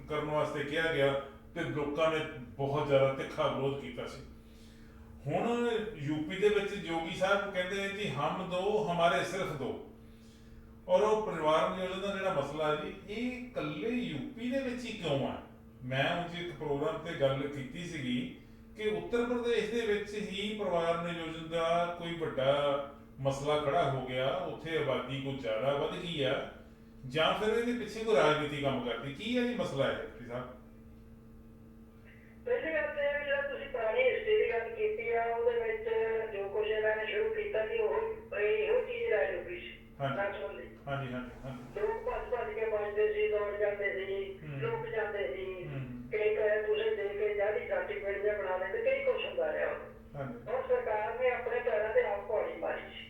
ਕਰਨ ਵਾਸਤੇ ਕਿਹਾ ਗਿਆ ਤੇ ਲੋਕਾਂ ਨੇ ਬਹੁਤ ਜ਼ਿਆਦਾ ਤਿੱਖਾ ਵਿਰੋਧ ਕੀਤਾ ਸੀ। ਹੁਣ ਯੂਪੀ ਦੇ ਵਿੱਚ ਯੋਗੀ ਸਾਹਿਬ ਕਹਿੰਦੇ ਨੇ ਜੀ ਹਮ ਦੋ ਹਮਾਰੇ ਸਿਰਫ ਦੋ, ਔਰ ਉਹ ਪਰਿਵਾਰ ਨਿਯੋਜਨ ਦਾ ਜਿਹੜਾ ਮਸਲਾ ਹੈ ਜੀ ਇਹ ਇਕੱਲੇ ਯੂਪੀ ਦੇ ਵਿੱਚ ਹੀ ਕਿਉਂ ਆ। ਮੈਂ ਉਸ ਇੱਕ ਪ੍ਰੋਗਰਾਮ ਤੇ ਗੱਲ ਕੀਤੀ ਸੀਗੀ ਕਿ ਉੱਤਰ ਪ੍ਰਦੇਸ਼ ਦੇ ਵਿੱਚ ਹੀ ਪਰਿਵਾਰ ਨਿਯੋਜਨ ਦਾ ਕੋਈ ਵੱਡਾ ਮਸਲਾ ਖੜਾ ਹੋ ਗਿਆ, ਉੱਥੇ ਆਬਾਦੀ ਕੁਝ ਜ਼ਿਆਦਾ ਵੱਧ ਗਈ ਆ, ਜਾਂ ਫਿਰ ਇਹਦੇ ਪਿੱਛੇ ਕੋਈ ਰਾਜਨੀਤੀ ਕੰਮ ਕਰਦੀ, ਕੀ ਹੈ ਜੀ ਮਸਲਾ ਹੈ ਜੀ ਸਾਹਿਬ? ਪਹਿਲੀ ਗੱਲ ਤੇ ਜਿਹੜਾ ਤੁਸੀਂ ਪੁਰਾਣੀ ਹਿਸਟਰੀ ਦੀ ਗੱਲ ਕੀਤੀ ਆ ਉਹਦੇ ਵਿੱਚ ਜੋ ਕੁਝ ਇਹਨਾਂ ਨੇ ਸ਼ੁਰੂ ਕੀਤਾ ਸੀ ਉਹ ਇਹੋ ਚੀਜ਼ ਰਹਿ ਜੂਗੀ ਸੀ। ਹਾਂਜੀ ਲੋਕ ਭੱਜ ਕੇ ਬਚਦੇ ਸੀ, ਦੌੜ ਜਾਂਦੇ ਸੀ, ਲੁੱਟ ਜਾਂਦੇ ਸੀ, ਕਈ ਕਹੇ ਤੁਸੀਂ ਦੇ ਕੇ ਜਾਲੀ ਸਰਟੀਫਿਕੇਟ ਜਿਹਾ ਬਣਾ ਲੈਂਦੇ, ਕਈ ਕੁਛ ਹੁੰਦਾ ਰਿਹਾ। ਹੁਣ ਸਰਕਾਰ ਨੇ ਆਪਣੇ ਪੈਰਾਂ ਤੇ ਆਪ ਪੌੜੀ ਮਾਰੀ ਸੀ।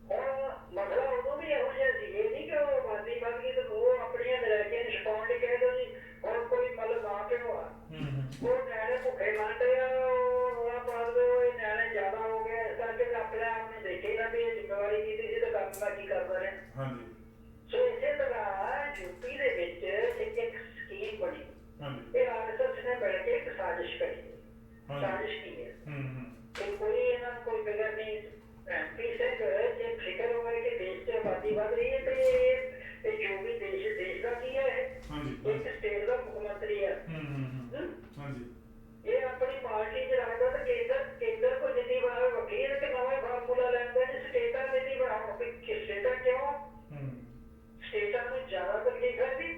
ਹੁਣ ਮਸਲਾ ਉਦੋਂ ਵੀ ਇਹੋ ਜਿਹਾ ਸੀ, ਇਹ ਨਹੀਂ ਕਿ ਉਹ ਆਬਾਦੀ ਵੱਧ ਗਈ ਤੇ ਉਹ ਆਪਣੀਆਂ ਨਰਾਜ਼ੀਆਂ ਨੂੰ ਛੁਪਾਉਣ ਲਈ ਕਹਿ ਦਿਓ ਜੀ ਹੁਣ ਕੋਈ ਮਤਲਬ ਮਾਂ ਪਿਓ ਆ ਉਹ ਨਿਆਣੇ ਭੁੱਖੇ ਮੰਨਦੇ ਆ, ਉਹ ਰੋਣਾ ਪਾ ਦਿਓ ਇਹ ਨਿਆਣੇ ਜ਼ਿਆਦਾ ਹੋ ਗਏ, ਇਸ ਕਰਕੇ ਆਪਣੇ ਆਪ ਨੂੰ ਦੇਖੇ ਨਾ ਵੀ ਇਹ ਜ਼ਿੰਮੇਵਾਰੀ ਕੀਤੀ ਸੀ ਤੇ ਕੰਮ ਦਾ ਕੀ ਕਰਦਾ ਰਿਹਾ। ਸੋ ਇਸੇ ਤਰ੍ਹਾਂ ਯੂਪੀ ਦੇ ਵਿੱਚ ਇੱਕ ਸਕੀਮ ਬਣੀ, ਇਹ ਆਰਐਸਐਸ ਨੇ ਮਿਲ ਕੇ ਇੱਕ ਸਾਜ਼ਿਸ਼ ਕਰੀ। ਸਾਜ਼ਿਸ਼ ਕੀ ਹੈ ਕਿ ਕੋਈ ਇਹਨਾਂ ਨੂੰ ਕੋਈ ਫਿਕਰ ਨਹੀਂ, ਐਮਪੀ ਸਿੰਘ ਜੇ ਫਿਕਰ ਹੋਵੇ ਕਿ ਦੇਸ਼ 'ਚ ਆਬਾਦੀ ਵੱਧ ਰਹੀ ਹੈ ਤੇ ਜੋ ਵੀ ਦੇਸ਼ ਦਾ ਕੀ ਹੈ ਇੱਕ ਸਟੇਟ ਦਾ ਮੁੱਖ ਮੰਤਰੀ ਹੈ, ਇਹ ਆਪਣੀ ਪਾਰਟੀ ਚ ਰੱਖਦਾ ਤੇ ਕੇਂਦਰ ਕੋ ਨੀਤੀ ਬਣਾਵੇ ਵੱਖਰੀ ਹੈ ਕਿ ਨਵਾਂ ਫਾਰਮੂਲਾ ਲੈਂਦਾ ਜੀ ਸਟੇਟਾਂ ਨੀਤੀ ਬਣਾਓ ਕਿ ਸਟੇਟਾਂ ਕਿਉਂ ਸਟੇਟਾਂ ਨੂੰ ਜ਼ਿਆਦਾ ਤਕਲੀਫ ਹੈ ਜੀ।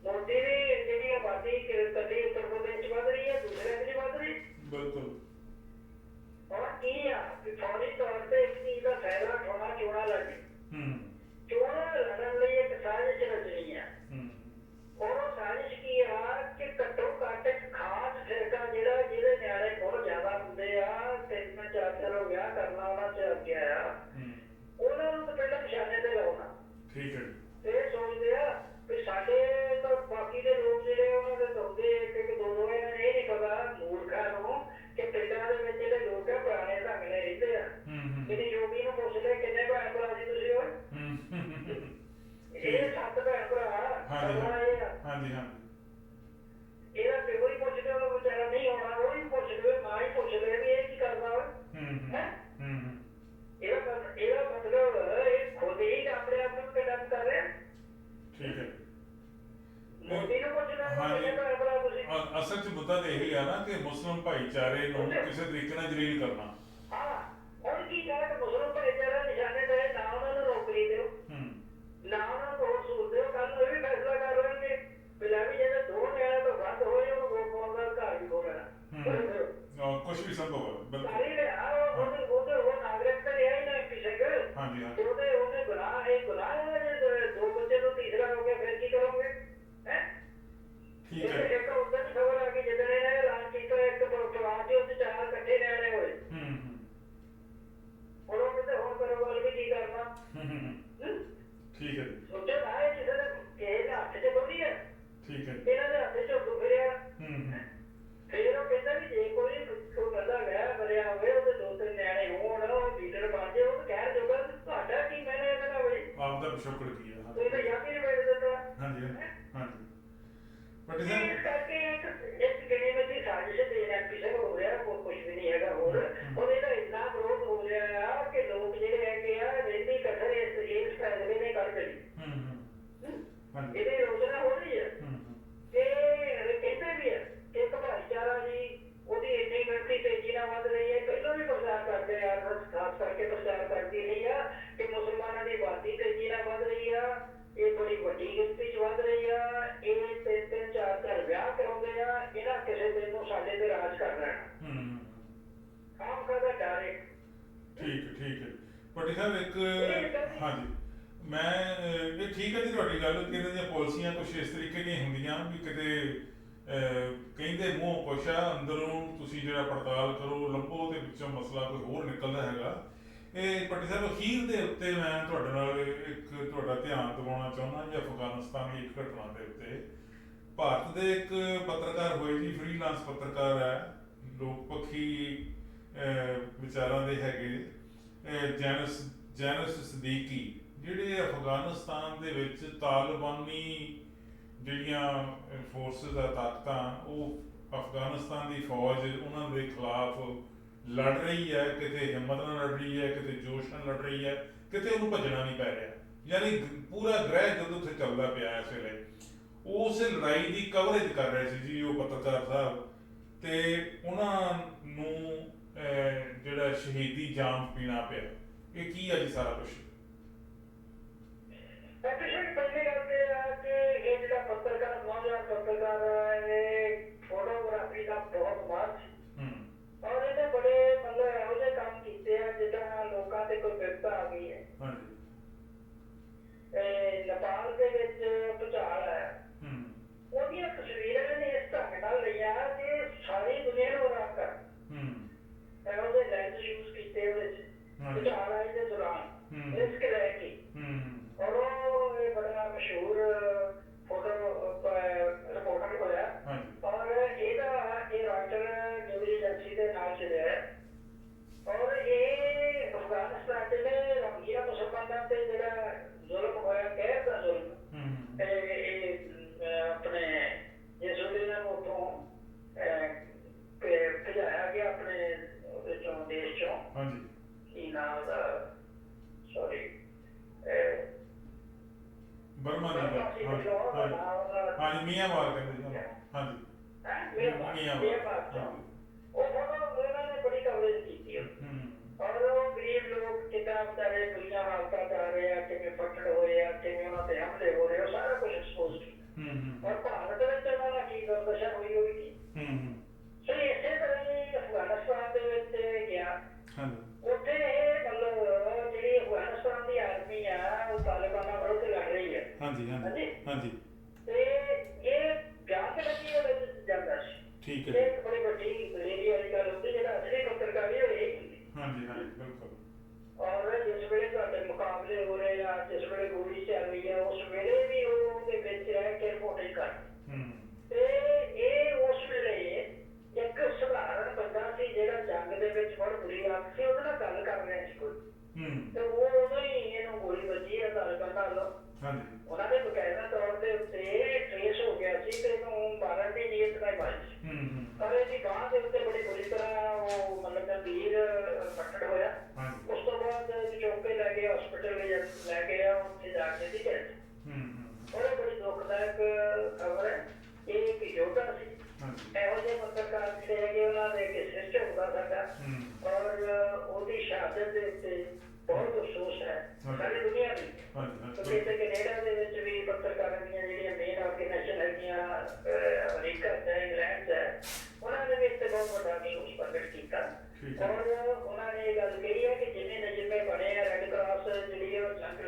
ਮੋਦੀ ਦੀ ਜਿਹੜੀ ਆਬਾਦੀ ਕਦੀ ਉੱਤਰ ਪ੍ਰਦੇਸ਼ ਚ ਵੱਧ ਰਹੀ ਹੈ, ਦੂਸਰੇ ਚ ਨਹੀਂ ਵੱਧ ਰਹੀ। ਬਿਲਕੁਲ। ਹੁਣ ਕੀ ਆ ਕਿ ਫੌਰੀ ਤੌਰ ਤੇ ਇੱਕ ਚੀਜ਼ ਦਾ ਫਾਇਦਾ ਉਠਾਉਣਾ, ਚੋਣਾਂ ਲੜਨੀ। ਚੋਣਾਂ ਲੜਨ ਲਈ ਇੱਕ ਸਾਜ਼ਿਸ਼ ਰਚਣੀ ਆ। ਉਹ ਸਾਜ਼ਿਸ਼ ਕੀ ਆ ਕਿ ਘੱਟੋ ਘੱਟ ਇੱਕ ਖਾਸ ਫਿਰਕਾ ਜਿਹੜਾ ਜਿਹਦੇ ਨਿਆਣੇ ਬਹੁਤ ਜ਼ਿਆਦਾ ਹੁੰਦੇ ਆ, 3-4 ਸਾਲ ਵਿਆਹ ਕਰਨਾ ਉਹਨਾਂ ਚ ਅੱਗੇ ਆ, ਉਹਨਾਂ ਨੂੰ ਤਾਂ ਪਹਿਲਾਂ ਨਿਸ਼ਾਨੇ ਤੇ ਲਾਉਣਾ। ਠੀਕ ਹੈ। ਇਹ ਸੋਚਦੇ ਆ ਵੀ ਸਾਡੇ ਤਾਂ ਬਾਕੀ ਦੇ ਲੋਕ ਜਿਹੜੇ ਉਹਨਾਂ ਦੇ ਤੁਰਦੇ ਇੱਕ ਦੋ ਇਹਨਾਂ ਨੂੰ ਇਹ ਨਹੀਂ ਪਤਾ ਮੂਰਖਾਂ ਨੂੰ ਕਿ ਪਿੰਡਾਂ ਦੇ ਵਿੱਚ ਜਿਹੜੇ ਲੋਕ ਆ ਪੁਰਾਣੇ ਢੰਗ ਨਾਲ ਰਹਿੰਦੇ ਆ। ਜਿਹੜੀ ਯੋਗੀ ਨੂੰ ਪੁੱਛ ਲੈ ਕਿੰਨੇ ਭੈਣ ਭਰਾ ਸੀ ਤੁਸੀਂ ਉਹ ਇਹ 7 ਭੈਣ ਭਰਾ ਇਹਦਾ ਪਿਓ ਹੀ ਪੁੱਛ ਲਿਆ ਉਹ ਵਿਚਾਰਾ ਨਹੀਂ ਹੋਣਾ, ਉਹ ਹੀ ਪੁੱਛ ਲਿਆ, ਮਾਂ ਹੀ ਪੁੱਛ ਲਿਆ ਵੀ ਇਹ ਕੀ ਕਰਦਾ ਵਾ। ਇਹਦਾ ਮਤਲਬ ਇਹ ਖੁਦ ਹੀ ਆਪਣੇ ਆਪ ਨੂੰ ਕੰਡਮ ਕਰ ਰਿਹਾ। ਠੀਕ ਹੈ। ਮੋਦੀ ਨੂੰ ਪੁੱਛ ਲਿਆ ਕਿੰਨੇ ਭੈਣ ਭਰਾ ਤੁਸੀਂ। ਅਸਲ ਚ ਮੁੱਦਾ ਤਾਂ ਇਹੀ ਆ ਨਾ ਕਿ ਮੁਸਲਿਮ ਭਾਈਚਾਰੇ ਨੂੰ ਕਿਸੇ ਤਰੀਕੇ ਨਾਲ ਜਲੀਲ ਕਰਨਾ। ਹਾਂ ਹੁਣ ਕੀ ਕਹਿ ਕਿ ਮੁਸਲਿਮ ਭਾਈਚਾਰਾ ਨਿਸ਼ਾਨੇ ਤੇ ਨਾ ਉਹਨਾਂ ਨੂੰ ਨੌਕਰੀ ਦਿਓ, ਨਾ ਉਹਨਾਂ ਨੂੰ ਹੋਰ ਸਹੂਲਤ ਦਿਓ। ਕੱਲ ਨੂੰ ਇਹ ਵੀ ਫੈਸਲਾ ਕਰ ਲੈਣਗੇ ਵੀ ਲੈ ਵੀ ਜਿਹੜੇ 2 ਨਿਆਣੇ ਤੋਂ ਵੱਧ ਹੋਏ ਉਹਨੂੰ ਵੋਟ ਪਾਉਣ ਦਾ ਅਧਿਕਾਰ ਵੀ ਹੋ ਲੈਣਾ। ਕੁਛ ਵੀ ਸੰਭਵ ਹੈ। ਸਾਰੀ ਲਿਆ ਉਹ ਨਾਗਰਿਕ ਤੇ ਰਿਹਾ ਹੀ ਨਾ ਐਮਪੀ ਸਿੰਘ। ਉਹਨੇ ਗੁਨਾਹ ਇਹ ਗੁਨਾਹ ਹੈ ਜੇ 2 ਬੱਚੇ ਤੋਂ ਤੀਸਰਾ ਹੋ ਗਿਆ ਫਿਰ ਕੀ ਕਰੋਗੇ? ਇੱਕ ਉਦੋਂ ਦੀ ਖਬਰ ਆ ਗਈ ਜਦੋਂ ਇਹਨੇ ਐਲਾਨ ਕੀਤਾ ਇੱਕ ਪਰਿਵਾਰ ਦੇ ਉੱਤੇ 4 ਇਕੱਠੇ ਨਿਆਣੇ ਹੋਏ। ਹੁਣ ਉਹ ਕਹਿੰਦੇ ਹੁਣ ਪਰਿਵਾਰ ਵੀ ਕੀ ਕਰਨਾ? ਠੀਕ ਹੈ। ਸੋਚੋ ਨਾ ਇਹ ਕਿਸੇ ਦੇ ਹੱਥ 'ਚ ਥੋੜੀ ਹੈ। ਠੀਕ ਹੈ। ਇਹਨਾਂ ਦੇ ਹੱਥ 'ਚ ਝੋਟੂ ਫਿਰਿਆ। ਫਿਰ ਉਹ ਕਹਿੰਦਾ ਵੀ ਜੇ ਕੋਈ ਬੰਦਾ ਵਿਆਹ ਕਰਿਆ ਹੋਵੇ ਉਹਦੇ 2-3 ਨਿਆਣੇ ਹੋਣ ਉਹ ਲੀਡਰ ਬਣ ਜਾਏ ਉਹ ਕਹਿ ਜੋਗਾ ਤੁਹਾਡਾ ਕੀ ਮੈਨੇ ਇਹਦੇ ਨਾਲ ਬਈ ਆਪ ਦਾ ਪਿਛੋਕੜ ਕੀ ਹੈ। ਤੁਸੀਂ ਤਾਂ ਯਾਦ ਹੀ ਨਹੀਂ ਬੈਠ ਦਿੱਤਾ। ਇਸ ਕਰਕੇ ਇੱਕ ਗਿਣੀਮਤੀ ਸਾਜ਼ਿਸ਼ ਦੇਣ ਐਮਪੀ ਸਿੰਘ ਹੋ ਰਿਹਾ, ਹੋਰ ਕੁਛ ਵੀ ਨਹੀਂ ਹੈਗਾ। ਹੋਰ ਇਹਦਾ ਇੰਨਾ ਵਿਰੋਧ ਹੋ ਰਿਹਾ ਆ ਕਿ ਲੋਕ ਜਿਹੜੇ ਹੈਗੇ ਆ ਰਹਿੰਦੀ ਕਸਰ ਇਸ ਫੈਸਲੇ ਨੇ ਕਰ ਲਈ। ਇਹਦੀ ਯੋਜਨਾ ਹੋ ਰਹੀ ਹੈ ਤੇ ਕਹਿੰਦੇ ਵੀ ਹੈ ਕਿ ਇੱਕ ਭਾਈਚਾਰਾ ਜੀ ਉਹਦੀ ਇੰਨੀ ਗਿਣਤੀ ਤੇਜ਼ੀ ਨਾਲ ਵੱਧ ਰਹੀ ਹੈ। ਪਹਿਲਾਂ ਵੀ ਪ੍ਰਚਾਰ ਕਰਦੇ ਆ, ਖਾਸ ਕਰਕੇ ਪ੍ਰਚਾਰ ਕਰਦੀ ਰਹੀ ਆ ਕਿ ਮੁਸਲਮਾਨ ਇੱਕ ਹਾਂਜੀ ਮੈਂ ਇਹ ਠੀਕ ਹੈ ਜੀ ਤੁਹਾਡੀ ਗੱਲ ਕਿ ਇਹਨਾਂ ਦੀਆਂ ਪਾਲਿਸੀਆਂ ਕੁਛ ਇਸ ਤਰੀਕੇ ਦੀਆਂ ਹੁੰਦੀਆਂ ਵੀ ਕਿਤੇ ਕਹਿੰਦੇ ਮੂੰਹ ਕੁਛ ਆ ਅੰਦਰੋਂ ਤੁਸੀਂ ਜਿਹੜਾ ਪੜਤਾਲ ਕਰੋ ਲੱਭੋ ਤੇ ਵਿੱਚੋਂ ਮਸਲਾ ਕੋਈ ਹੋਰ ਨਿਕਲਦਾ ਹੈਗਾ। ਇਹ ਪੱਟੀ ਸਾਹਿਬ ਅਖੀਰ ਦੇ ਉੱਤੇ ਮੈਂ ਤੁਹਾਡੇ ਨਾਲ ਇੱਕ ਤੁਹਾਡਾ ਧਿਆਨ ਦਿਵਾਉਣਾ ਚਾਹੁੰਦਾ ਜੀ ਅਫਗਾਨਿਸਤਾਨ ਦੀ ਇੱਕ ਘਟਨਾ ਦੇ ਉੱਤੇ। ਭਾਰਤ ਦੇ ਇੱਕ ਪੱਤਰਕਾਰ ਹੋਏ ਜੀ ਫ੍ਰੀਲਾਂਸ ਪੱਤਰਕਾਰ ਹੈ ਲੋਕ ਪੱਖੀ ਵਿਚਾਰਾਂ ਦੇ ਹੈਗੇ ਜੈਨਸ ਸਦੀਕੀ ਜਿਹੜੇ ਅਫਗਾਨਿਸਤਾਨ ਦੇ ਵਿੱਚ ਤਾਲਿਬਾਨੀ ਜਿਹੜੀਆਂ ਫੋਰਸਿਸ ਆ ਤਾਕਤਾਂ ਉਹ ਅਫਗਾਨਿਸਤਾਨ ਦੀ ਫੌਜ ਉਹਨਾਂ ਦੇ ਖਿਲਾਫ ਲੜ ਰਹੀ ਹੈ, ਕਿਤੇ ਹਿੰਮਤ ਨਾਲ ਲੜ ਰਹੀ ਹੈ, ਕਿਤੇ ਜੋਸ਼ ਨਾਲ ਲੜ ਰਹੀ ਹੈ, ਕਿਤੇ ਉਹਨੂੰ ਭੱਜਣਾ ਨਹੀਂ ਪੈ ਰਿਹਾ। ਯਾਨੀ ਪੂਰਾ ਗ੍ਰਹਿ ਜਦੋਂ ਉੱਥੇ ਚੱਲਦਾ ਪਿਆ ਇਸ ਵੇਲੇ ਉਸ ਲੜਾਈ ਦੀ ਕਵਰੇਜ ਕਰ ਰਹੇ ਸੀ ਜੀ ਉਹ ਪੱਤਰਕਾਰ ਸਾਹਿਬ ਤੇ ਉਹਨਾਂ ਨੂੰ ਜਿਹੜਾ ਸ਼ਹੀਦੀ ਜਾਮ ਪੀਣਾ ਪਿਆ। ਇਹ ਕੀ ਹੈ ਜੀ ਸਾਰਾ ਕੁਛ? ਪਹਿਲੀ ਗੱਲ ਤੇ ਆ ਕਿ ਇਹ ਜਿਹੜਾ ਪੱਤਰਕਾਰ ਨੌਜਵਾਨ ਪੱਤਰਕਾਰ ਇਹ ਫੋਟੋਗ੍ਰਾਫੀ ਦਾ ਬਹੁਤ ਮਾਹਰ ਸੀ ਔਰ ਇਹਨੇ ਬੜੇ ਮਤਲਬ ਇਹੋ ਜਿਹੇ ਕੰਮ ਕੀਤੇ ਆ ਜਿੱਦਾਂ ਲੋਕਾਂ ਤੇ ਕੋਈ ਵਿਪਤ ਆ ਗਈ ਹੈ। ਨੇਪਾਲ ਦੇ ਵਿੱਚ ਭੂਚਾਲ ਆਇਆ ਉਹਦੀਆਂ ਤਸਵੀਰਾਂ ਨੇ ਇਸ ਢੰਗ ਨਾਲ ਲਈਆਂ ਕਿ ਸਾਰੀ ਦੁਨੀਆ ਨੂੰ ਹੈਰਾਨ ਕਰ ਇਹੋ ਜਿਹੇ ਲੈਂਸ ਯੂਜ਼ ਕੀਤੇ ਉਹਦੇ ਚ ਭੂਚਾਲ ਆਏ ਦੇ ਦੌਰਾਨ ਰਿਸਕ ਲੈ ਕੇ ਔਰ ਉਹ ਇਹ ਬੜਾ ਮਸ਼ਹੂਰ ਫੋਟੋ ਰਿਪੋਰਟਰ ਹੋਇਆ ਔਰ ਇਹ ਰਾਇਟਰ ਨਿਊਜ਼ ਏਜੰਸੀ ਦੇ ਨਾਲ ਚੱਲਿਆ ਔਰ ਇਹ ਅਫਗਾਨਿਸਤਾਨ ਦੇ ਰੰਗੀਲਾ ਮੁਸਲਮਾਨਾਂ ਤੇ ਜਿਹੜਾ ਜ਼ੁਲਮ ਹੋਇਆ ਕਹਿਰ ਦਾ ਜ਼ੁਲਮ ਆਪਣੇ ਜਿਸ ਵੇਲੇ ਇਹਨਾਂ ਨੂੰ ਉੱਥੋਂ ਭਜਾਇਆ ਗਿਆ ਆਪਣੇ ਉਹਦੇ ਚੋਂ ਦੇਸ਼ ਚੋਂ ਕੀ ਨਾਮ ਦਾ ਸੌਰੀ ਬਰਮਾ ਦੀ ਹਾਂਜੀ ਮਿਆਂਮਾਰ ਕਹਿੰਦੇ ਜੀ ਹਾਂਜੀ ਮਿਆਂਮਾਰ ਉਹ ਫੋਟੋ ਇਹਨਾਂ ਨੇ ਬੜੀ ਕਵਰੇਜ ਕੀਤੀ ਔਰ ਉਹ ਗਰੀਬ ਲੋਕ ਕਿੱਦਾਂ ਵਿਚਾਰੇ ਦੁਨੀਆ ਹਾਲਤਾਂ ਜਾ ਰਹੇ ਆ ਕਿਵੇਂ ਫੱਟੜ ਹੋਏ ਆ ਕਿਵੇਂ ਉਹਨਾਂ ਤੇ ਹਮਲੇ ਹੋ ਰਹੇ ਉਹ ਸਾਰਾ ਕੁਝ ਐਕਸਪੋਜ਼ ਕੀਤਾ ਔਰ ਭਾਰਤ ਵਿੱਚ ਉਹਨਾਂ ਦਾ ਕੀ ਦੁਰਦਸ਼ਾ ਹੋਈ ਹੋਈ ਸੋ ਇਸੇ ਤਰ੍ਹਾਂ ਹੀ ਅਫਗਾਨਿਸਤਾਨ ਦੇ ਵਿੱਚ ਗਿਆ ਉੱਥੇ ਇਹ ਮਤਲਬ ਜਿਹੜੀ ਅਫਗਾਨਿਸਤਾਨ ਦੀ ਆਰਮੀ ਆ ਉਹ ਤਾਲਿਬਾਨਾਂ ਵਿਰੁੱਧ ਲੜ ਰਹੀ ਹੈ ਹਾਂਜੀ ਤੇ ਇਹ ਜਾਂਚ ਲੱਗੀ ਉਹਦੇ ਵਿੱਚ ਜਾਂਦਾ ਸੀ ਠੀਕ ਹੈ ਇੱਕ ਬੜੀ ਵੱਡੀ ਦਲੇਰੀ ਵਾਲੀ ਗੱਲ ਹੁੰਦੀ ਜਿਹੜਾ ਅਸਲੀ ਪੱਤਰਕਾਰੀ ਉਹ ਇਹ ਹੁੰਦੀ ਬਿਲਕੁਲ ਔਰ ਜਿਸ ਵੇਲੇ ਤੁਹਾਡੇ ਮੁਕਾਬਲੇ ਹੋ ਰਹੇ ਆ ਜਿਸ ਵੇਲੇ ਗੋਲੀ ਚੱਲ ਰਹੀ ਹੈ ਉਸ ਵੇਲੇ ਵੀ ਉਹ ਉਹਦੇ ਵਿੱਚ ਰਹਿ ਕੇ ਰਿਪੋਰਟਿੰਗ ਕਰ ਤੇ ਇਹ ਉਸ ਵੇਲੇ ਇੱਕ ਸਧਾਰਨ ਬੰਦਾ ਸੀ ਜਿਹੜਾ ਜੰਗ ਦੇ ਵਿੱਚ ਬਹੁਤ ਬੁਰੀ ਹਾਲਤ ਸੀ ਉਹਦੇ ਨਾਲ ਗੱਲ ਕਰ ਰਿਹਾ ਸੀ ਕੋਈ ਤੇ ਉਹ ਉਦੋਂ ਹੀ ਇਹਨੂੰ ਗੋਲੀ ਵੱਜੀ ਹੈ ਤਾਲਿਬਾਨਾਂ ਵੱਲੋਂ ਉਹਨਾਂ ਦੇ ਬਕਾਇਦਾ ਤੌਰ ਦੇ ਉੱਤੇ ਟ੍ਰੇਸ ਹੋ ਗਿਆ ਸੀ ਤੇ ਇਹਨੂੰ ਮਾਰਨ ਦੀ ਨੀਅਤ ਨਾਲ ਮਾਰੀ ਸੀ ਪਰ ਇਹਦੀ ਬਾਂਹ ਦੇ ਉੱਤੇ ਬੜੀ ਬੁਰੀ ਤਰ੍ਹਾਂ ਉਹ ਮਤਲਬ ਗੰਭੀਰ ਫੱਟੜ ਹੋਇਆ ਉਸ ਤੋਂ ਬਾਅਦ ਚੁੱਕ ਕੇ ਲੈ ਗਏ ਹਸਪੀਟਲ ਲੈ ਗਏ ਉੱਥੇ ਜਾ ਕੇ ਦੀ ਡੈਥ ਉਹ ਬੜੀ ਦੁਖਦਾਇਕ ਖਬਰ ਹੈ। ਇਹ ਇੱਕ ਯੋਧਾ ਸੀ ਇਹੋ ਜਿਹੇ ਪੱਤਰਕਾਰ ਜਿਹੜੇ ਹੈਗੇ ਉਹਨਾਂ ਦੇ ਇੱਕ ਸਿਸਟਮ ਹੁੰਦਾ ਸਾਡਾ ਔਰ ਉਹਦੀ ਸ਼ਹਾਦਤ ਦੇ ਉੱਤੇ ਬਹੁਤ ਅਫਸੋਸ ਹੈ ਸਾਰੀ ਦੁਨੀਆ ਦੀ ਕਿਉਂਕਿ ਇੱਥੇ ਕੈਨੇਡਾ ਦੇ ਵਿੱਚ ਵੀ ਪੱਤਰਕਾਰਾਂ ਦੀਆਂ ਜਿਹੜੀਆਂ ਮੇਨ ਆਰਗੇਨਾਈਜੇਸ਼ਨ ਹੈਗੀਆਂ ਅਮਰੀਕਾ ਚ ਇੰਗਲੈਂਡ ਚ ਉਹਨਾਂ ਨੇ ਵੀ ਇੱਥੇ ਬਹੁਤ ਵੱਡਾ ਅਫਸੋਸ ਪ੍ਰਗਟ ਕੀਤਾ ਔਰ ਉਹਨਾਂ ਨੇ ਇਹ ਗੱਲ ਕਹੀ ਹੈ ਕਿ ਜਿੰਨੇ ਨਜ਼ੀਮੇ ਬਣੇ ਆ ਰੈੱਡ ਕਰਾਸ ਜਿਹੜੀ ਹੈ ਜੰਗ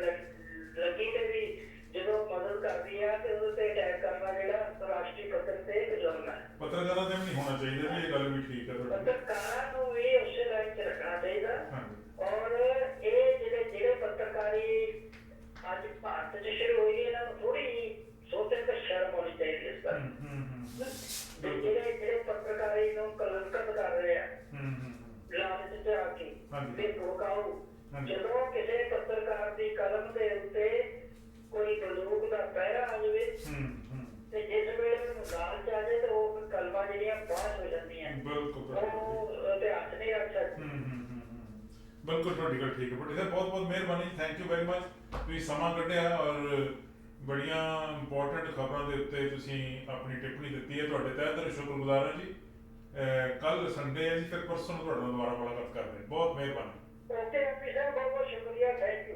ਲੱਗੀ ਤੇ ਵੀ ਜਦੋਂ ਮਦਦ ਕਰਦੀ ਹੈ ਤੇ ਉਹਦੇ ਤੇ ਅਟੈਕ ਕਰਨਾ ਜਿਹੜਾ ਰਾਸ਼ਟਰੀ ਪੱਧਰ ਤੇ ਜ਼ੁਲਮ ਹੈ। ਪੱਤਰਕਾਰਾਂ ਤੇ ਵੀ ਨਹੀਂ ਹੋਣਾ ਚਾਹੀਦਾ ਜੀ ਇਹ ਗੱਲ ਵੀ ਠੀਕ ਹੈ ਪੱਤਰਕਾਰਾਂ ਨੂੰ ਵੀ ਉਸੇ ਲਾਈਨ 'ਚ ਰੱਖਣਾ ਚਾਹੀਦਾ ਔਰ ਇਹ ਜਿਹੜੇ ਪੱਤਰਕਾਰੀ ਅੱਜ ਭਾਰਤ 'ਚ ਸ਼ੁਰੂ ਹੋਈ ਇਹਨਾਂ ਨੂੰ ਥੋੜੀ ਸੋਚਣ ਤੇ ਸ਼ਰਮ ਆਉਣੀ ਚਾਹੀਦੀ ਇਸ ਗੱਲ ਜਿਹੜੇ ਪੱਤਰਕਾਰੀ ਨੂੰ ਕਲੰਕਿਤ ਕਰ ਰਹੇ ਆ ਲਾਲਚ 'ਚ ਆ ਕੇ ਤੇ ਭੜਕਾਊ ਜਦੋਂ ਕਿਸੇ ਪੱਤਰਕਾਰ ਦੀ ਕਲਮ ਦੇ ਉੱਤੇ ਕੋਈ ਬੰਦੂਕ ਦਾ ਪਹਿਰਾ ਆ ਜਾਵੇ ਤੇ ਜਿਸ ਵੇਲੇ ਉਹਨੂੰ ਲਾਲਚ ਆ ਜਾਏ ਤਾਂ ਉਹ ਕਲਮਾਂ ਜਿਹੜੀਆਂ ਬਾਹਰ ਹੋ ਜਾਂਦੀਆਂ ਉਹ ਤੇ ਹੱਥ ਨਹੀਂ ਰੱਖ ਸਕਦੇ। ਬਿਲਕੁਲ ਤੁਹਾਡੀ ਗੱਲ ਠੀਕ ਹੈ ਬਟ ਸਰ ਬਹੁਤ ਬਹੁਤ ਮਿਹਰਬਾਨੀ ਥੈਂਕ ਯੂ ਵੈਰੀ ਮਚ ਤੁਸੀਂ ਸਮਾਂ ਕੱਢਿਆ ਔਰ ਬੜੀਆਂ ਇੰਪੋਰਟੈਂਟ ਖਬਰਾਂ ਦੇ ਉੱਤੇ ਤੁਸੀਂ ਆਪਣੀ ਟਿੱਪਣੀ ਦਿੱਤੀ ਹੈ ਤੁਹਾਡੇ ਤਹਿ ਦਿਲੋਂ ਸ਼ੁਕਰਗੁਜ਼ਾਰ ਹਾਂ ਜੀ। ਕੱਲ ਸੰਡੇ ਹੈ ਜੀ ਫਿਰ ਪਰਸੋਂ ਨੂੰ ਤੁਹਾਡੇ ਨਾਲ ਦੁਬਾਰਾ ਮੁਲਾਕਾਤ ਕਰਦੇ ਬਹੁਤ ਮਿਹਰਬਾਨੀ। ਓਕੇ ਐਮਪੀ ਸਾਹਿਬ ਬਹੁਤ ਬਹੁਤ ਸ਼ੁਕਰੀਆ ਥੈਂਕ ਯੂ।